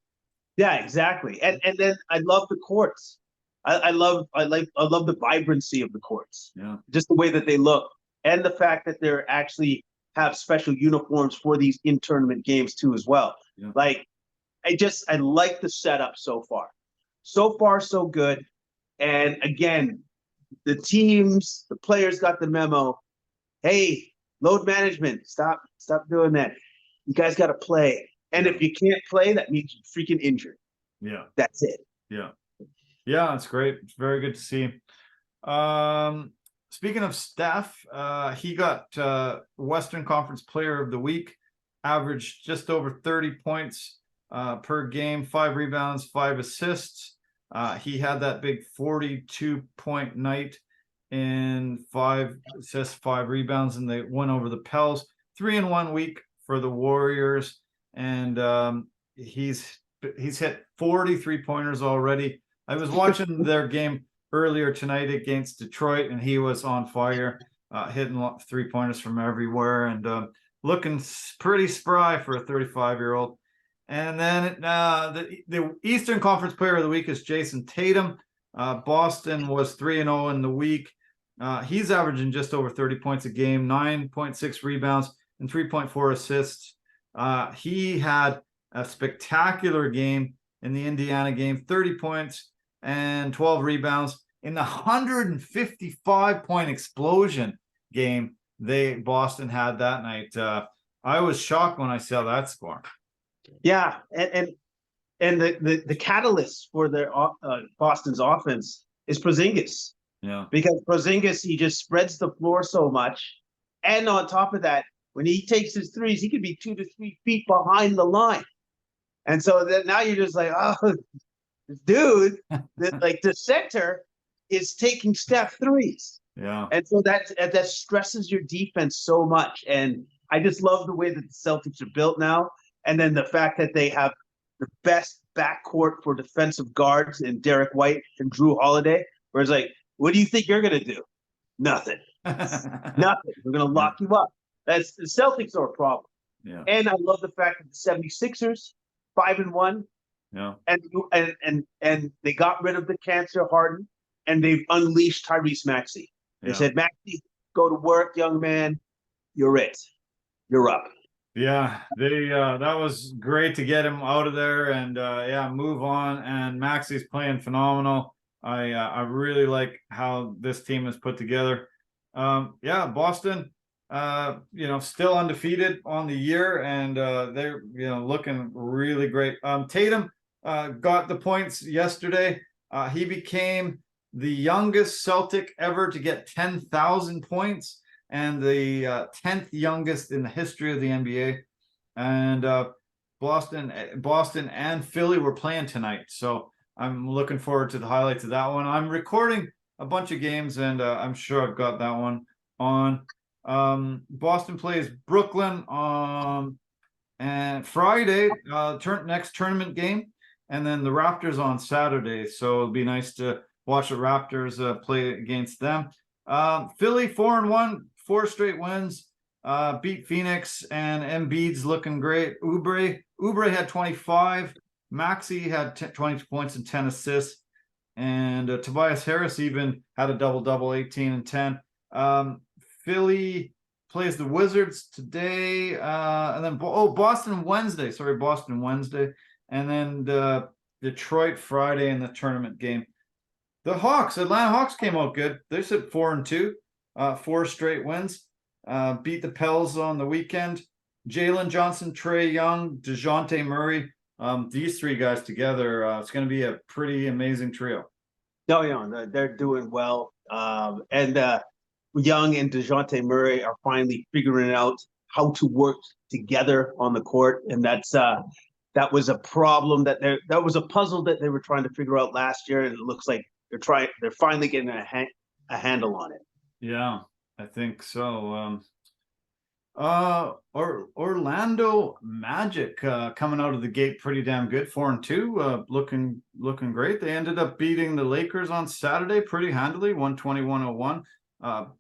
Yeah, exactly. And then I love the courts. I love the vibrancy of the courts. Yeah. Just the way that they look, and the fact that they're actually have special uniforms for these in-tournament games too as well. Yeah. Like, I like the setup so far. So far, so good. And again, the players got the memo. Hey, load management, stop doing that. You guys got to play. And if you can't play, that means you're freaking injured. Yeah. That's it. Yeah. Yeah, it's great. It's very good to see. Speaking of Steph, he got Western Conference Player of the Week, averaged just over 30 points per game, 5 rebounds, 5 assists. He had that big 42-point night in 5 assists, 5 rebounds, and they won over the Pels. 3-1 week for the Warriors, and he's hit 43 pointers already. I was watching their game earlier tonight against Detroit, and he was on fire, hitting 3-pointers from everywhere, and looking pretty spry for a 35-year-old. And then the Eastern Conference Player of the Week is Jason Tatum. Boston was 3-0 in the week. He's averaging just over 30 points a game, 9.6 rebounds, and 3.4 assists. He had a spectacular game in the Indiana game, 30 points and 12 rebounds. In the 155-point explosion game Boston had that night, I was shocked when I saw that score. Yeah, and the catalyst for their Boston's offense is Porzingis. Yeah, because Porzingis, he just spreads the floor so much, and on top of that, when he takes his threes, he could be 2 to 3 feet behind the line, and so that now you're just like, oh, dude, like the center is taking step threes. Yeah, and so that stresses your defense so much, and I just love the way that the Celtics are built now. And then the fact that they have the best backcourt for defensive guards in Derek White and Drew Holiday, where it's like, what do you think you're going to do? Nothing. Nothing. We're going to lock you up. The Celtics are a problem. Yeah. And I love the fact that the 76ers, 5-1. Yeah. And they got rid of the cancer Harden, and they've unleashed Tyrese Maxey. They said, Maxey, go to work, young man. You're it. You're up. Yeah, that was great to get him out of there and move on. And Maxey's playing phenomenal. I really like how this team is put together. Boston, still undefeated on the year, and they're looking really great. Tatum got the points yesterday. He became the youngest Celtic ever to get 10,000 points, and the 10th youngest in the history of the NBA. And Boston and Philly were playing tonight, so I'm looking forward to the highlights of that one. I'm recording a bunch of games, and I'm sure I've got that one on. Boston plays Brooklyn and Friday, next tournament game, and then the Raptors on Saturday. So it'll be nice to watch the Raptors play against them. Philly 4-1, 4 straight wins. Beat Phoenix, and Embiid's looking great. Oubre had 25. Maxey had 20 points and 10 assists. And Tobias Harris even had a double-double, 18 and 10. Philly plays the Wizards today. And then Boston Wednesday. Boston Wednesday. And then Detroit Friday in the tournament game. The Atlanta Hawks came out good. They said 4-2, 4 straight wins. Beat the Pels on the weekend. Jalen Johnson, Trae Young, DeJounte Murray. These 3 guys together, it's going to be a pretty amazing trio. No, they're doing well. And Young and DeJounte Murray are finally figuring out how to work together on the court, and that was a problem that was a puzzle that they were trying to figure out last year, and it looks like they're finally getting a handle on it. Yeah, I think so. Orlando Magic coming out of the gate pretty damn good, 4-2, looking great. They ended up beating the Lakers on Saturday pretty handily, 120-101.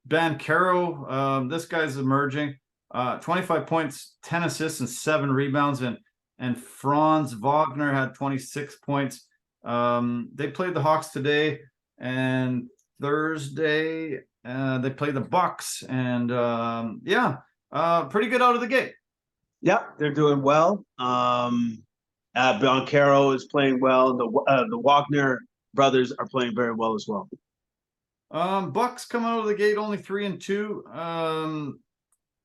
Banchero, this guy's emerging, 25 points, 10 assists, and 7 rebounds, and Franz Wagner had 26 points. They played the Hawks today, and Thursday they play the Bucks, and pretty good out of the gate. Yeah, they're doing well. Boncaro is playing well. The Wagner brothers are playing very well as well. Bucks coming out of the gate only 3-2.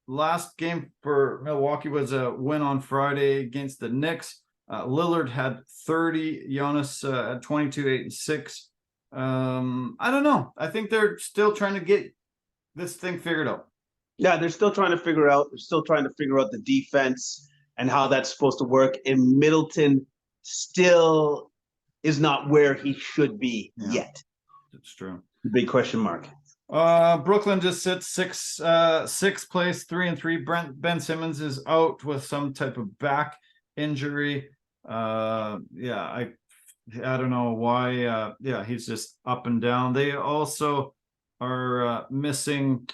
Last game for Milwaukee was a win on Friday against the Knicks. Lillard had 30, Giannis at 22, 8 and 6. I don't know. I think they're still trying to get this thing figured out. Yeah, they're still trying to figure out. They're still trying to figure out the defense and how that's supposed to work. And Middleton still is not where he should be yet. That's true. Big question mark. Brooklyn just sits sixth place, 3-3. Ben Simmons is out with some type of back injury. I don't know why. He's just up and down. They also are missing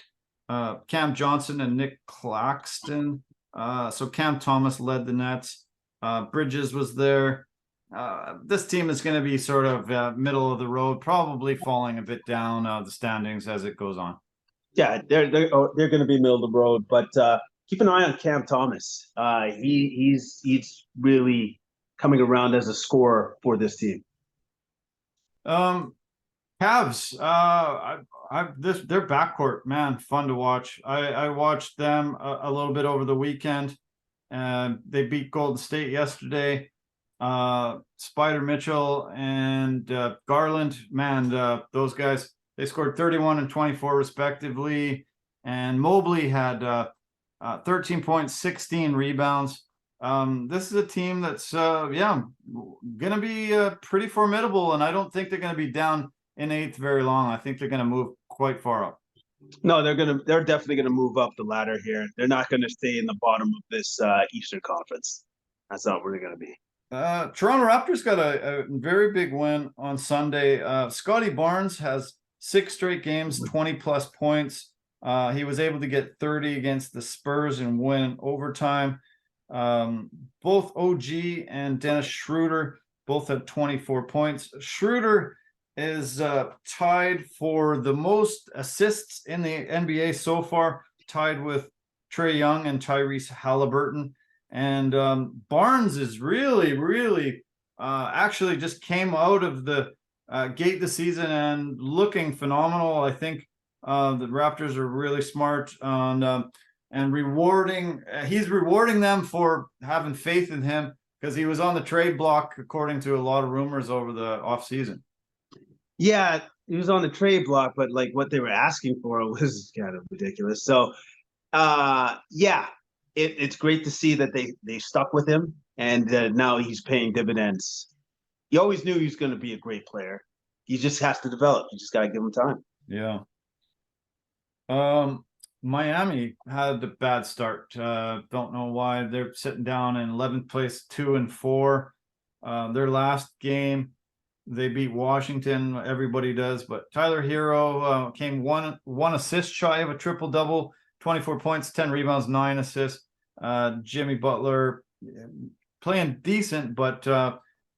Cam Johnson and Nick Claxton. So Cam Thomas led the Nets. Bridges was there. This team is going to be sort of middle of the road, probably falling a bit down the standings as it goes on. Yeah, they're going to be middle of the road, but keep an eye on Cam Thomas. He's really coming around as a scorer for this team. Cavs, their backcourt, man, fun to watch. I watched them a little bit over the weekend, and they beat Golden State yesterday. Spider Mitchell and Garland, man, those guys, they scored 31 and 24 respectively, and Mobley had 13 points, 16 rebounds. This is a team that's gonna be pretty formidable, and I don't think they're gonna be down in eighth very long. I think they're gonna move quite far up. No, they're definitely gonna move up the ladder here. They're not gonna stay in the bottom of this Eastern Conference. That's not where they're gonna be. Toronto Raptors got a very big win on Sunday. Scotty Barnes has 6 straight games, 20 plus points. He was able to get 30 against the Spurs and win overtime. Both OG and Dennis Schroeder both had 24 points. Schroeder is tied for the most assists in the NBA so far, tied with Trae Young and Tyrese Halliburton. And Barnes is really actually just came out of the gate this season and looking phenomenal. I think the Raptors are really smart on and rewarding. He's rewarding them for having faith in him, because he was on the trade block, according to a lot of rumors over the offseason. Yeah, he was on the trade block, but like what they were asking for was kind of ridiculous. So, it's great to see that they stuck with him, and now he's paying dividends. You always knew he was going to be a great player. He just has to develop. You just got to give him time. Yeah. Miami had a bad start. Don't know why. They're sitting down in 11th place, 2-4. Their last game, they beat Washington. Everybody does, but Tyler Hero came one assist shy of a triple double, 24 points, 10 rebounds, 9 assists. Jimmy Butler playing decent, but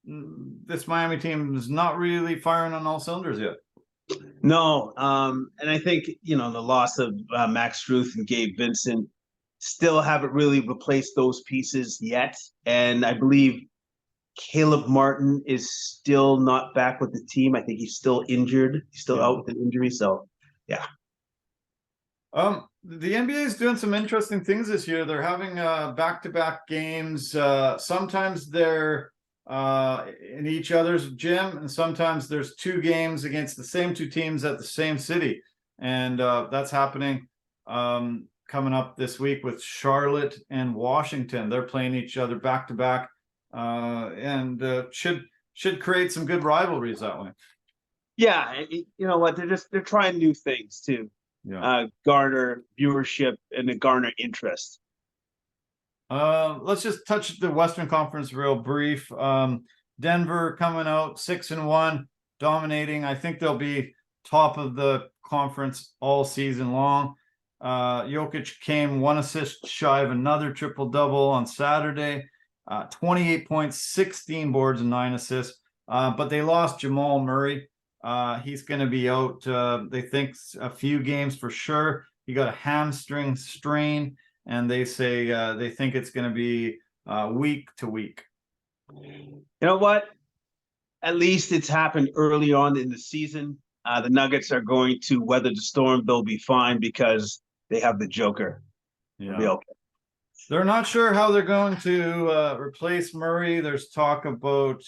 this Miami team is not really firing on all cylinders yet. No, and I think the loss of Max Struth and Gabe Vincent still haven't really replaced those pieces yet, and I believe Caleb Martin is still not back with the team. I think he's still injured. He's still out with an injury. So, yeah. The NBA is doing some interesting things this year. They're having back-to-back games. Sometimes they're in each other's gym, and sometimes there's 2 games against the same 2 teams at the same city. And that's happening coming up this week with Charlotte and Washington. They're playing each other back-to-back. And should create some good rivalries that way. Yeah, you know what? They're trying new things too. Yeah. Garner viewership and garner interest. Let's just touch the Western Conference real brief. Denver coming out 6-1, dominating. I think they'll be top of the conference all season long. Jokic came 1 assist shy of another triple-double on Saturday. 28 points, 16 boards, and 9 assists. But they lost Jamal Murray. He's going to be out, they think, a few games for sure. He got a hamstring strain. and they say they think it's going to be week to week. You know what? At least it's happened early on in the season. The Nuggets are going to weather the storm. They'll be fine because they have the Joker. Yeah. They'll be okay. They're not sure how they're going to replace Murray. There's talk about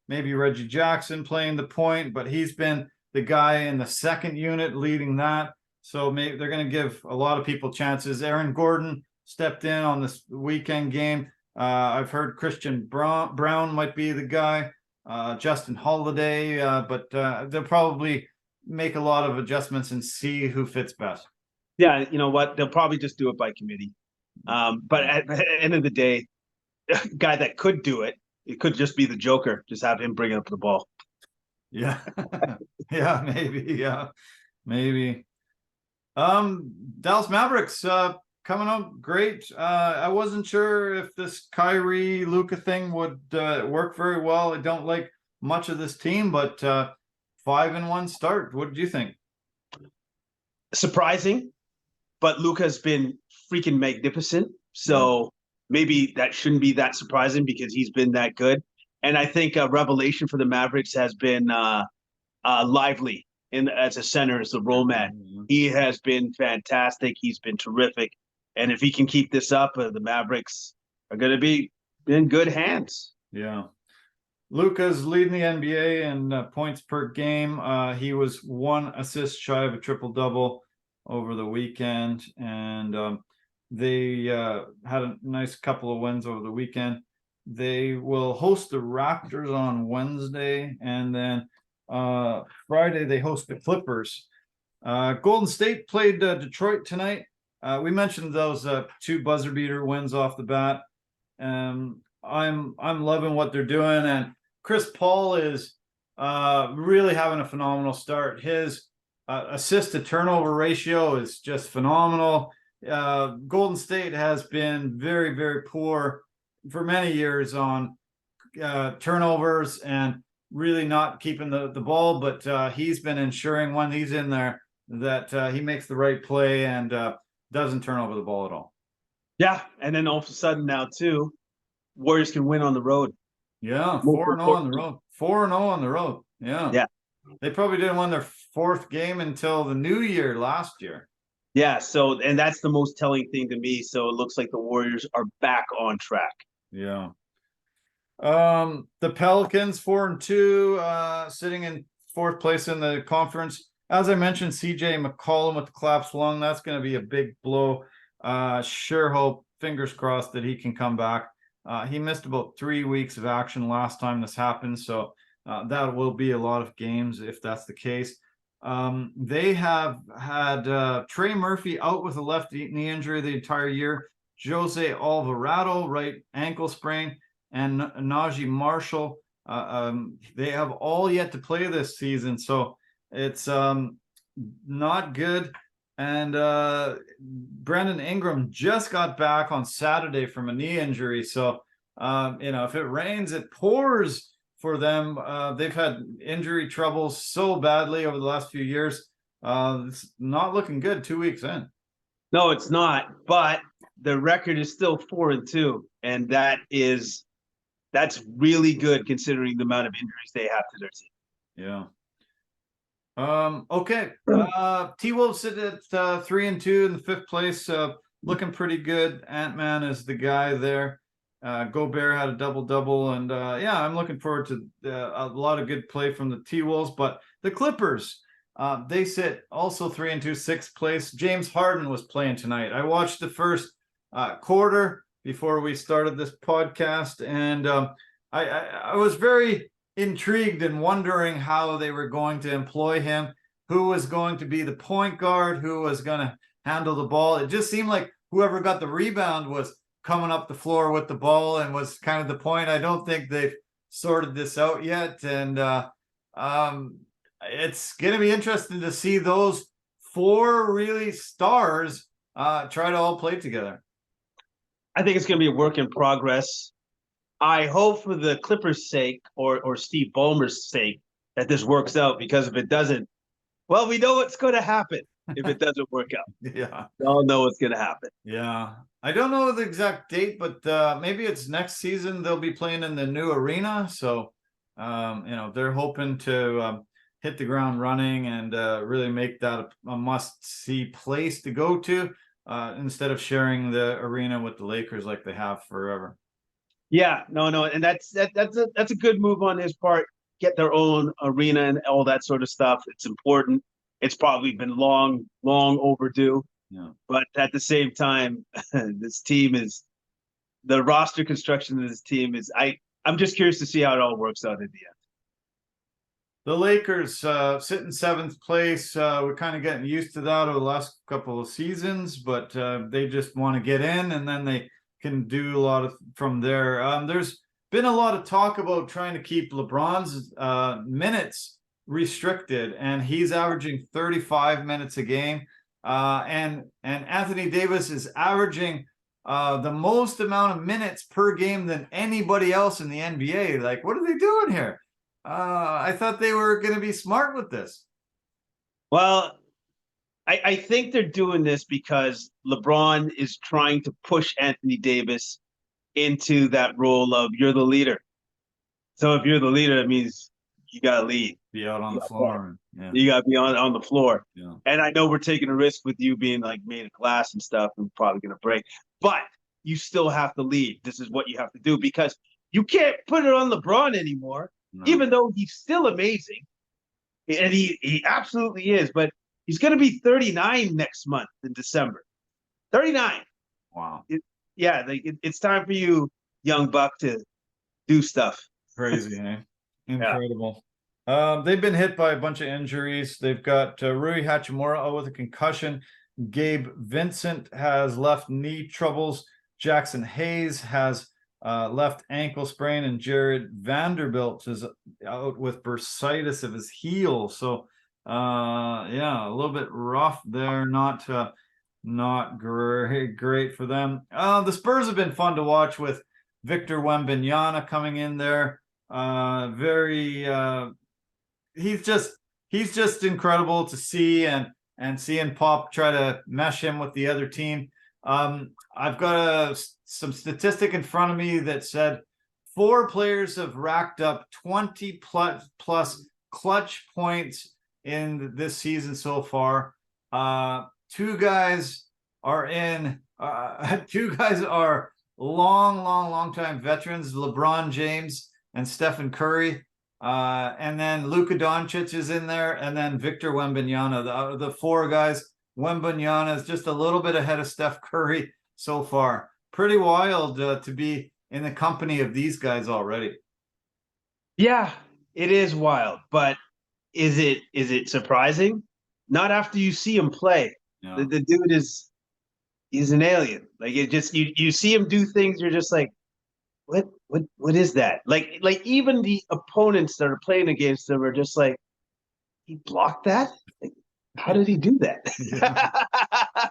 maybe Reggie Jackson playing the point, but he's been the guy in the second unit leading that. So maybe they're going to give a lot of people chances. Aaron Gordon stepped in on this weekend game. I've heard Christian Brown might be the guy, Justin Holiday, but they'll probably make a lot of adjustments and see who fits best. Yeah, you know what? They'll probably just do it by committee. But at the end of the day, a guy that could do it, it could just be the Joker. Just have him bring up the ball. Yeah. Yeah, maybe. Yeah, maybe. Dallas Mavericks coming up great. I wasn't sure if this Kyrie Luka thing would work very well. I don't like much of this team, but 5-1 start. What did you think? Surprising, but Luka's been freaking magnificent. So maybe that shouldn't be that surprising because he's been that good. And I think a revelation for the Mavericks has been Lively as a center, as the role man. Mm-hmm. He has been fantastic. He's been terrific. And if he can keep this up, the Mavericks are going to be in good hands. Yeah. Luka's leading the NBA in points per game. He was 1 assist shy of a triple-double over the weekend. And they had a nice couple of wins over the weekend. They will host the Raptors on Wednesday. And then Friday, they host the Clippers. Golden State played Detroit tonight. We mentioned those 2 buzzer beater wins off the bat. I'm loving what they're doing, and Chris Paul is really having a phenomenal start. His assist to turnover ratio is just phenomenal. Golden State has been very, very poor for many years on turnovers and really not keeping the ball, but he's been ensuring when he's in there that he makes the right play and doesn't turn over the ball at all. Yeah, and then all of a sudden now too, Warriors can win on the road. Yeah, 4-0 on the road. 4-0 on the road. Yeah. Yeah. They probably didn't win their 4th game until the new year last year. Yeah, so and that's the most telling thing to me. So it looks like the Warriors are back on track. Yeah. The Pelicans 4-2, sitting in 4th place in the conference. As I mentioned, CJ McCollum with the collapsed lung. That's going to be a big blow. Sure hope, fingers crossed, that he can come back. He missed about 3 weeks of action last time this happened, so that will be a lot of games if that's the case. They have had Trey Murphy out with a left knee injury the entire year. Jose Alvarado, right ankle sprain, and Najee Marshall. They have all yet to play this season, so it's not good. And Brandon Ingram just got back on Saturday from a knee injury. So, if it rains, it pours for them. They've had injury troubles so badly over the last few years. It's not looking good 2 weeks in. No, it's not. But the record is still 4-2. And that's really good considering the amount of injuries they have to their team. Yeah. Okay. T-Wolves sit at 3-2 in the 5th place, looking pretty good. Ant-Man is the guy there. Gobert had a double-double, and I'm looking forward to a lot of good play from the T-Wolves. But the Clippers, they sit also 3-2, 6th place. James Harden was playing tonight. I watched the first quarter before we started this podcast, and I was very intrigued and wondering how they were going to employ him, who was going to be the point guard, who was going to handle the ball. It just seemed like whoever got the rebound was coming up the floor with the ball and was kind of the point. I don't think they've sorted this out yet. And it's going to be interesting to see those 4 really stars try to all play together. I think it's going to be a work in progress. I hope for the Clippers' sake or Steve Ballmer's sake that this works out, because if it doesn't, well, we know what's going to happen. if it doesn't work out. Yeah. We all know what's going to happen. Yeah. I don't know the exact date, but maybe it's next season they'll be playing in the new arena. So, they're hoping to hit the ground running and really make that a must-see place to go to instead of sharing the arena with the Lakers like they have forever. Yeah, no, and that's a good move on his part. Get their own arena and all that sort of stuff. It's important. It's probably been long overdue. Yeah. But at the same time, the roster construction of this team is. I'm just curious to see how it all works out in the end. The Lakers sit in 7th place. We're kind of getting used to that over the last couple of seasons, but they just want to get in, and then they can do a lot of from there. There's been a lot of talk about trying to keep LeBron's minutes restricted, and he's averaging 35 minutes a game. And Anthony Davis is averaging the most amount of minutes per game than anybody else in the NBA. Like, what are they doing here? I thought they were going to be smart with this. Well, I think they're doing this because LeBron is trying to push Anthony Davis into that role of you're the leader. So if you're the leader, that means you got to lead. Be out on the floor. Yeah. You got to be on the floor. Yeah. And I know we're taking a risk with you being like made of glass and stuff and probably going to break. But you still have to lead. This is what you have to do because you can't put it on LeBron anymore, even though he's still amazing. And he absolutely is. But he's going to be 39 next month in December. 39. Wow. It's time for you, young buck, to do stuff. Crazy, eh? Incredible. Yeah. They've been hit by a bunch of injuries. They've got Rui Hachimura out with a concussion. Gabe Vincent has left knee troubles. Jackson Hayes has left ankle sprain, and Jared Vanderbilt is out with bursitis of his heel. So, a little bit rough there. Not great for them. The Spurs have been fun to watch with Victor Wembanyama coming in there. He's just incredible to see, and seeing Pop try to mesh him with the other team. I've got some statistic in front of me that said 4 players have racked up 20 plus clutch points in this season so far. 2 guys are long time veterans, LeBron James and Stephen Curry. And then Luka Doncic is in there, and then Victor Wembanyama. The 4 guys. Wembanyama is just a little bit ahead of Steph Curry so far. Pretty wild to be in the company of these guys already. Yeah, it is wild, but is it surprising? Not after you see him play. Yeah. The dude he's an alien. Like, it just you see him do things, you're just like, what is that? Like even the opponents that are playing against him are just like, he blocked that? Like, how did he do that?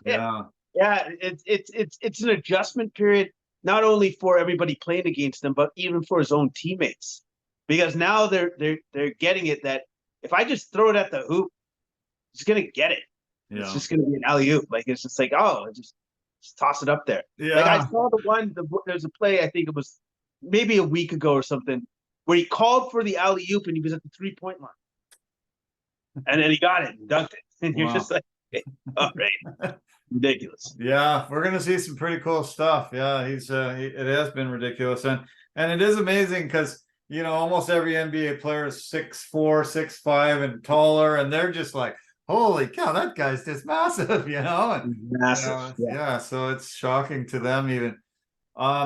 Yeah. Yeah, it's an adjustment period, not only for everybody playing against him, but even for his own teammates. Because now they're getting it that if I just throw it at the hoop, he's gonna get it. Yeah. It's just gonna be an alley-oop. Like, it's just like, just toss it up there. Yeah. Like, I saw there's a play, I think it was maybe a week ago or something, where he called for the alley-oop and he was at the 3-point line. And then he got it and dunked it. And you're just like, hey, all right. Ridiculous. Yeah, we're gonna see some pretty cool stuff. Yeah, it has been ridiculous. And it is amazing because almost every NBA player is 6'4", 6'5", and taller, and they're just like, holy cow, that guy's just massive, and, massive. Yeah, so it's shocking to them even.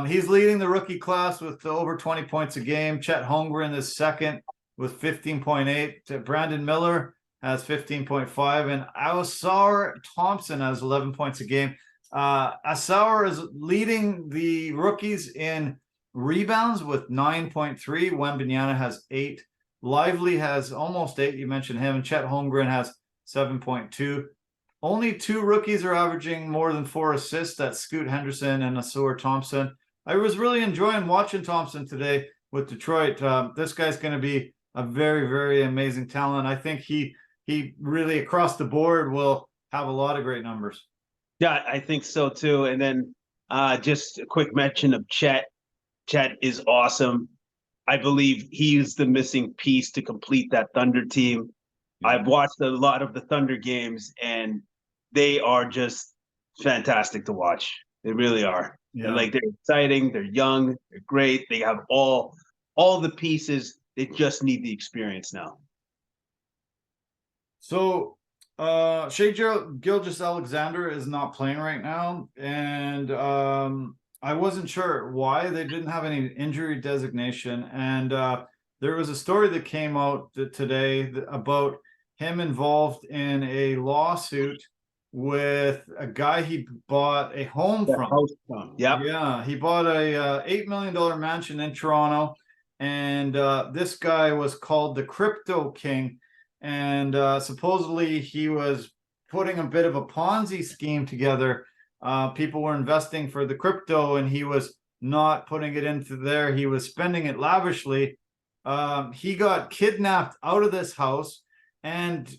He's leading the rookie class with over 20 points a game. Chet Holmgren is second with 15.8. Brandon Miller has 15.5, and Ausar Thompson has 11 points a game. Ausar is leading the rookies in rebounds with 9.3. Wembanyama has 8. Lively has almost 8. You mentioned him. Chet Holmgren has 7.2. Only 2 rookies are averaging more than 4 assists. That's Scoot Henderson and Ausar Thompson. I was really enjoying watching Thompson today with Detroit. This guy's going to be a very, very amazing talent. I think he really across the board will have a lot of great numbers. Yeah, I think so too. And then just a quick mention of Chet. Chet is awesome. I believe he's the missing piece to complete that Thunder team. Yeah. I've watched a lot of the Thunder games, and they are just fantastic to watch. They really are. Yeah. And like, they're exciting, they're young, they're great. They have all the pieces. They just need the experience now. So Shea Gilgeous-Alexander is not playing right now, and I wasn't sure why. They didn't have any injury designation, and there was a story that came out today about him involved in a lawsuit with a guy he bought a home from. Yeah, he bought a $8 million mansion in Toronto, and this guy was called the Crypto King. And supposedly he was putting a bit of a Ponzi scheme together. People were investing for the crypto, and he was not putting it into there. He was spending it lavishly. He got kidnapped out of this house, and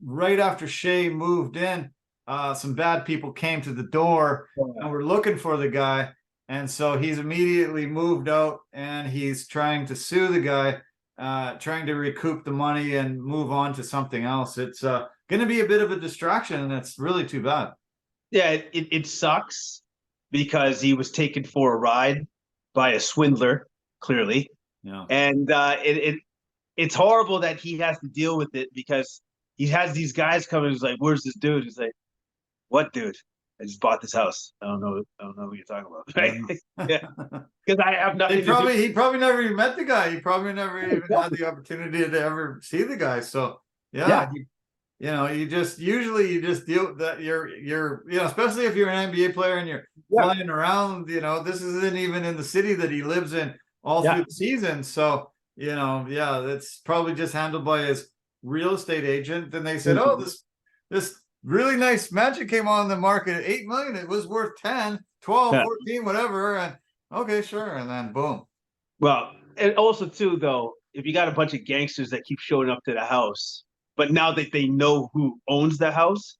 right after Shea moved in, some bad people came to the door and were looking for the guy. And so he's immediately moved out, and he's trying to sue the guy, trying to recoup the money and move on to something else. It's going to be a bit of a distraction, and it's really too bad. Yeah, it sucks because he was taken for a ride by a swindler, clearly. Yeah. And it's horrible that he has to deal with it, because he has these guys coming. He's like, "Where's this dude?" He's like, "What dude? I just bought this house. I don't know who you're talking about." Right? Yeah. Because I have nothing. He probably never even met the guy. He probably never even had the opportunity to ever see the guy. So yeah. You know, you just deal with that. You're especially if you're an NBA player and you're flying around. This isn't even in the city that he lives in all through the season. So that's probably just handled by his real estate agent. And they said, "Oh, this really nice mansion came on the market at $8 million. It was worth 10, 12, 14, whatever." And okay, sure. And then boom. Well, and also too, though, if you got a bunch of gangsters that keep showing up to the house, but now that they know who owns the house,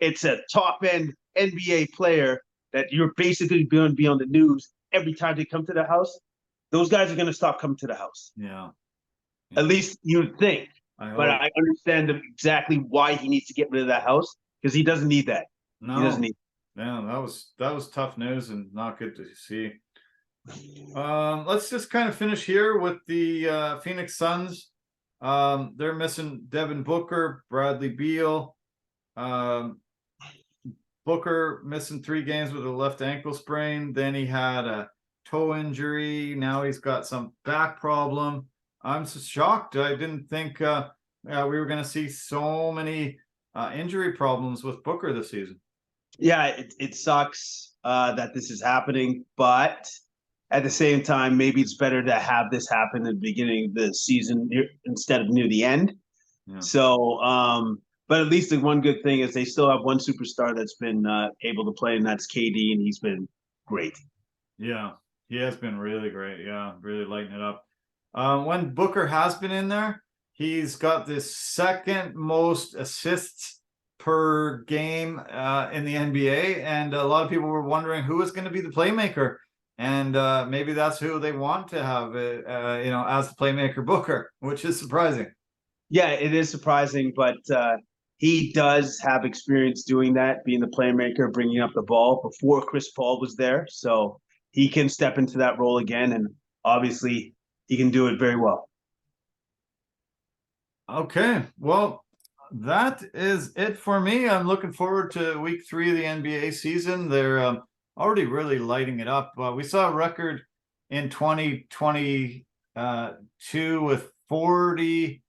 it's a top-end NBA player that you're basically going to be on the news every time they come to the house. Those guys are going to stop coming to the house. Yeah. At least you'd think. But I understand exactly why he needs to get rid of that house, because he doesn't need that. No. He doesn't need. Man, that was tough news and not good to see. Let's just kind of finish here with the Phoenix Suns. They're missing Devin Booker, Bradley Beal. Booker missing 3 games with a left ankle sprain. Then he had a toe injury. Now he's got some back problem. I'm so shocked. I didn't think we were going to see so many injury problems with Booker this season. Yeah, it sucks that this is happening, but at the same time, maybe it's better to have this happen at the beginning of the season instead of near the end. Yeah. So, but at least the one good thing is they still have one superstar that's been able to play, and that's KD, and he's been great. Yeah, he has been really great. Yeah, really lighting it up. When Booker has been in there, he's got this second most assists per game in the NBA, and a lot of people were wondering who is going to be the playmaker, and maybe that's who they want to have, as the playmaker, Booker, which is surprising. Yeah, it is surprising, but he does have experience doing that, being the playmaker, bringing up the ball before Chris Paul was there, so he can step into that role again, and obviously he can do it very well. Okay, well, that is it for me. I'm looking forward to week 3 of the NBA season. They're already really lighting it up. We saw a record in 2022 with 40.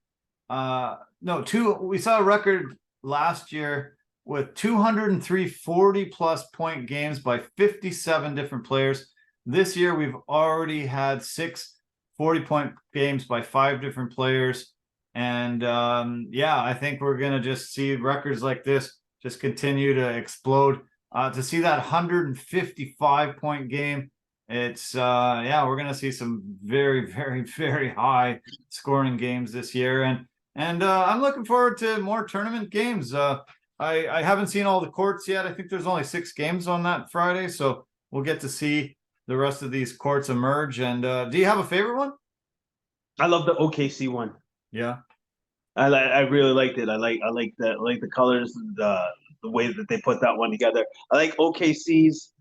We saw a record last year with 203 40-plus point games by 57 different players. This year, we've already had 6 40-point games by 5 different players. And I think we're going to just see records like this just continue to explode. To see that 155-point game, it's we're going to see some very, very, very high scoring games this year. And I'm looking forward to more tournament games. I haven't seen all the courts yet. I think there's only 6 games on that Friday, so we'll get to see the rest of these courts emerge. And do you have a favorite one? I love the OKC one. Yeah. I really liked it. I like the colors, the way that they put that one together. I like OKC's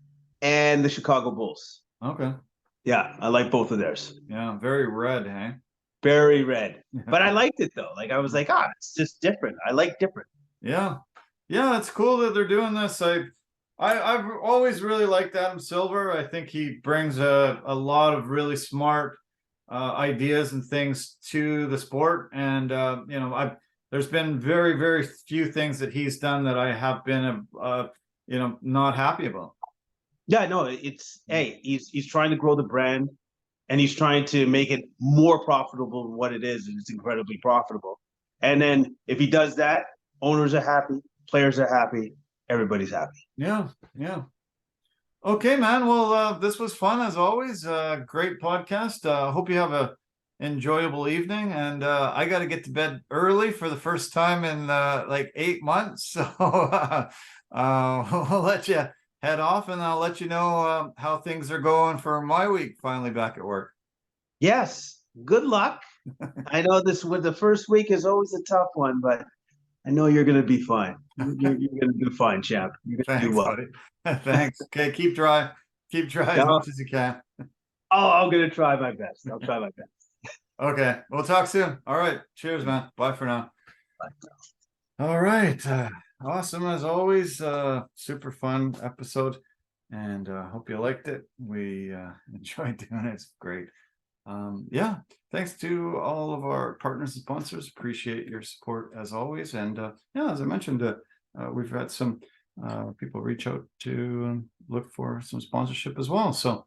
and the Chicago Bulls. Okay. Yeah, I like both of theirs. Yeah, very red, hey? Very red. But I liked it though. Like I was like, it's just different. I like different. Yeah. Yeah, it's cool that they're doing this. I've always really liked Adam Silver. I think he brings a lot of really smart ideas and things to the sport. And there's been very, very few things that he's done that I have been not happy about. Yeah, no, he's trying to grow the brand, and he's trying to make it more profitable than what it is, and it's incredibly profitable. And then if he does that, owners are happy, players are happy, everybody's happy. Yeah, yeah. Okay, man. Well, this was fun as always. Great podcast. Hope you have a enjoyable evening. And I got to get to bed early for the first time in like 8 months. So we'll let you head off, and I'll let you know how things are going for my week. Finally back at work. Yes. Good luck. I know the first week is always a tough one, but I know you're going to be fine. You're going to do fine, champ. You're going to do well. Buddy. Thanks. Okay, keep dry as much as you can. Oh, I'm going to try my best. I'll try my best. Okay, we'll talk soon. All right. Cheers, man. Bye for now. Bye. All right. Awesome as always. Super fun episode, and hope you liked it. We enjoyed doing it. It's great. Yeah, thanks to all of our partners and sponsors. Appreciate your support as always. And yeah, as I mentioned, we've had some people reach out to look for some sponsorship as well. So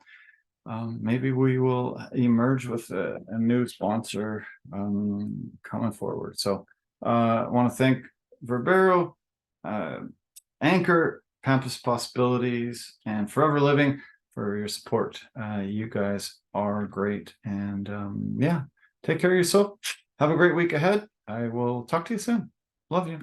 maybe we will emerge with a new sponsor coming forward. So I want to thank Verbero, Anchor, Pampas Possibilities, and Forever Living for your support. You guys are great. And yeah, take care of yourself. Have a great week ahead. I will talk to you soon. Love you.